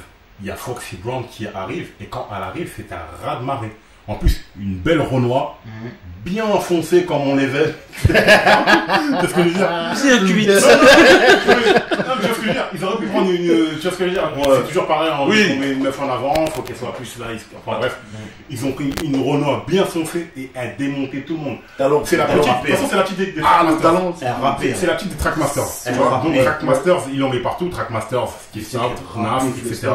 il y a Foxy Brown qui arrive, et quand elle arrive, c'est un raz-de-marée. En plus, une belle Renoir, bien foncée comme on les veut. C'est ce que je veux dire. C'est un cuit. Non, tu vois ce que je veux dire. Ils auraient pu prendre une. Tu vois ce que je veux dire. C'est toujours pareil. On met une meuf en avant, faut qu'elle soit plus là. Enfin bref, ils ont pris une Renoir bien foncée et elle démontait tout le monde. Talent. C'est la petite. De toute façon, c'est la petite des Le talent. Elle rappait. c'est la petite des Trackmasters. Elle Tu vois. rappait. Donc Trackmasters, ils l'ont mis partout. Trackmasters, qui est simple, Nas, etc.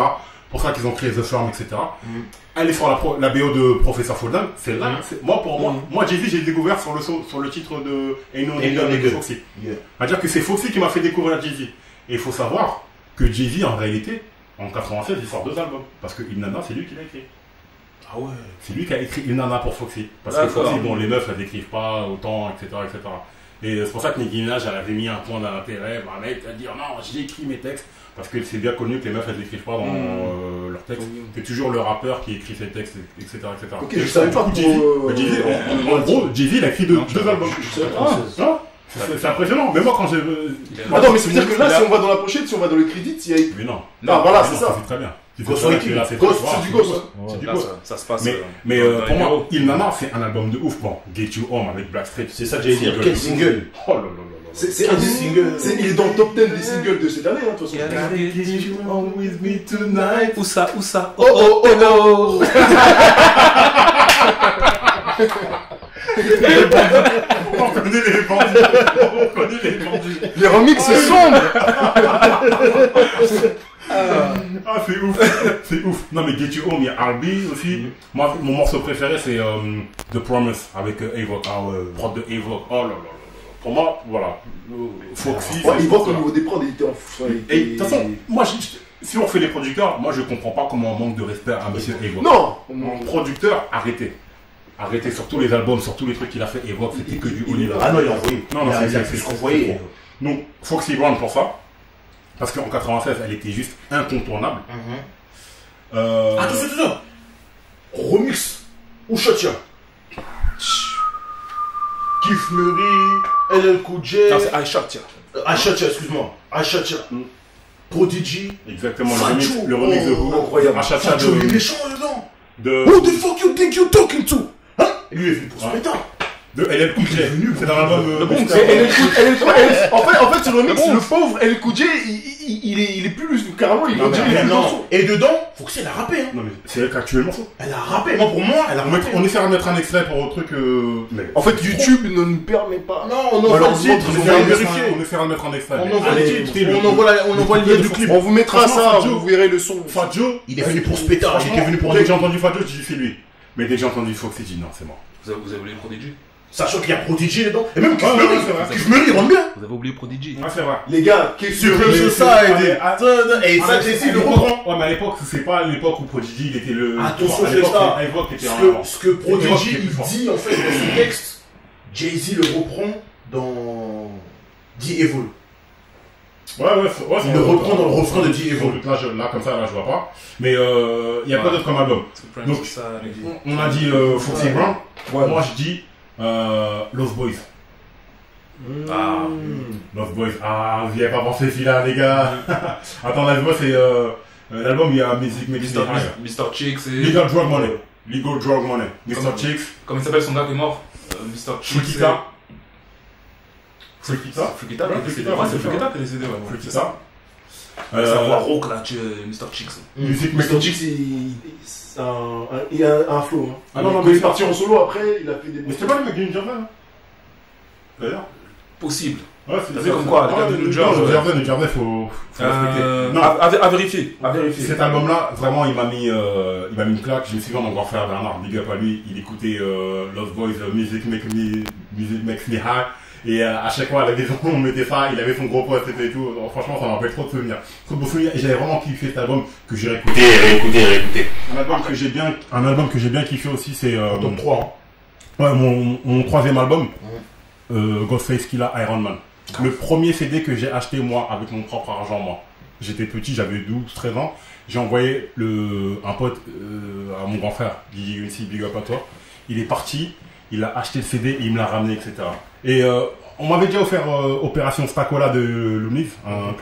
Pour ça qu'ils ont créé The Firm, etc. Elle est sur la BO de Professor Folden. C'est là. Moi, Jay-Z, j'ai découvert sur le titre de Ain't No Nigga de Foxy. C'est-à-dire que c'est Foxy qui m'a fait découvrir Jay-Z. Et il faut savoir que Jay-Z, en réalité, en 96, il sort 2 albums. Parce que Il Nana, c'est lui qui l'a écrit. Ah ouais. C'est lui qui a écrit Il Nana pour Foxy. Parce que D'accord. Foxy, bon, les meufs, elles n'écrivent pas autant, etc., etc. Et c'est pour ça que Nicki Minaj, elle avait mis un point d'intérêt. Bah, mec, à dire non, j'ai écrit mes textes. Parce que c'est bien connu que les meufs, elles n'écrivent pas dans leurs textes. C'est toujours le rappeur qui écrit ses textes, etc., etc. Ok, je savais pas Jay-Z, en gros, Jay-Z, il a écrit 2 albums. C'est impressionnant. Mais moi, quand j'ai. Attends, mais ça veut dire que là, si on va dans la pochette, si on va dans les crédits, il y a. Mais non. Ah, voilà, c'est ça. C'est très bien. Ghost Writing. C'est du Ghost. C'est du Là, Ghost. ça se passe. Mais pour moi, Il Nana, c'est un album de ouf. Bon, Get You Home avec Blackstreet. C'est ça que j'allais dire. Quel single. Oh là là là. C'est un des singles. Il est dans le top 10 des singles de cette année, de toute façon. Où ça Oh no! On connaît les bandits. Les remixes sombres! Ah, c'est ouf. C'est ouf. Non, mais Get You Home, il y a R&B aussi. Moi, mon morceau préféré, c'est The Promise avec Avoc. Prod de Avoc. Oh là là. Pour moi, voilà. Foxy. Ouais, il voit qu'au niveau des prods, il était en. Et de toute façon, moi, si on fait les producteurs, moi, je comprends pas comment on manque de respect à monsieur Avoc. Non! Mon producteur, arrêtez. arrêtez sur tous les albums, sur tous les trucs qu'il a fait, Evoque, c'était que du haut niveau. Ah non, il a envoyé. Non, non, il a plus qu'envoyé. Donc, Foxy Brown pour ça, parce qu'en 96, elle était juste incontournable. Attends. Remix ou Chatia Kif Murray, LL Cool J. Non, c'est iShot, Chatia, excuse-moi. Chatia. Prodigy. Exactement, Facho. le remix de Who. Incroyable. Achacha Facho, il est méchant dedans. de Who the fuck you think you talking to? Hein? Et lui est venu pour se péter. de LL Cool J. C'est dans l'album En fait, sur le remix, le pauvre El Koudjé, il est plus carrément, il Non, mais est plus Non. morceau. Et dedans, Foxy, elle a rappé. Hein. Non mais c'est elle qui a tué le morceau. Elle a rappé. Moi, pour moi, elle a rappé. On essaiera de mettre un extrait pour le truc. En fait, YouTube ne nous permet pas. Non, on envoie le Malheureusement, titre, on on va va vérifier. vérifier. On essaiera de mettre un extrait. On envoie le Allez, titre, on envoie le lien du clip. On vous mettra Franchement, ça, Fadjo. vous verrez le son. Fadjo, Il est venu pour se péter, il était venu pour dès un que j'ai entendu Fadjo, j'ai dit c'est lui. Mais dès que j'ai entendu Foxy, j'ai dit non, c'est mort. Vous avez oublié Prodigy. Sachant qu'il y a Prodigy dedans. Et même Kif Ouais, Murray. ouais, c'est vrai. Kif Murray, il rentre bien. Vous avez oublié Prodigy. Ouais, c'est vrai. Les gars, qu'est-ce Tu peux que juste ça aider. mais- Et ça, Jay-Z le reprend. Ouais, mais à l'époque, c'est pas l'époque où Prodigy, il était le. Attention, à l'époque, Festa. à l'époque, il était en avant. Ce que Prodigy, Evoque, il c'est plus fort. dit en fait dans son texte, Jay-Z le reprend dans The Evil. Ouais, Il le reprend dans le refrain de The Evil. Là, comme ça, là, je vois pas. Mais il y a pas d'autre comme album. Donc, on a dit Foxy Brown. Moi, je dis Lost Boys. Lost Boys. Ah, vous y avez pas pensé celui-là, les gars. Attends, là, moi, c'est l'album, il y a Music Makes Me High. Mr. Chicks et. Legal Drug Money. Legal Drug Money. Mr. Chicks. Comment il s'appelle son gars qui est mort Mr. Chicks. Frikita. Frikita. Frikita, Ouais, c'est Frikita, Frikita qui est décédé, ouais. Frikita. Sa voix rauque là, Mr. Chicks. Music Makes Me Mr. Chicks, il a un flow. Ah non, non, Quand mais il est parti en solo après, il a fait des. Mais c'était pas le mec de New Jersey, hein d'ailleurs. Possible. Ouais, c'est T'as vu comme quoi, les gars de New Jersey, New Jersey, faut respecter. Non, À vérifier. cet album-là, vraiment, il m'a mis une claque. Je me suis dit, mon grand frère Bernard, big up à lui, il écoutait Lost Boys, Music Makes Me High. Et à chaque fois à la maison, on mettait ça, il avait son gros poste et tout. Alors, franchement, ça m'a rappelle trop de souvenirs. Trop de beaux souvenirs. Et j'avais vraiment kiffé cet album que j'ai réécouté. Un album que j'ai bien kiffé aussi, c'est Top 3. ouais, mon troisième album, Ghostface Killah, Iron Man. Le premier CD que j'ai acheté moi avec mon propre argent, moi. J'étais petit, j'avais 12-13 ans. J'ai envoyé un pote à mon grand frère, Guy Unsi, big up à toi. Il est parti, il a acheté le CD et il me l'a ramené, etc. Et on m'avait déjà offert Opération Stacola de Louniv, un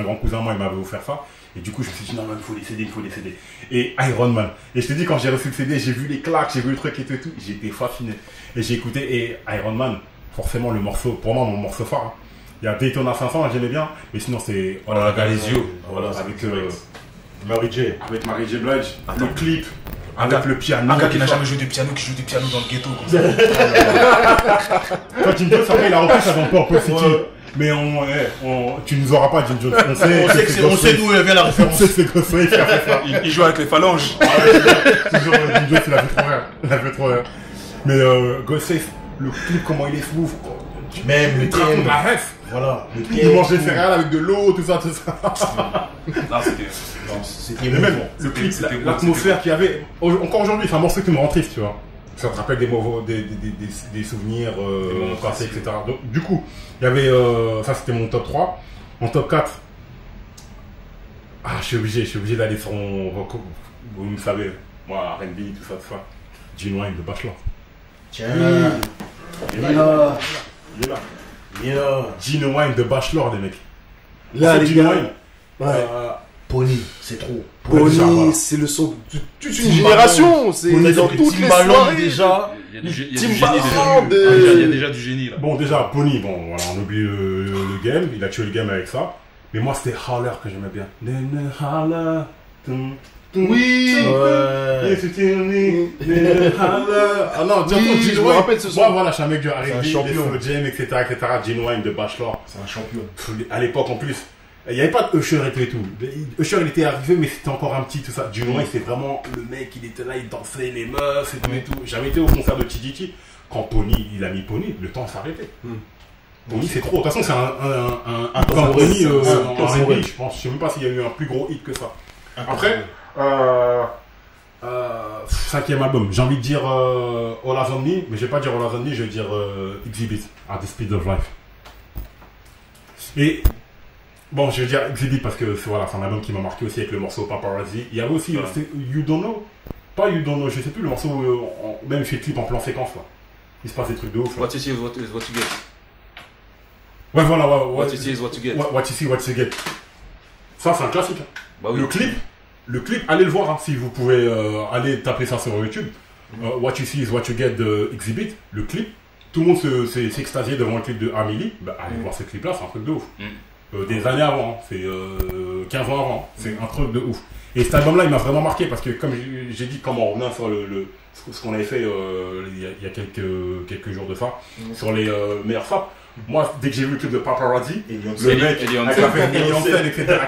grand cousin, moi, il m'avait offert ça. Et du coup, je me suis dit, non, il faut les CD. Et Iron Man. Et je te dis, quand j'ai reçu le CD, j'ai vu les claques, j'ai vu le truc et tout, j'étais fasciné. Et j'ai écouté, et Iron Man, forcément, le morceau, pour moi, mon morceau phare. Hein. Il y a Daytona 500, j'aimais bien, mais sinon, c'est Voilà, Galesio. Voilà, avec Mary J. avec Mary J. Blige, le clip, avec le piano. Un gars qui n'a jamais joué du piano, qui joue du piano dans le ghetto. Quand Jim Jones, après, il a repris ça dans Purple City. Mais tu nous auras pas, Jim Jones. On sait d'où vient la On référence. sait que c'est Ghostface qui a fait ça. Il joue avec les phalanges. Toujours, Jim Jones, il a fait trop rire. Il a fait trop rire. Mais Ghostface, le clip, comment il est smooth. Même le Il te raconte thème. la ref. Voilà. Le Il mange des céréales avec de l'eau, tout ça. Non, c'était. C'était Mais même le clip, c'était beau, l'atmosphère qu'il y avait. Encore aujourd'hui, c'est un morceau qui me rend triste, tu vois. Ça te rappelle des souvenirs passés, etc. Donc, du coup, il y avait. Ça, c'était mon top 3. En top 4. Ah, je suis obligé d'aller sur mon. Vous me savez, moi, R&B, tout ça. Gene Wine de Bachelor. Tiens. Il est là. Yeah. Gene Wine de Bachelor, les mecs. Là, C'est les Gene gars. Wine. Ouais. Pony, c'est trop. Pony, c'est le son de toute une génération. C'est dans toutes les soirées. déjà. Il y a du génie Timbaland, déjà. Il y a déjà du génie là. Bon, déjà, Pony, bon, voilà, on oublie le game. Il a tué le game avec ça. Mais moi, c'était Holler que j'aimais bien. Holler. Oui. Ouais. Ah non, Oui, je me rappelle ce son. Moi, voilà, je suis un mec de R&B, C'est un des champion. Slow Jam, etc. Gene Wine de Bachelor. C'est un champion. À l'époque, en plus, il n'y avait pas de Usher et tout. Usher, il était arrivé, mais c'était encore un petit, tout ça. Gene Wine, c'est vraiment le mec, il était là, il dansait les meufs et tout et tout. J'avais été au concert de TDT. Quand Pony, il a mis Pony, le temps s'arrêtait. Pony, c'est trop. De toute façon, c'est un Pony en R&B, je pense. Je sais même pas s'il y a eu un plus gros hit que ça. Après, 5e album. J'ai envie de dire All Eyes on Me, mais je vais pas dire All Eyes on Me, je vais dire Exhibit, At the Speed of Life. Et bon, je vais dire Exhibit parce que c'est un album qui m'a marqué aussi avec le morceau Paparazzi. Il y avait aussi You Don't Know, pas You Don't Know, je sais plus, le morceau, même fait clip en plan séquence là. Il se passe des trucs de ouf. Là. What you see is what you get. Ouais, voilà, What you see is what you get. What you see, what you get. Ça, c'est un classique. Bah oui. Le clip, allez le voir si vous pouvez aller taper ça sur YouTube. What you see is what you get de Exhibit. Le clip, tout le monde s'est extasié devant le clip de Amélie. Bah, allez voir ce clip-là, c'est un truc de ouf. Des années avant, c'est 15 ans avant, c'est un truc de ouf. Et cet album-là, il m'a vraiment marqué parce que, comme j'ai dit, comme on revient sur ce qu'on avait fait il y a quelques jours de ça, sur les meilleurs faps. Moi, dès que j'ai vu le clip de Paparazzi, le mec avec Eliansen, etc.,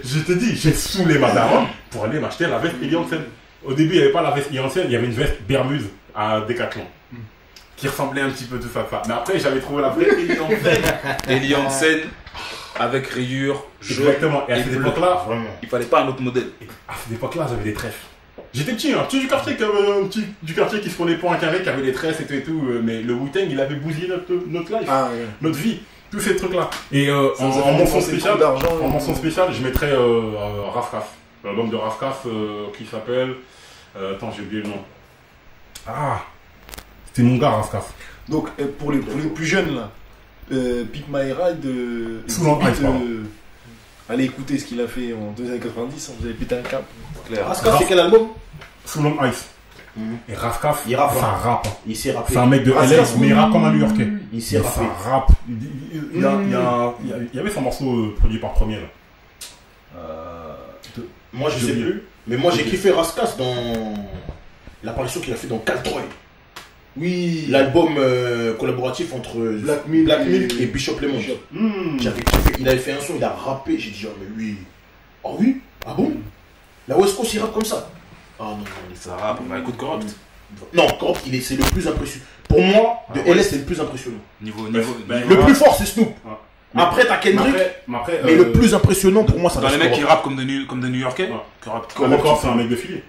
je te dis, j'ai saoulé ma daronne pour aller m'acheter la veste Eliansen. Au début, il n'y avait pas la veste Eliansen, il y avait une veste Bermude à Decathlon qui ressemblait un petit peu tout ça. Mais après, j'avais trouvé la vraie Eliansen avec rayures jaune. Exactement. Et à cette époque-là, il fallait pas un autre modèle. À cette époque-là, j'avais des trèfles. J'étais petit, un petit du quartier, du quartier qui se prenait pour un carré, qui avait des tresses et tout, mais le Wu-Tang, il avait bousillé notre life, notre vie, tous ces trucs-là. Et en mention spéciale, je mettrais Rafkaf, l'album de Rafkaf qui s'appelle... attends, j'ai oublié le nom. Ah, c'était mon gars, Rafkaf. Donc, pour les plus jeunes, là, Pick My Ride, allez écouter ce qu'il a fait en 2 années 90, vous avez pété un cap. Rafkaf, c'est quel album? Sous on Ice. Et Rafkaf, il rappe. Ça rappe. Il s'est rappé. C'est un mec de LA, mais il rappe comme un New Yorkais. Il s'est rappé. Ça rappe. Il y avait son morceau produit par Premier là. Moi je sais plus. Mais moi j'ai kiffé Rafkaf dans l'apparition qu'il a fait dans Caltroy. Oui. L'album collaboratif entre Black Milk et Bishop Lemon. J'avais kiffé. Il avait fait un son, il a rappé. J'ai dit, oh mais lui. Oh oui? Ah bon? La West Coast il rappe comme ça. Ah non, ça rappe. Bah écoute, Corrupt. Non, Corrupt, c'est le plus impressionnant. Pour moi, de LS, c'est le plus impressionnant. Le plus fort, c'est Snoop. Après, t'as Kendrick. Mais le plus impressionnant pour moi, ça reste Corrupt. Dans les mecs qui rappent comme des New Yorkais. Corrupt, c'est un mec de Philly.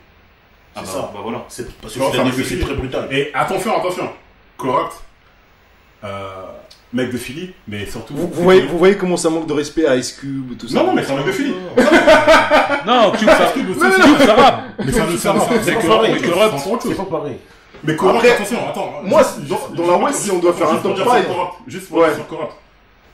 C'est ça. Bah voilà. C'est parce que c'est un mec de Philly très brutal. Et attention. Corrupt. Mec de Philly, mais surtout. Vous voyez comment ça manque de respect à Ice Cube, tout ça. Non, mais c'est un mec de Philly. Non, Cube, ça rappe. Mais ça rappe. C'est pas pareil. Mais Corrupt, attention, attends. Moi, dans la West, si on doit faire un top 5. Juste pour dire sur Corrupt.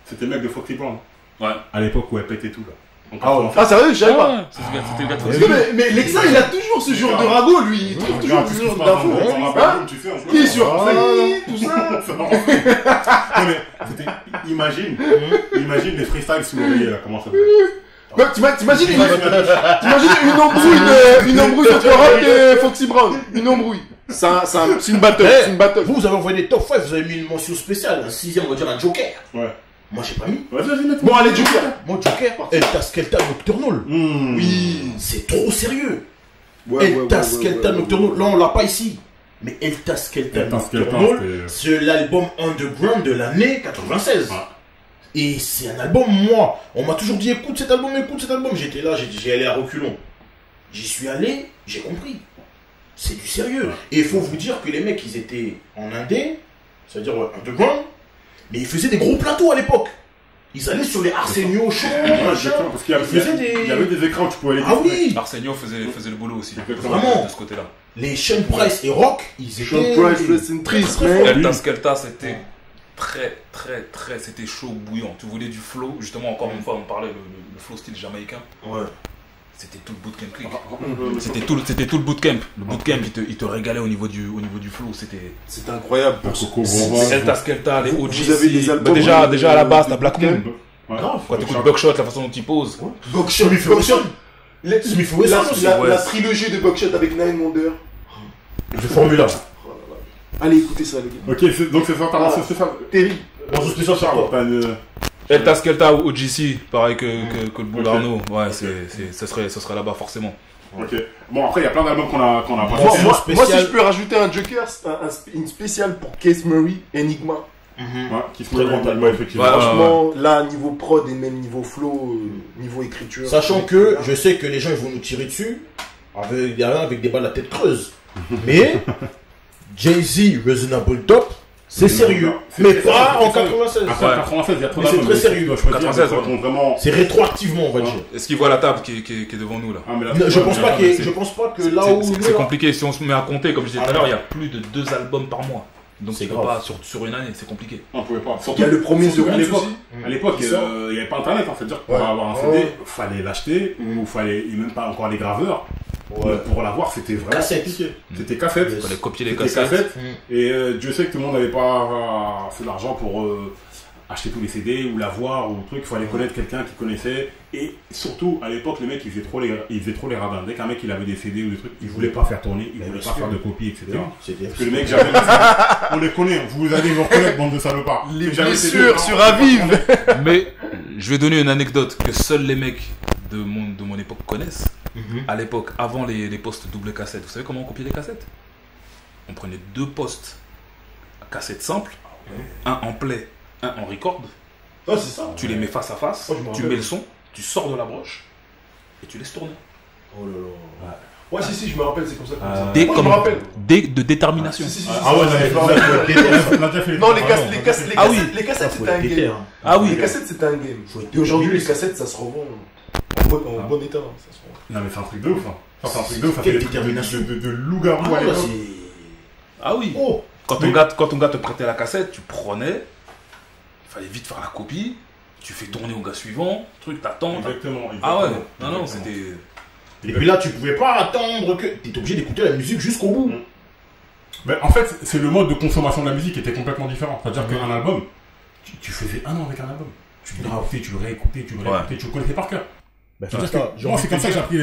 C'était le mec de Foxy Brown. Ouais. À l'époque où elle pétait tout là. Ah sérieux, je savais pas. C'était le gars de Foxy. Mais Lexa, il a toujours ce genre de ragot, lui. Il trouve toujours ce genre d'infos. Qui est sur tout ça. Imagine des freestyles sous l'oreiller, comment ça fait. T'imagines une embrouille entre Rock et Foxy Brown. Une embrouille. C'est une battle. Vous avez envoyé des top 5, vous avez mis une mention spéciale. Un 6ème, on va dire un Joker. Ouais. Moi j'ai pas mis. Bon, allez, Joker. Moi, Joker, El Taskelta Nocturnal. Oui, c'est trop sérieux. El Taskelta Nocturnal. Là, on l'a pas ici. Mais El Taskelta Nocturnal, c'est l'album underground de l'année 96. Et c'est un album, moi, on m'a toujours dit écoute cet album. J'étais là, j'ai allé à reculons. J'y suis allé, j'ai compris. C'est du sérieux. Et il faut vous dire que les mecs, ils étaient en indé, c'est-à-dire underground. Mais ils faisaient des gros plateaux à l'époque. Ils allaient sur les Arsenio shows, parce qu'il y avait des écrans où tu pouvais aller. Ah oui. Arsenio faisait le boulot aussi. Vraiment. De ce côté-là. Les Sean Price et Rock, ils étaient. Sean Price, Rest in Peace, El Taskelta, c'était très, c'était chaud, bouillant. Tu voulais du flow. Justement, encore une fois, on parlait le flow style jamaïcain. Ouais. C'était tout le bootcamp click. C'était tout le bootcamp. Le bootcamp, il te régalait au niveau du flow. C'était incroyable. El Taskelta, les OG. Vous avez des albums. Déjà à la base, t'as Black Moon. Quand t'écoutes Buckshot, la façon dont il pose. Buckshot, la trilogie de Buckshot avec Nine Wonder. Le Formula. Allez, écoutez ça, les gars. Ok, donc c'est ça, c'est ça. Terrible. Dans ce spécial, El Taskelta ou OGC, pareil que le Boule Arnaud. Ouais, ce serait là-bas forcément. Ok. Bon, après, il y a plein d'albums qu'on a pas moi, si je peux rajouter un Joker, une spéciale pour Case Murray, Enigma. Ouais, qui se très grand album, effectivement. Franchement, là, niveau prod et même niveau flow, niveau écriture. Sachant que je sais que les gens ils vont nous tirer dessus, avec des balles à tête creuse. Mais Jay-Z, Reasonable Top, c'est sérieux. Mais pas en 96. Après, 96, il y a trop Mais c'est très sérieux. 96, vraiment. C'est rétroactivement, on va dire. Est-ce qu'il voit la table qui est devant nous là? Je pense pas que là où. C'est compliqué. Si on se met à compter, comme je disais tout à l'heure, il y a plus de 2 albums par mois. Donc c'est tu peux pas sur une année, c'est compliqué. On pouvait pas. Il y a le premier surtout The à Roots l'époque. aussi. À l'époque, il n'y avait pas internet, hein. C'est-à-dire que pour avoir un CD, fallait l'acheter, ou fallait même pas encore les graveurs. Pour l'avoir, c'était vraiment compliqué. C'était cassette. Il fallait copier les C'était cassettes. Et Dieu sait que tout le monde n'avait pas assez d'argent pour acheter tous les CD ou l'avoir ou truc. Il fallait connaître quelqu'un qui connaissait. Et surtout, à l'époque, les mecs, ils faisaient trop les radins. Dès qu'un mec il avait des CD ou des trucs, ils voulaient pas faire tourner, ils voulaient pas faire de copies, etc. Parce que les mecs, j'avais on les connaît. Vous allez vous reconnaître, bande de salopards. Les blessures sur Aviv. Mais je vais donner une anecdote que seuls les mecs de mon époque connaissent. À l'époque, avant les postes double cassette, vous savez comment on copiait les cassettes? On prenait 2 postes à cassette simple, un en play, un en record. Oh, c'est ça. Tu les mets face à face, tu mets le son, tu sors de la broche et tu laisses tourner. Oh là là. Ouais, si, je me rappelle, c'est comme ça. De détermination. Ah ouais, on a déjà fait non, les cassettes, c'était un game. Ah oui. Les cassettes, c'était un game. Et aujourd'hui, les cassettes, ça se revend en bon état. Non, mais c'est un truc de ouf. C'est un truc de ouf. Ça fait détermination de loup-garou à l'époque. Ah oui. Quand ton gars te prêtait la cassette, tu prenais, il fallait vite faire la copie, tu fais tourner au gars suivant, t'attends. Exactement. Ah ouais, non, c'était. Et puis là, tu pouvais pas attendre que. T'étais obligé d'écouter la musique jusqu'au bout. Ben, en fait, c'est le mode de consommation de la musique qui était complètement différent. C'est-à-dire qu'un album, tu faisais un an avec un album. Tu l'écoutais, tu le réécoutais, tu le connaissais par cœur. C'est comme ça que j'ai appris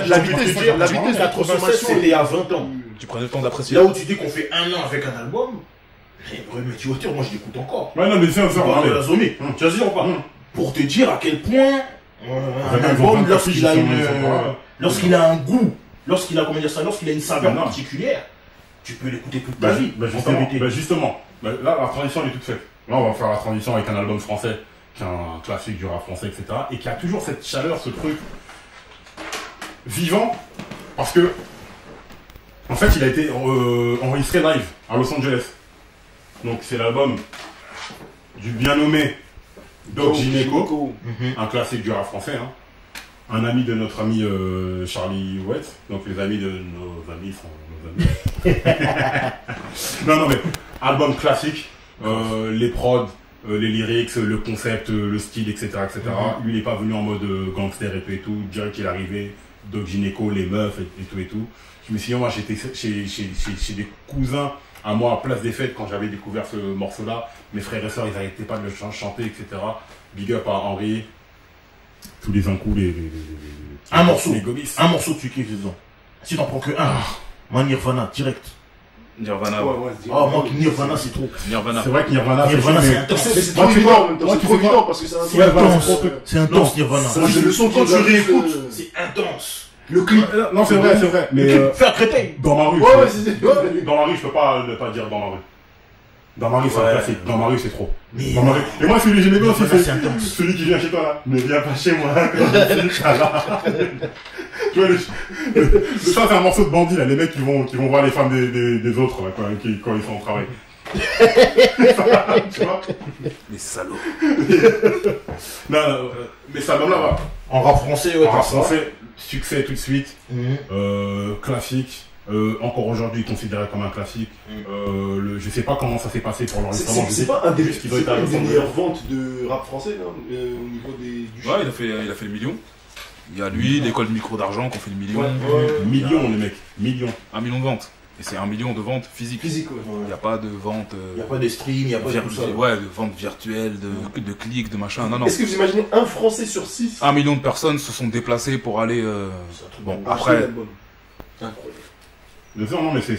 la vitesse de la consommation, c'était il y a 20 ans. Tu prenais le temps d'apprécier. Là où tu dis qu'on fait un an avec un album, moi je l'écoute encore. Ouais, non, mais c'est ça. Tu vas dire ou pas? Pour te dire à quel point un album, lorsqu'il a un goût, lorsqu'il a une saveur particulière, tu peux l'écouter toute ta vie. Justement, là, la transition elle est toute faite. Là, on va faire la transition avec un album français, qui est un classique du rap français, etc. Et qui a toujours cette chaleur, ce truc vivant, parce que, en fait, il a été enregistré live à Los Angeles. Donc, c'est l'album du bien nommé Doc Gineco, un classique du rap français, hein. Un ami de notre ami Charlie Wett. Donc, les amis de nos amis sont nos amis. non, mais album classique, les prods, les lyrics, le concept, le style, etc. Lui, il n'est pas venu en mode gangster et tout. Direct qu'il est arrivé, Doc Gineco, les meufs et tout. Je me suis dit, moi, j'étais chez des cousins à moi, à Place des Fêtes, quand j'avais découvert ce morceau-là. Mes frères et sœurs, ils n'arrêtaient pas de le chanter, etc. Big up à Henri. Tous les coups, un morceau tu kiffes dedans. Si t'en prends que un, moi Nirvana, direct. Nirvana. Moi Nirvana c'est trop. C'est vrai que Nirvana c'est intense. C'est trop évident parce que c'est intense Nirvana. C'est le son quand tu réécoutes, c'est intense. Le clip. Non, c'est vrai. Mais faire créter. Dans ma rue. Dans ma rue, je peux pas ne pas dire dans ma rue. Dans ma rue, c'est un classique. Dans ma rue, c'est trop. Et moi, celui que j'aimais bien aussi, c'est celui qui vient chez toi là. Ne viens pas chez moi. Tu vois, ça, c'est un morceau de bandit là. Les mecs qui vont voir les femmes des autres là, quand ils sont au travail. Tu vois? Les salauds. Non, mais ça donne là-bas. En rap français, succès tout de suite. Classique. Encore aujourd'hui considéré comme un classique. Je sais pas comment ça s'est passé pour l'enregistrement. C'est pas un des meilleures ventes de rap français là, au niveau du Ouais, il a fait le million. Il y a lui, l'école Micro d'Argent qui ont fait le million. Millions les mecs, millions. 1 million de ventes. Et c'est 1 million de ventes physiques. Il n'y a pas de vente. Il n'y a pas de stream, il n'y a pas de tout ça. Ouais, de vente virtuelle, de clics, de machin. Non. Est-ce que vous imaginez un Français sur 6 1 million de personnes se sont déplacées pour aller. Bon, après. Non, mais c'est.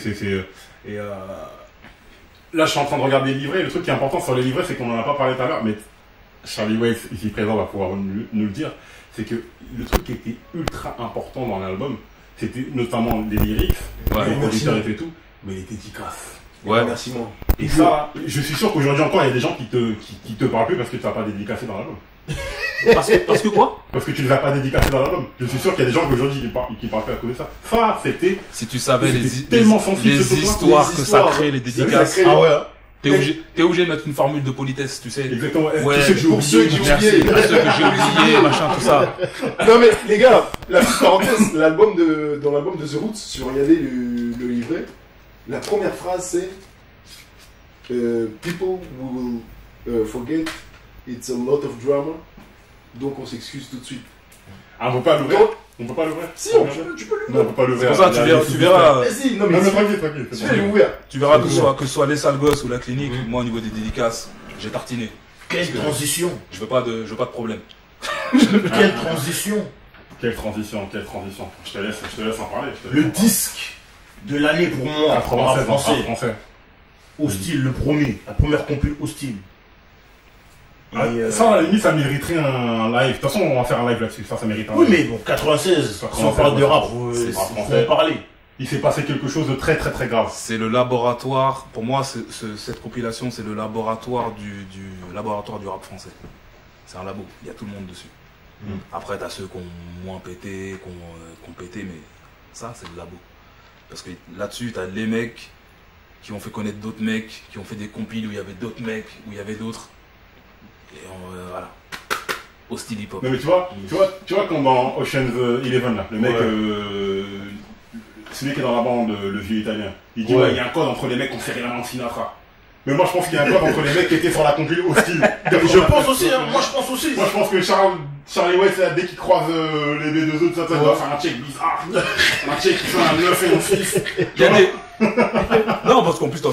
Et là, je suis en train de regarder les livrets. Le truc qui est important sur les livrets, c'est qu'on n'en a pas parlé tout à l'heure, mais Charlie Weiss, ici présent, va pouvoir nous le dire. C'est que le truc qui était ultra important dans l'album, c'était notamment les lyrics, les producteurs et tout, mais les dédicaces. Ouais, merci moi. Et ça, je suis sûr qu'aujourd'hui encore, il y a des gens qui te parlent plus parce que tu n'as pas dédicacé dans l'album. Parce que quoi? Parce que tu ne les as pas dédicacés dans l'album. Je suis sûr qu'il y a des gens aujourd'hui qui parlent pas à cause de ça. Ça, c'était. Si tu savais C'était tellement sensible, ce truc-là. histoires Les que ça histoires, crée, les Ça dédicaces. crée- Ah ouais. T'es obligé de mettre une formule de politesse, tu sais. Exactement. Ouais, Tu sais que j'ai pour ceux oublié. qui- Merci, oublié. pour ceux que j'ai oubliés, machin, tout ça. Non mais les gars, la petite parenthèse, dans l'album de The Roots, si vous regardez le livret, la première phrase c'est People will forget, it's a lot of drama, donc on s'excuse tout de suite. Ah, on peut pas l'ouvrir. Donc, On peut pas l'ouvrir. si, tu peux Non, on peut pas C'est l'ouvrir. pour ça, Il y a des tu verras, Vas-y, non Non, mais mais tranquille, tranquille. tu peux l'ouvrir. tu verras que ce soit les sales gosses ou la clinique, moi au niveau des dédicaces, j'ai tartiné. Quelle transition. Je veux pas de problème. Quelle transition. Quelle transition, quelle transition. Je te laisse en parler. Le disque de l'année pour moi, en 96 français. français. Hostile, le premier. La première compil Hostile. Ah, Et, ça, à la limite, ça mériterait un live. De toute façon, on va faire un live là-dessus. Ça mérite un Oui, live. mais bon, 96, si on 96, parle de rap, c'est il rap faut français. en parler. Il s'est passé quelque chose de très, très, très grave. C'est le laboratoire, pour moi, cette compilation, c'est le laboratoire du laboratoire du rap français. C'est un labo, il y a tout le monde dessus. Après, t'as ceux qui ont moins pété, qui ont pété, mais ça, c'est le labo. Parce que là-dessus, t'as les mecs qui ont fait connaître d'autres mecs, qui ont fait des compiles où il y avait d'autres mecs, où il y avait d'autres. Et voilà. Hostile hip hop. Non, mais tu vois quand dans Ocean's 11, là, le mec, Ouais. celui qui est dans la bande, le vieux italien, il dit Ouais. ouais, il y a un code entre les mecs qui ont serré la main de Sinatra. Mais moi, je pense qu'il y a un code entre les mecs qui étaient sur la compil Hostile. Je pense aussi, hein, moi je pense aussi. Moi, je pense que Charlie West, là, dès qu'il croise les deux autres, ça doit faire un check bizarre. Un check qui fait un 9 et un 6. Il y a des... Non, parce qu'en plus, on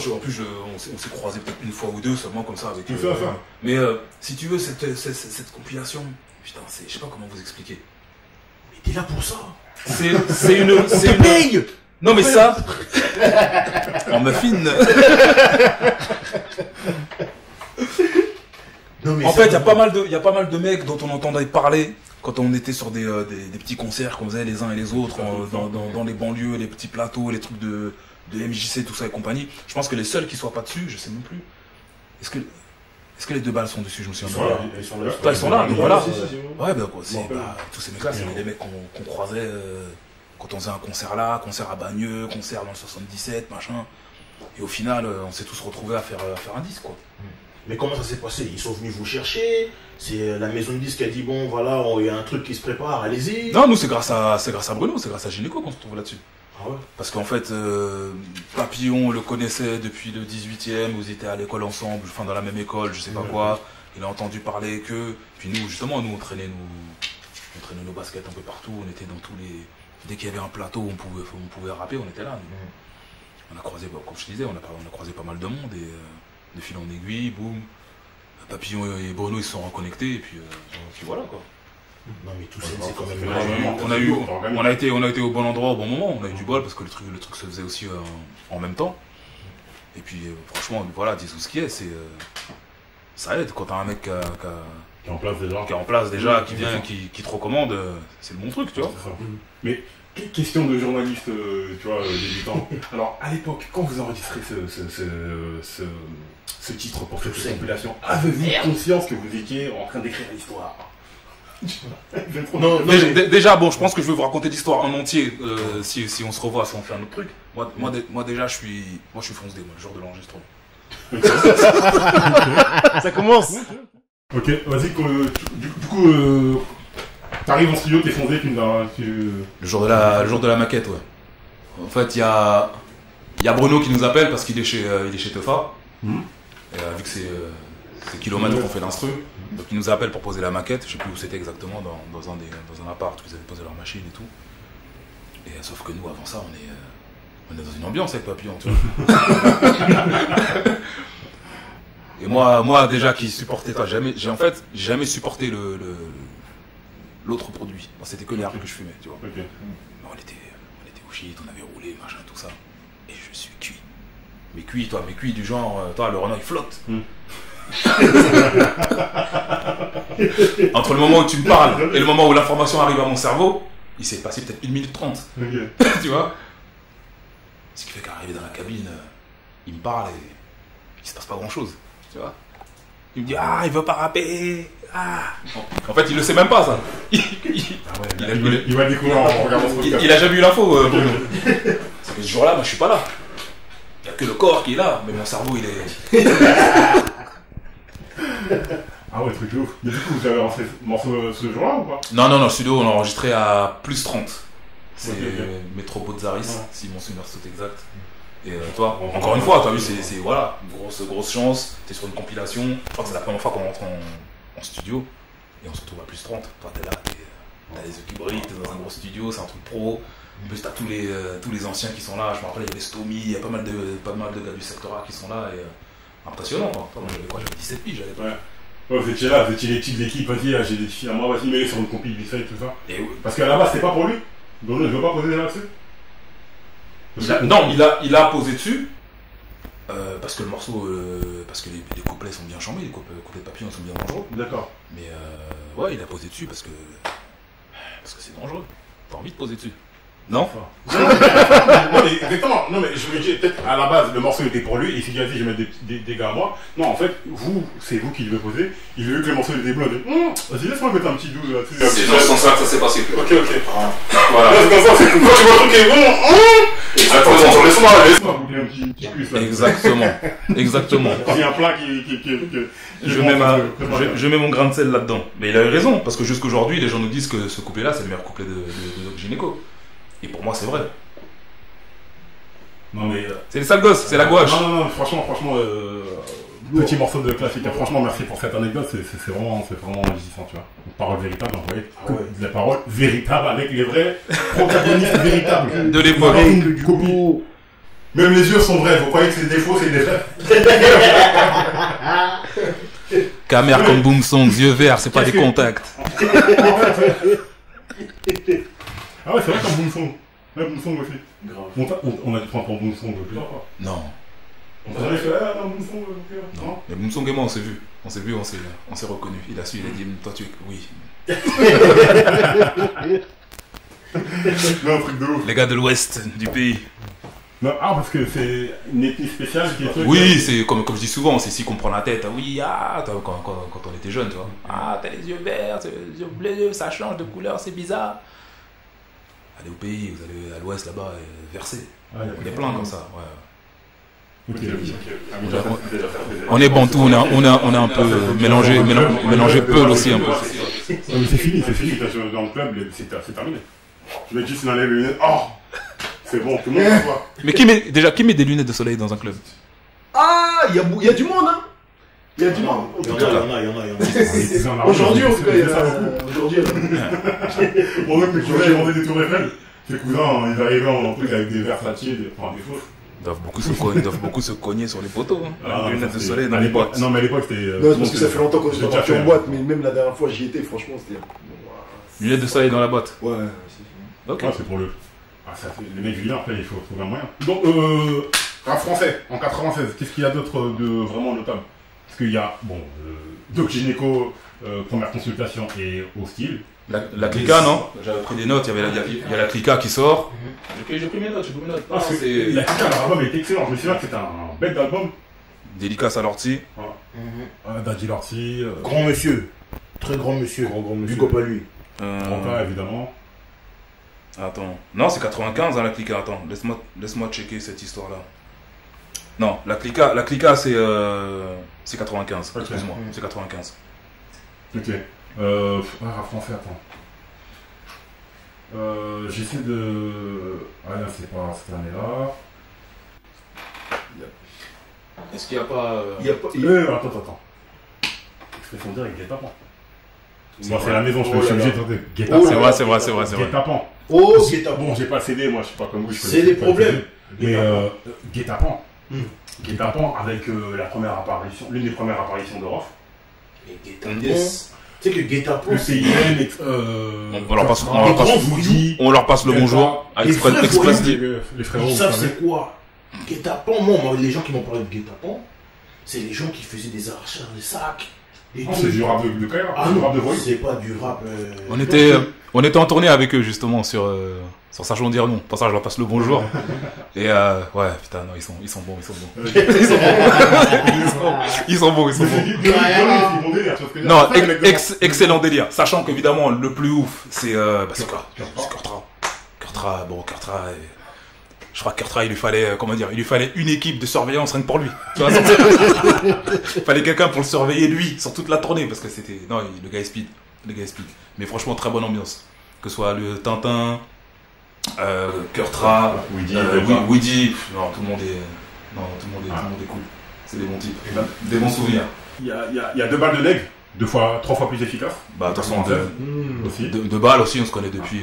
s'est croisés peut-être une fois ou deux seulement comme ça avec C'est ça. Mais si tu veux, cette compilation, putain, je sais pas comment vous expliquer. Mais t'es là pour ça. C'est une... Paye. Non mais ça... On me fine. Non, mais En ça- fait, il y a pas mal de mecs dont on entendait parler quand on était sur des petits concerts qu'on faisait les uns et les autres dans les banlieues, les petits plateaux, les trucs de MJC, tout ça et compagnie. Je pense que les seuls qui soient pas dessus, je sais même plus. Est-ce que les deux balles sont dessus? Je me souviens pas. Ils sont là. Ils sont là, donc voilà. Si, si, si. Ouais, ben quoi, tous ces mecs-là, c'est des mecs qu'on croisait quand on faisait un concert là, concert à Bagneux, concert dans le 77, machin. Et au final, on s'est tous retrouvés à faire un disque, quoi. Mais comment ça s'est passé? Ils sont venus vous chercher? C'est la maison de disque qui a dit bon voilà, il y a un truc qui se prépare, allez-y. Non, nous, c'est grâce à Bruno, c'est grâce à Gynéco qu'on se retrouve là-dessus. Ah ouais. Parce qu'en fait, Papillon, on le connaissait depuis le 18e, vous étiez à l'école ensemble, enfin dans la même école, je sais pas quoi. Il a entendu parler que. Puis nous, justement, on traînait nos baskets un peu partout, on était dans tous les. Dès qu'il y avait un plateau où on pouvait rapper, on était là. On a croisé, comme je te disais, on a croisé pas mal de monde et de fil en aiguille, boum. Papillon et Bruno ils se sont reconnectés et puis voilà quoi. Non mais tout ça c'est quand même. On a été au bon endroit au bon moment, on a eu du bol parce que le truc se faisait aussi en même temps. Et puis franchement voilà, disons ce qui est, ça aide quand t'as un mec qui Qui est en place déjà. est en place déjà, qui vient, qui te recommande, c'est le bon truc, tu vois. C'est ça. Mais question de journaliste, tu vois, débutant. Alors, à l'époque, quand vous enregistrez ce titre pour cette compilation, avez-vous conscience que vous étiez en train d'écrire l'histoire? Non, Déjà, bon, je pense que je vais vous raconter l'histoire en entier si on se revoit, si on fait un autre truc. Moi déjà, je suis fonce D, moi, le jour de l'enregistrement. Ça commence. Ok, vas-y, du coup, t'arrives en studio, t'es fondé, Le jour de la maquette, ouais. En fait, il y a Bruno qui nous appelle parce qu'il est chez Teufa. Et, vu que c'est kilomètres qu'on fait l'instru, donc il nous appelle pour poser la maquette. Je sais plus où c'était exactement, dans un appart où ils avaient posé leur machine et tout. Et sauf que nous, avant ça, on est dans une ambiance avec Papillon, tu vois. Et moi déjà qui supportais pas, j'ai jamais supporté l'autre produit. Moi, c'était que l'herbe que je fumais, tu vois. Ok. On était au shit, on avait roulé, machin, tout ça. Et je suis cuit. Mais cuit du genre, le Renault il flotte. Entre le moment où tu me parles et le moment où l'information arrive à mon cerveau, il s'est passé peut-être 1 minute 30. Ok. Tu vois. Ce qui fait qu'arrivé dans la cabine, il me parle et il se passe pas grand chose. Tu vois. Il me dit il veut pas rapper, En fait, il le sait même pas, ça. Il va découvrir en regardant ce podcast. Il a jamais eu l'info, Bruno. Parce que ce jour-là, moi, je suis pas là. Il n'y a que le corps qui est là, mais mon cerveau, il est... Ah ouais, truc de ouf. Mais du coup, vous avez lancé ce morceau ce jour-là ou pas? Non, le studio, on l'a enregistré à plus 30. C'est Ok. Métro Botzaris, Ouais. si mon souvenir c'est exact. Et toi, encore une fois, t'as vu, c'est voilà, une grosse chance. T'es sur une compilation. Je crois que c'est la première fois qu'on rentre en studio. Et on se retrouve à plus 30. Toi, t'es là, t'as les yeux qui brillent, t'es dans un gros studio, c'est un truc pro. En plus, t'as tous les anciens qui sont là. Je me rappelle, il y avait Stomy, il y a pas mal de gars du secteur A qui sont là. Et, impressionnant, quoi. Moi, j'avais quoi? J'avais 17 piges, j'avais pas. Ouais, vous étiez là, vous étiez les petits de l'équipe, vas-y, j'ai des filles à moi, vas-y, mets-les sur une compil vite fait, tout ça. Et oui. Parce qu'à la base, c'était pas pour lui. Donc, je veux pas poser là-dessus. Il a posé dessus. Parce que le morceau, parce que les couplets sont bien chambés, les couplets de papillon sont bien dangereux. D'accord. Mais ouais, il a posé dessus parce que c'est dangereux. T'as envie de poser dessus? Non? Non mais exactement, non mais je me dis peut-être à la base le morceau était pour lui et il s'est dit vas-y je vais mettre des gars à moi. Non en fait c'est vous qui devez poser. Il a vu que le morceau était blanc, il a dit vas-y laisse-moi mettre un petit 12 là-dessus. C'est dans ce sens-là que ça s'est passé. Ok. Voilà. C'est comme ça, c'est cool. Quand tu vois un truc qui est bon, Exactement. laisse-moi goûter un petit plus là. Exactement. J'ai un plat qui Je mets mon grain de sel là-dedans. Mais il a eu raison, parce que jusqu'aujourd'hui, les gens nous disent que ce couplet-là, c'est le meilleur couplet de Doc Gynéco. Et pour moi, c'est vrai. Non mais C'est les sales gosses, c'est la gouache. non, franchement, petit morceau de classique. Franchement, merci pour cette anecdote. C'est vraiment enrichissant, tu vois. Une parole véritable, vous voyez. De la parole véritable avec les vrais protagonistes véritables. De l'époque. Pas une copie. Même les yeux sont vrais. Vous croyez que c'est des faux, c'est des vrais. Camère comme Boom Song, yeux verts, c'est pas des contacts. Ah ouais, c'est vrai comme Boom Song. Ouais, Boom Song aussi. On a dû prendre pour Boom Song plusieurs fois. Non. On s'est jamais fait non, Boom Song. Non. Mais Boom Song et moi, on s'est vu. On s'est reconnus. Il a su, il a dit, toi tu es. Oui. Non, un truc de ouf. Les gars de l'ouest du pays. Non, parce que c'est une ethnie spéciale qui est. Oui, c'est comme je dis souvent, c'est ici qu'on prend la tête. Oui, quand on était jeune, tu vois. Ah, t'as les yeux verts, les yeux bleus, ça change de couleur, c'est bizarre. Allez au pays, vous allez à l'ouest là-bas, versé. Ouais, on est plein comme ça, ouais. Ok. On est bantou, on est un peu mélangé Peul aussi un peu. Non, mais c'est fini. Dans le club, c'est terminé. Je mets juste dans les lunettes. Oh! C'est bon, tout le monde voit. Mais qui met des lunettes de soleil dans un club? Ah, il y a du monde, hein. Il y a du monde. Il y en a. Aujourd'hui, en tout cas, il y en a. Aujourd'hui, Moi même, mes cousins, ils vendaient des tours Eiffel. Mes cousins, ils arrivaient en truc avec des Versace, des fausses. Ils doivent beaucoup se cogner sur les poteaux. Ah, les lunettes de soleil dans à les l'époque. boîtes. Non, mais à l'époque, c'était. non, c'est parce que ça fait longtemps qu'on j'ai s'est déjà parti fait, en boîte, mais même la dernière fois j'y étais, franchement, c'était. Lunettes de soleil dans la boîte. Ouais, Ok. Ah, c'est pour le. Ah, ça fait. Les mecs vilains, après, il faut trouver un moyen. Donc, rap français, en 96, qu'est-ce qu'il y a d'autre de vraiment notable? Parce qu'il y a, bon, Doc Gynéco, première consultation et Hostile. La Clica, non? J'avais pris des notes, il y a la Clica qui sort. J'ai pris mes notes, Ah, c'est. La Clica, l'album est excellent. Je me souviens que c'était un bête d'album. Dédicace à l'ortie. Daddy Lorty. Grand monsieur. Très grand monsieur. Du cop à lui. Grand père, évidemment. Attends. Non, c'est 95, hein, la Clica. Attends, laisse-moi checker cette histoire-là. Non, la Clica, c'est 95. Ok. Excuse-moi, c'est 95. Ok. Rap français, attends. J'essaie de. Ah, là, c'est pas cette année-là. Est-ce qu'il n'y a pas. Il y a pas. Attends. Expression directe, guet-apens. Moi, c'est la maison, je suis obligé de tenter. Guet-apens. C'est vrai. Guet-apens. Oh, guet-apens. Bon, j'ai pas le CD, moi, je sais pas comme vous. C'est des problèmes. Mais guet-apens. Guet-apens avec la première apparition, l'une des premières apparitions de Rof. Et Guet-apens. Tu sais que Guet-apens. Le CIN, On leur passe le bonjour à Les Express vrais Express. les frérots. Ils vous savent savez. c'est quoi Guet-apens, moi, les gens qui m'ont parlé de Guet-apens, c'est les gens qui faisaient des arrachages de sacs, des Non, c'est trucs. du rap de Kaira, Ah c'est du non, rap de Voice. c'est pas du rap. On était en tournée avec eux justement sur Sachons dire non. Pour ça, je leur passe le bonjour. Et ouais, putain, non, ils sont bons. Ils sont bons. C'est mon délire, tu vois ce que je veux dire. Non, C'est ça, le mec de- excellent délire. Sachant qu'évidemment, le plus ouf, c'est Kurtra. Kurtra, je crois que Kurtra, il lui fallait une équipe de surveillance rien que pour lui. Tu vois, il fallait quelqu'un pour le surveiller lui sur toute la tournée parce que c'était, non, le gars est speed. Mais franchement, très bonne ambiance. Que ce soit le Tintin, Kurtra, Woody, non, tout le monde est cool. C'est des bons types, des bons souvenirs. Il y a 2 balles de leg, 3 fois plus efficaces. Bah, de toute façon, Aussi. de balles aussi, on se connaît depuis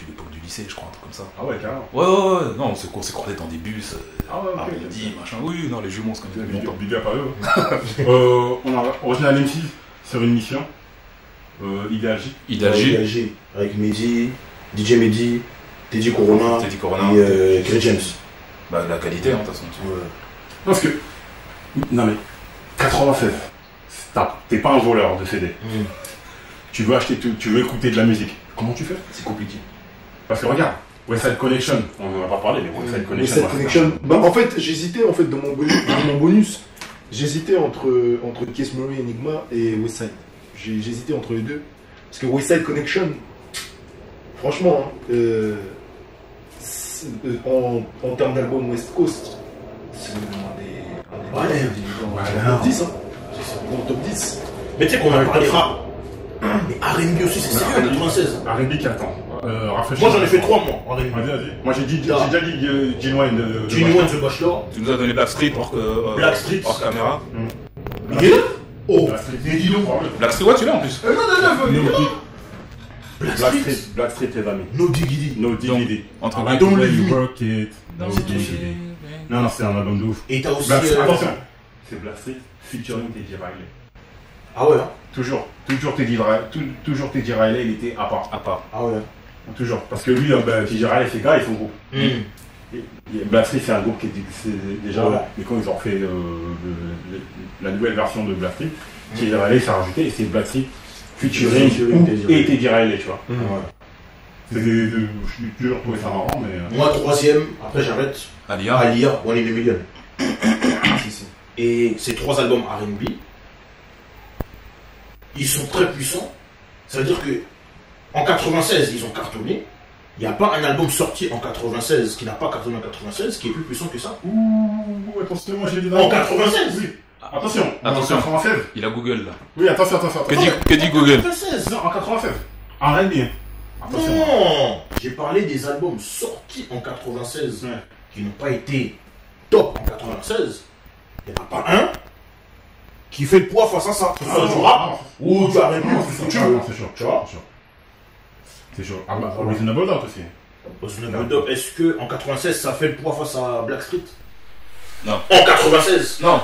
l'époque du lycée, je crois, un truc comme ça. Ah ouais, carrément. Ouais, non, on s'est croisés dans des bus, Ah ouais, ok. midi, machin. Oui, non, les jumeaux, on se connaît depuis longtemps. Big up à eux. On a Original MC sur une mission. Ideal J. Idalgi, Avec Mehdi, DJ Mehdi, Teddy Corona et Grey James. bah, la qualité, hein, de toute façon. Parce que. Non mais. 96. T'es pas un voleur de CD. Tu veux acheter tout, tu veux écouter de la musique. Comment tu fais? C'est compliqué. Parce que regarde, West Side Connection, on en a pas parlé, mais West Side Connection. Cette connection. Bah, en fait, j'hésitais en fait dans mon bonus. J'hésitais entre Case Murray Enigma et West Side. J'hésitais entre les deux. Parce que West Side Connection, franchement, en termes d'album West Coast, c'est un des top 10. Hein. C'est dans le top 10. Mais tu sais qu'on a parlé rap. Mais R&B aussi, c'est sérieux, 96. R&B qui attend. Moi j'en ai fait 3 mois en R&B. Vas-y. Moi j'ai déjà dit Gene Wayne de Gene Wayne The Bachelor. Tu nous as donné Blackstreet hors caméra. Il est là? Oh, Black Street. mais dis donc. Blackstreet, ouais, tu l'as en plus. Blackstreet, les amis. No Diggity. No Diggity. Entre I like Don't the way Leave you Me. work it. No Diggity. Non, c'est un album de ouf. Et t'as aussi. Attention, c'est Blackstreet featuring Teddy Riley. Ah ouais, hein? Toujours Teddy Riley, il était à part. Ah ouais. Toujours. Parce que lui, Teddy Riley, ses gars, ils sont gros. Blackstreet, c'est un groupe qui est déjà. Ouais. Mais quand ils ont fait la nouvelle version de Blackstreet, Teddy Riley s'est rajouté et c'est Blackstreet featuring et Teddy Riley, tu vois. Ouais. J'ai toujours trouvé ça marrant, mais. Moi, 3ème, après j'arrête. Alia. Alia, One in a Million. Et ces 3 albums R&B, ils sont très puissants. Ça veut dire que en 96, ils ont cartonné. Il n'y a pas un album sorti en 96 qui n'a pas cartonné en 96 qui est plus puissant que ça. Ouh, attention, moi j'ai dit En 96? Oui. Attention, en Attention. 96. Il a Google là. Oui, attention. Que dit Google? 96. Non, en 96. En R&B. Attention. Non, j'ai parlé des albums sortis en 96 Ouais. qui n'ont pas été top en 96. Il n'y en a pas un qui fait le poids face à ça. Que ce soit du rap ou du R&B ou du futur. C'est chaud. Tu vois? C'est chaud. Ah bah, Reasonable Doubt aussi. Est-ce que en 96 ça fait le poids face à Blackstreet? Non. En 96? Non.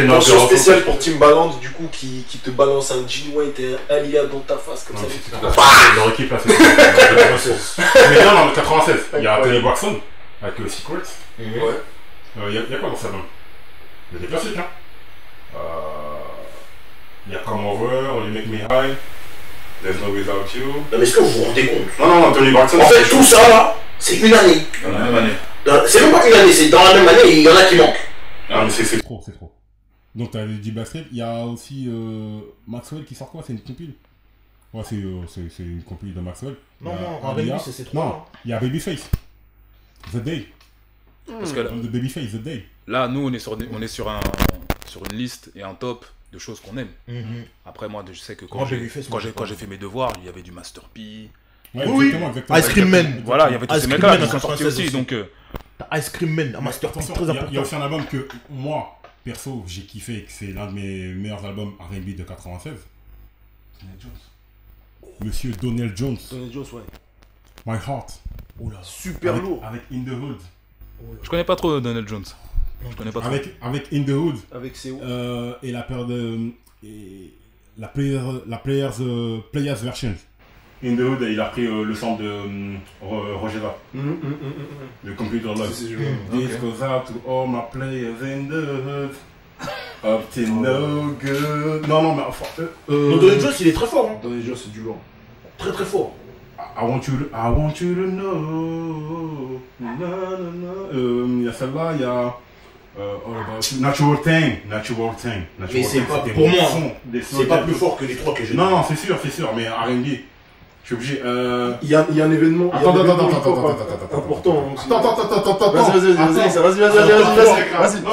Mention spéciale pour Timbaland, du coup, qui te balance un Gene Wayne et un Alia dans ta face comme ça. Leur équipe là, c'est 96. Mais non, en 96, il y a Tony Braxton avec Secrets. Ouais. Il y a quoi dans ça? Il y a des classiques, hein. Il y a Come Over, Only Make Me High, There's No Without You. Non, mais est-ce que vous vous rendez compte? Non, Tony Braxton. En fait, tout ça là, c'est une année. Dans la même année. C'est même pas une année, c'est dans la même année et il y en a qui manquent. Ah, mais c'est trop. Donc, t'as dit Blackstreet, il y a aussi Maxwell qui sort quoi? C'est une compile? Ouais, c'est une compile de Maxwell. Non, Il y a en Alia. R&B, c'est ces trois. Non, il y a Babyface. The Day. Parce que là, The Babyface, The Day. là, nous, on est sur une liste et un top de choses qu'on aime. Après, moi, je sais que quand Moi, j'ai Babyface, moi, fait mes devoirs, il y avait du Master P. Ouais, Oui, exactement. Ice Cream Man. Voilà, il y avait tous Ice ces Cream mecs-là Man qui sont en sortis 96 aussi. aussi. Donc, T'as Ice Cream Man, un masterpiece Attention, très il y a important. aussi un album que moi, perso, j'ai kiffé et que c'est l'un de mes meilleurs albums R&B de 96. Donell Jones. Monsieur Donell Jones. Donald Jones, ouais. My Heart. Oula. Super lourd. Avec In The Hood. je connais pas trop Donald Jones. Je connais pas trop. Avec In The Hood. Avec ses Et la paire de... et la Players Version. In The Hood, il a pris le sample de Roger Dart. Le Computer Love. C'est This goes out to all my players in the hood. Up till no good. Non, mais enfin. Donc Donny Jones, il est très fort. Hein. Dans les jeux, c'est du lourd. Très très fort. I want you to know. Il y a celle-là, il y a. Natural Thing. Mais c'est pas, pour moi, c'est pas plus fort que les trois que j'ai. Non, c'est sûr, mais R&B, je suis obligé. Il y a un événement. Attends. Important. Attends. Vas-y. C'est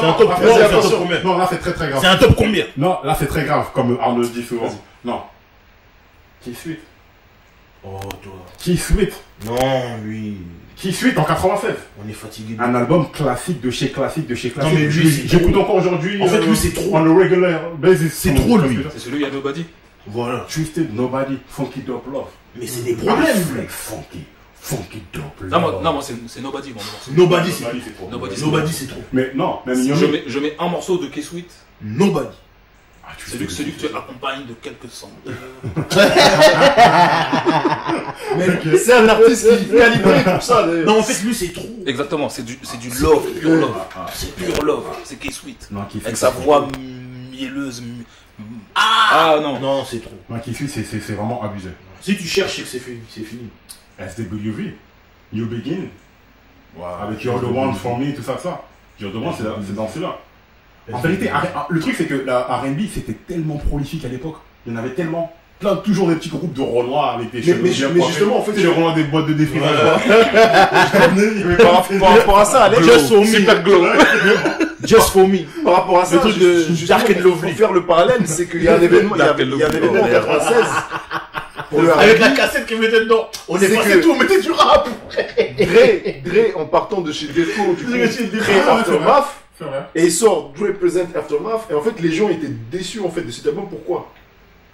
un top 3, c'est un top combien? Non, là c'est très grave. C'est un top combien? Non, là c'est très grave, comme Arnaud dit souvent. Non. Qui suite? Oh, toi. Qui suite? Non, lui. Qui suite en 96? On est fatigué. Un album classique de chez classique. Non, mais lui, j'écoute encore aujourd'hui. En fait, lui, c'est trop. On a regular basis. C'est trop, lui. C'est celui, il y a Nobody. Voilà. Twisted Nobody, Funky Dope Love. Mais c'est des problèmes. Funky Dope Love. Non, moi, c'est Nobody, mon morceau. Nobody, c'est trop. Nobody, c'est trop. Mais non, même Je mets un morceau de K-Sweet. Nobody. Celui que tu accompagnes de quelques centaines. C'est un artiste qui est calibré pour ça. Non, en fait, lui, c'est trop. Exactement, c'est du love, pure love. C'est pure love, c'est K-Sweet. Avec sa voix mielleuse. Ah non. Non, c'est trop. Non, qui suit, c'est vraiment abusé. Si tu cherches, c'est que c'est fini. SWV, New Begin, avec You're the One for Me, tout ça. You're the One, c'est dans celui-là. En vérité, le truc c'est que la R&B c'était tellement prolifique à l'époque. Il y en avait tellement. Toujours des petits groupes de Renois avec des cheveux. Mais justement, en fait, les Renois des boîtes de défilage. Par rapport à ça, Alex, Super glow. Just for me. Par rapport à ça, le truc de Dark and Lovely. Pour faire le parallèle, c'est qu'il y a un événement, il y a un événement en 96. Avec la cassette qu'ils mettaient dedans. On est passé tout, on mettait du rap. Dre, en partant de chez Defo, du coup, crée Aftermath. Et il sort Dre Present Aftermath. Et en fait, les gens étaient déçus en fait de cet album. Pourquoi?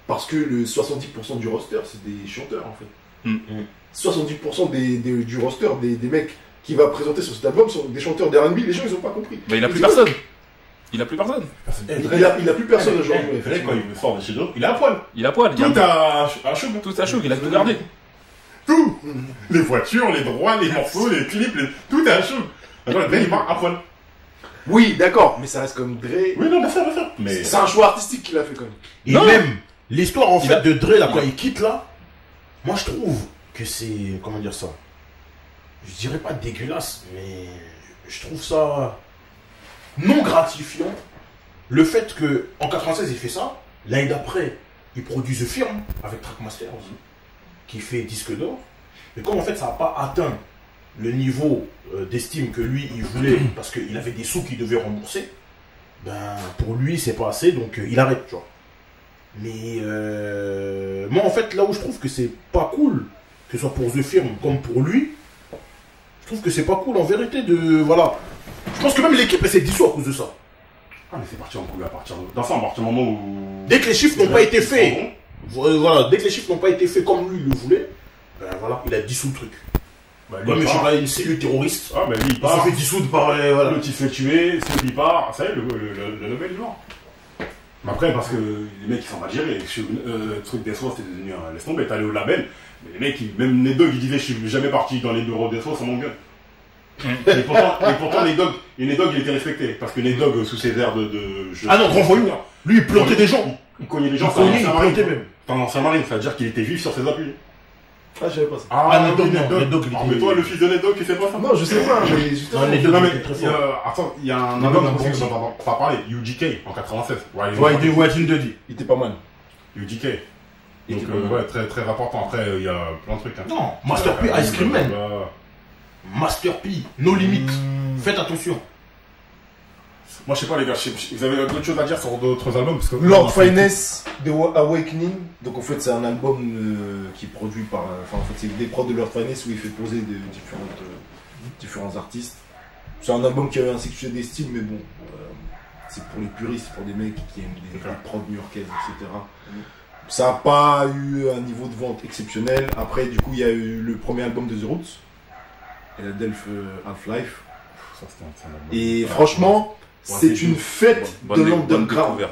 Parce que le 70% du roster, c'est des chanteurs en fait. 70% du roster, des mecs qui va présenter sur cet album sont des chanteurs d'R&B. Les gens, ils ont pas compris. Mais il a plus personne. Il a plus personne. Il a plus personne aujourd'hui. Quand il sort de chez d'autres, il est à poil. Il est à poil. Tout à chaud. Tout à chaud, il a tout gardé. Tout. Les voitures, les droits, les morceaux, les clips, tout est à chaud. Alors, le gars, il part à poil. Oui, d'accord, mais ça reste comme Dre. Oui, non, bien sûr. Mais c'est un choix artistique qu'il a fait quand même. Et non. Même l'histoire en fait de Dre là quand il quitte là, moi je trouve que c'est, comment dire ça, je dirais pas dégueulasse, mais je trouve ça non gratifiant. Le fait que en 96 il fait ça, l'année d'après il produit The Firm avec Trackmaster aussi, qui fait disque d'or. Mais comme en fait ça n'a pas atteint le niveau d'estime que lui il voulait parce qu'il avait des sous qu'il devait rembourser, ben pour lui c'est pas assez, donc il arrête, tu vois. Mais moi en fait là où je trouve que c'est pas cool, que ce soit pour The Firm comme pour lui, je trouve que c'est pas cool en vérité de, voilà. Je pense que même l'équipe elle s'est dissoute à cause de ça. Ah mais c'est parti en couille à partir du moment où... Dès que les chiffres n'ont pas été faits, voilà, dès que les chiffres n'ont pas été faits comme lui le voulait, ben voilà, il a dissous le truc. Comme il une cellule terroriste. Ah, mais lui, il part. Il se fait dissoudre par. Voilà. L'autre, il se fait tuer, c'est lui, il part. Ça y est, le level, genre. Mais après, parce que les mecs, ils sont mal gérés. Le truc des soins, c'était devenu un laisse tomber. T'es allé au label. Mais les mecs, même les dogs, ils disaient, je suis jamais parti dans les bureaux des soins sans mon gun. Et pourtant, les dogs, il était respecté. Parce que les dogs, sous ses airs de ah non, grand voyou. Lui, il plantait des gens. Il cognait des gens. Il plantait même. C'était un ancien marine, ça veut dire qu'il était vif sur ses appuis. Ah, je savais pas ça. Ah, Ned-Dogg. Mais toi, le fils de Ned-Dogg, tu sais pas ça? Non, je sais pas, mais justement. Non, Ned-Dogg était très fort. Attends, il y a un album dont on va pas parler, UGK, en 96. Il était pas mal. UGK. Donc, ouais, très, très important. Après, il y a plein de trucs. Non, Master P, Ice Cream Man. Master P, No Limit. Faites attention. Moi, je sais pas, les gars, vous avez d'autres choses à dire sur d'autres albums parce que Lord Finesse, The Awakening. Donc, en fait, c'est un album qui est produit par. Enfin, en fait, c'est des prods de Lord Finesse où il fait poser de différents artistes. C'est un album qui a un succès d'estime, mais bon, c'est pour les puristes, pour des mecs qui aiment des prods new-yorkaises, etc. Ça n'a pas eu un niveau de vente exceptionnel. Après, du coup, il y a eu le premier album de The Roots, Half-Life. Et franchement, c'est une fête de l'underground.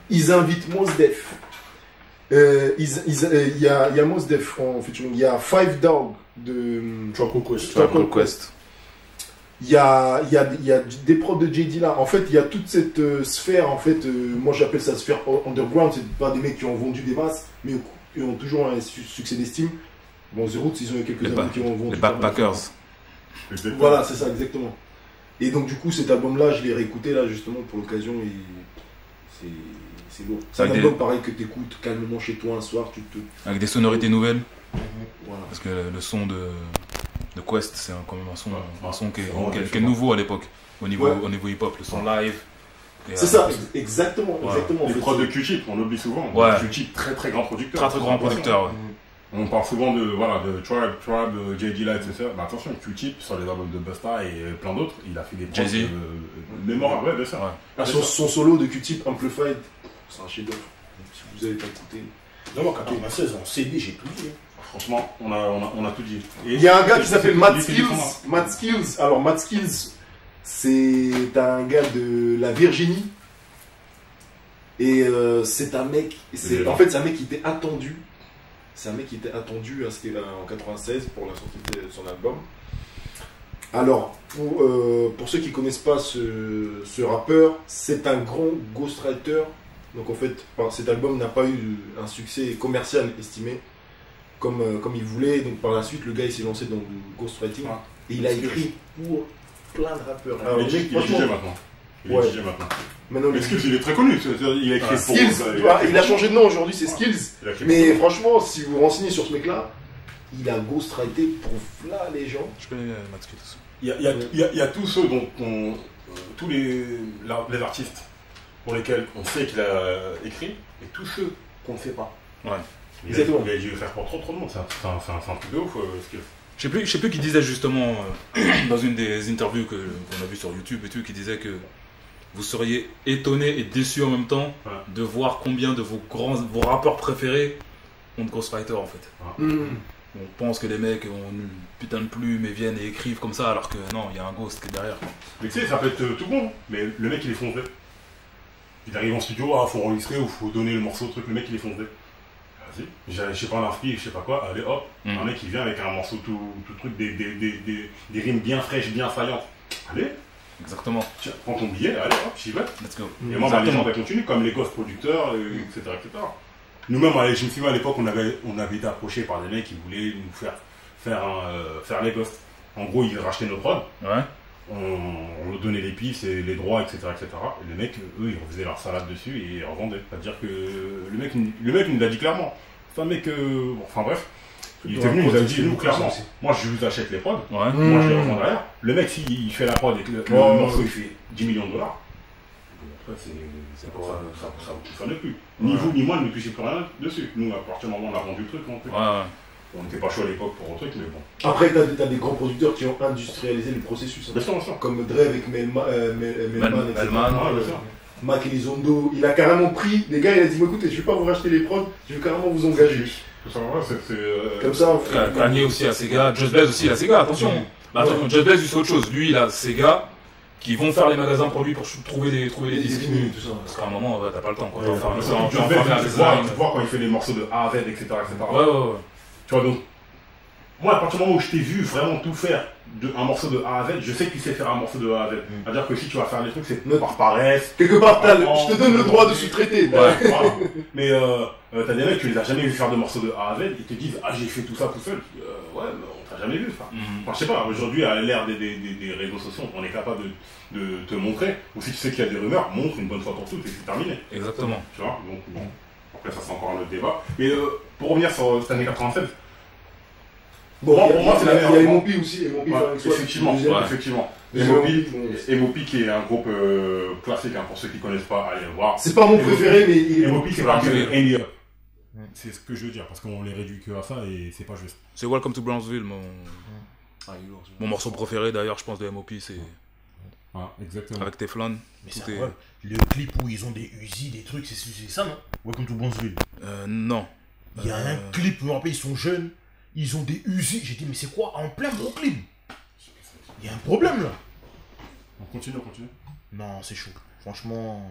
Ils invitent Mos Def. Il y a Mos Def en featuring. Il y a Five Dog de Tropical Quest. il y a des prods de J Dilla. En fait, il y a toute cette sphère, en fait, moi j'appelle ça sphère underground. C'est pas des mecs qui ont vendu des masses, mais qui ont toujours un succès d'estime. Bon, The Roots, ils ont eu quelques années qui ont vendu. Les Backpackers. Voilà, c'est ça, exactement. Et donc, du coup, cet album-là, je l'ai réécouté là justement pour l'occasion et c'est lourd. C'est un Avec album pareil que tu écoutes calmement chez toi un soir, tu te. Avec des sonorités nouvelles. Voilà. Parce que le son de Quest, c'est quand même un son qui est nouveau à l'époque. Au niveau hip-hop, le son live. C'est ça, exactement. exactement Les en fait, prods de Q-Tip, on oublie souvent. Ouais. Q-Tip, très très grand producteur. Très grand producteur, ouais. On parle souvent de Tribe, J Dilla, etc. Mais attention, Q-Tip, sur les albums de Busta et plein d'autres, il a fait des prods Jay-Z. mémorables, ouais, bien sûr. Ouais. son solo de Q-Tip Amplified, c'est un chef-d'œuvre. Si vous avez pas écouté. Non, moi, 96, en CD, j'ai tout dit. Franchement, on a tout dit. Et Il y a un gars qui s'appelle Matt il fait Skills. du format. Matt Skills. Alors, Matt Skills, c'est un gars de la Virginie. Et c'est un mec. En fait, c'est un mec qui était attendu. C'est un mec qui était attendu. C'était en 96 pour la sortie de son album. Alors, pour ceux qui ne connaissent pas ce rappeur, c'est un grand ghostwriter. Donc, en fait, cet album n'a pas eu un succès commercial estimé comme il voulait. Donc, par la suite, le gars il s'est lancé dans le ghostwriting. Ouais. Et il a écrit pour plein de rappeurs. Alors, Il est DJ maintenant. Il est Ouais. DJ maintenant. Maintenant, Mais Skills, il est très connu. Il a écrit pour. Skills, il a changé de nom aujourd'hui, c'est Skills. Il a écrit Mais pour- franchement, si vous vous renseignez sur ce mec-là, il a ghostwrité pour là les gens. Je connais Matt Skills. Il y a tous ceux dont tous les artistes pour lesquels on sait qu'il a écrit et tous ceux qu'on ne sait pas. Ouais. Il a dû le faire pour trop de monde. C'est un truc de ouf, Skills. Je sais plus qui disait justement dans une des interviews qu'on a vues sur YouTube et tout, qui disait que vous seriez étonné et déçu en même temps Ouais. de voir combien de vos rappeurs préférés ont de ghostwriter en fait. On pense que les mecs ont une putain de plume et viennent et écrivent comme ça alors que non, il y a un ghost qui est derrière. Mais tu sais, ça peut être tout bon, mais le mec il est foncé. Il arrive en studio, faut enregistrer ou faut donner le morceau, truc, le mec il est foncé. Vas-y, je sais pas un inspi, je sais pas quoi, allez hop, un mec il vient avec un morceau tout truc, des rimes bien fraîches, bien faillantes. Allez, Exactement. tiens, prends ton billet, allez hop, j'y vais. Let's go. Et moi, les gens continuent, comme les ghost producteurs, etc., etc. Nous-mêmes, je me souviens à l'époque, on avait été approchés par des mecs qui voulaient nous faire les ghosts. En gros, ils rachetaient nos prods, Ouais. on leur donnait les pistes et les droits, etc., etc. Et les mecs, eux, ils faisaient leur salade dessus et ils revendaient. C'est-à-dire que le mec nous l'a dit clairement. C'est un mec, enfin bref, il était venu, il nous a dit, nous, clairement, moi je vous achète les prods, Ouais. moi je les revends derrière. Le mec, s'il fait la prod et que le morceau il fait 10 millions de dollars, après c'est pour ça vous fonctionne plus. Ni vous ni moi ne touchez plus rien dessus. Nous, à partir du moment où on a vendu le truc, on n'était pas chaud à l'époque pour un truc, mais bon. Après, t'as des grands producteurs qui ont industrialisé le processus. Bien sûr, bien sûr. Comme Dre avec Melman, etc. Melman, Ah, bien sûr. Mac Elizondo, il a carrément pris, les gars, il a dit, écoutez, je vais pas vous racheter les prods, je vais carrément vous engager. Tout ça, ouais, c'est. Comme ça, on fait. Kanye aussi à Sega, Just Blaze aussi à Sega, attention. Bah, attends, Just Blaze c'est autre chose. Lui, il a Sega qui vont faire les magasins pour lui pour trouver des disques. tout ça. Parce qu'à un moment, t'as pas le temps. Quoi. Ouais, T'en faire tu un vois quand il fait les morceaux de A à Z, etc. Ouais. Tu vois, donc, moi, à partir du moment où je t'ai vu vraiment tout faire, un morceau de A à Z, je sais que tu sais faire un morceau de A à Z. C'est-à-dire que si tu vas faire des trucs, c'est par paresse. Quelque part, je te donne le droit de sous-traiter. Ouais, voilà. Mais t'as des mecs, tu les as jamais vu faire de morceaux de A à Z, ils te disent, ah, j'ai fait tout ça tout seul. Ouais, mais on t'a jamais vu. Enfin, je sais pas, aujourd'hui, à l'ère des réseaux sociaux, on est capable de te montrer. Ou si tu sais qu'il y a des rumeurs, montre une bonne fois pour toutes et c'est terminé. Exactement. Tu vois, donc bon. Après, ça, c'est encore un autre débat. Mais pour revenir sur cette année 96, Bon, pour moi, c'est la il y a meilleure. Emopi aussi, Emopi, effectivement, deuxième. Emopi qui est un groupe classique, hein, pour ceux qui connaissent pas, allez le voir. C'est pas mon préféré, mais il est. Emopi, c'est pas que Any Up. C'est ce que je veux dire, parce qu'on les réduit que à ça et c'est pas juste. C'est Welcome to Brownsville, mon morceau préféré d'ailleurs, je pense, de M.O.P. c'est Ah, exactement. avec Teflon. Mais Tout c'est est- vrai. Le clip où ils ont des Uzi, des trucs, c'est ça, non? Welcome to Brownsville. Non. Il y a un clip, je me rappelle, ils sont jeunes, ils ont des Uzi. J'ai dit, mais c'est quoi en plein Brooklyn? Il y a un problème là. On continue. Non, c'est chaud. Franchement,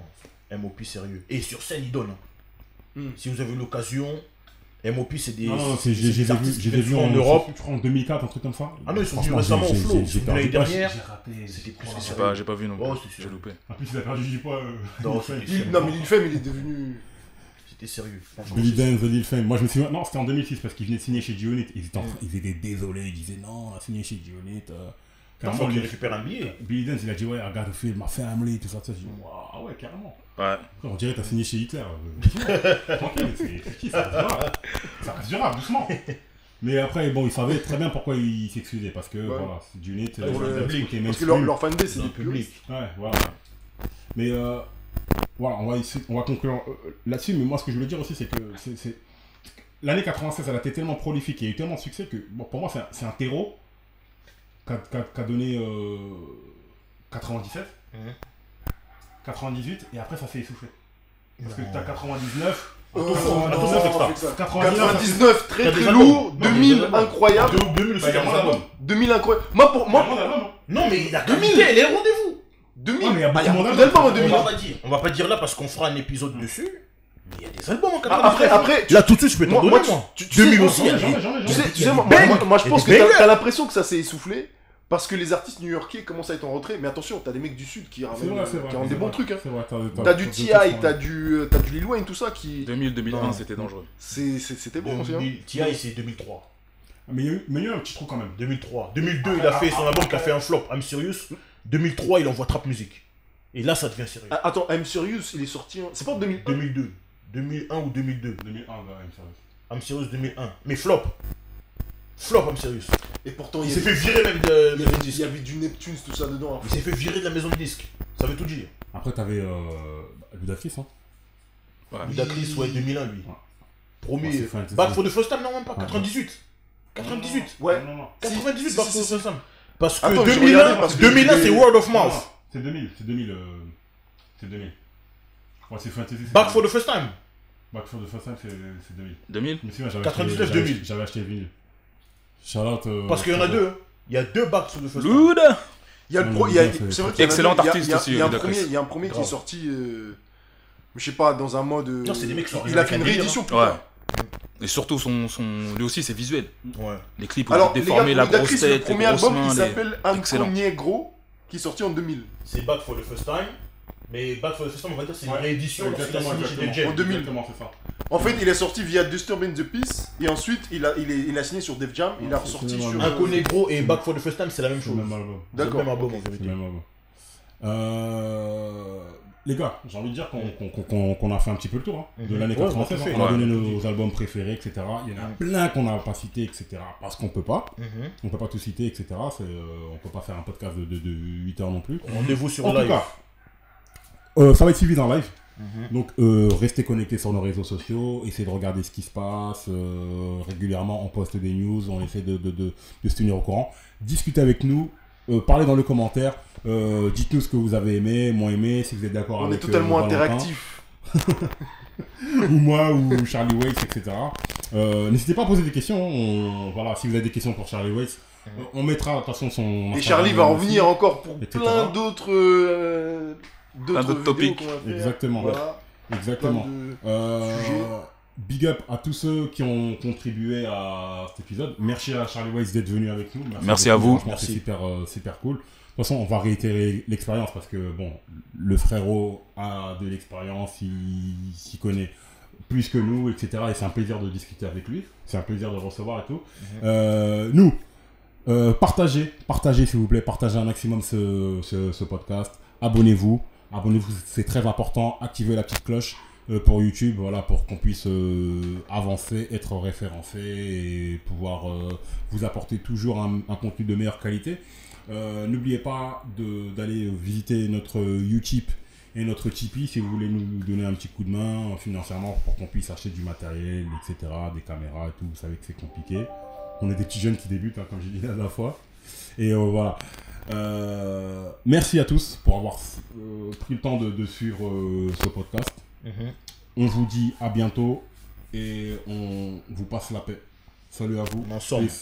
MOP sérieux. Et sur scène, il donne. Si vous avez l'occasion, MOP, c'est des. Non, c'est j'ai des artistes qui vu viennent en Europe. Je crois en 2004, un truc comme ça. Ah non, ils sont venus Franchement, récemment au Flow. Ils j'ai sont venus l'année perdu. dernière. J'ai raté. C'était plus J'ai pas vu non Oh, plus. c'était J'ai sûr. loupé. En plus, il a perdu du poids. Non, c'était Lil- sérieux. Non, mais Lil Fame, il est devenu. C'était sérieux. Franchement. Billy Dance, The Lil Fame. Moi, je me souviens. Non, c'était en 2006 parce qu'il venait de signer chez G-Unit. Ils étaient désolés. Ils disaient non, on a signé chez G-Unit. Parfois qu'il récupère un billet. Billy Dance, il a dit ouais, I gotta feel my family, tout ça. J'ai dit waouh, ah ouais, carrément. Ouais. On dirait que t'as signé chez Hitler. Tranquille, c'est qui ça reste durable. Ça reste durable, doucement. Mais après, bon, il savait très bien pourquoi il s'excusait. Parce que voilà, c'est G-Unit. pour le public. Parce que leur fanbase, c'est Dans des le public. Ouais, voilà. Mais voilà, on va conclure là-dessus. Mais moi, ce que je voulais dire aussi, c'est que l'année 96, elle a été tellement prolifique et il y a eu tellement de succès que bon, pour moi, c'est un terreau qu'a donné 97, 98, et après, ça s'est essoufflé. Parce que t'as 99. 99 très très lourd, 2000 incroyable, 2000, c'est 2000 incroyable. Moi pour moi Non, mais la qualité, elle est au rendez-vous. 2000. Ouais, mais il y a Ah, il y a beaucoup beaucoup d'albums. d'albums en 2000. On va pas dire là parce qu'on fera un épisode dessus. Mais il y a des albums en 99. Après, Là tout de suite, je peux t'en donner, moi. tu 2000 sais, aussi. tu sais, moi je pense que t'as l'impression que ça s'est essoufflé parce que les artistes new-yorkais commencent à être en retrait. Mais attention, t'as des mecs du sud qui ramènent des bons trucs. T'as du T.I., t'as du Lil Wayne, tout ça qui. 2000-2001, c'était dangereux. C'était bon aussi. Hein. T.I. c'est 2003. Mais il y a eu un petit trou quand même. 2003. 2002, il a fait son album qui a fait un flop, I'm Serious. 2003, il envoie Trap Music. Et là, ça devient sérieux. Attends, I'm Serious, il est sorti. C'est pas en 2001. 2002. 2001 ou 2002. 2001, I'm Serious. I'm Serious 2001. Mais flop. Flop, I'm Serious. Et pourtant, Il s'est fait virer même de maison de il disque. y avait du Neptune, tout ça dedans. Il s'est fait virer de la maison de disque. Ça veut tout dire. Après, t'avais Ludacris, hein. Ouais. Ludacris, ouais, 2001, lui. Ouais. Premier. Ouais, c'est fin, Back for the first time, non, même pas. Ouais. 98. 98. Ouais. Non. 98, Si, Back si, for the si. first time. Parce que Attends, je 2001, regardais parce que 2001 c'est Word of Non, Mouth. c'est 2000. C'est 2000. C'est 2000. Ouais, c'est Fantasy. Back for the first time. Back for the first time, c'est 2000. 2000 Je me souviens, 99, 2000. J'avais acheté le vinyle. Shout out. Parce qu'il y en a deux. hein. Il y a deux Back for the first time. Luda. Il y a le Non, c'est vrai qu'il y en a Excellent deux. artiste aussi, Il y a un Ludacris. premier, il y a un premier qui est Grave. sorti, je sais pas, dans un mode. Non, c'est des mecs qui sont Il a fait une avec un délire, réédition plus Ouais. tard. Et surtout, lui aussi, c'est visuel. Ouais. Les clips où Alors, il les déformé, gars, la grosse Ludacris, le tête, les premier grosses album, mains. il s'appelle Un Excellent. premier gros, qui est sorti en 2000. C'est Back for the first time. Mais Back for the first time, on va dire, c'est une Ouais. réédition lorsqu'il a Exactement, signé chez exactement. Def Jam. En 2000. Exactement, c'est ça. En fait, il est sorti via Disturbing the Peace, et ensuite, il a signé sur Def Jam, il a Ouais, ressorti c'est sur. le Un Conegro et Back for the first time, c'est la même C'est chose. le même album. C'est le D'accord. même album en C'est le vérité. même album. Les gars, j'ai envie de dire qu'on a fait un petit peu le tour hein, de l'année Ouais, 96. on a tout fait. On a Ouais. donné nos albums préférés, etc. Il y en a plein qu'on n'a pas cités, etc. Parce qu'on peut pas. On peut pas tout citer, etc. On peut pas faire un podcast de 8 heures non plus. Rendez-vous sur En tout live. cas, ça va être suivi dans live. Donc, restez connectés sur nos réseaux sociaux, essayez de regarder ce qui se passe. Régulièrement, on poste des news, on essaie de se tenir au courant. Discutez avec nous, parlez dans les commentaires, dites-nous ce que vous avez aimé, moins aimé, si vous êtes d'accord On avec est totalement Valentin, interactif. ou moi, ou Charlie Waits, etc. N'hésitez pas à poser des questions. Voilà, si vous avez des questions pour Charlie Waits, on mettra de toute façon son. Et Instagram Charlie va aussi. revenir encore pour etc. plein d'autres. d'autres vidéos topics. qu'on va faire. Exactement. Voilà. Exactement. Plein de sujets. Big up à tous ceux qui ont contribué à cet épisode. Merci à Charlie Waits d'être venu avec nous. Merci à beaucoup. vous. Franchement, Merci. C'est super cool. De toute façon, on va réitérer l'expérience parce que bon, le frérot a de l'expérience, il s'y connaît plus que nous, etc. Et c'est un plaisir de discuter avec lui. C'est un plaisir de le recevoir et tout. Nous, partagez s'il vous plaît, partagez un maximum ce podcast. Abonnez-vous, c'est très important. Activez la petite cloche pour YouTube, voilà, pour qu'on puisse avancer, être référencé et pouvoir vous apporter toujours un contenu de meilleure qualité. N'oubliez pas d'aller visiter notre Utip et notre Tipeee si vous voulez nous donner un petit coup de main financièrement pour qu'on puisse acheter du matériel, etc., des caméras et tout. Vous savez que c'est compliqué. On est des petits jeunes qui débutent, hein, comme j'ai dit la dernière fois. Et voilà. Merci à tous pour avoir pris le temps de suivre ce podcast. On vous dit à bientôt et on vous passe la paix. Salut à vous. Ensemble. Peace.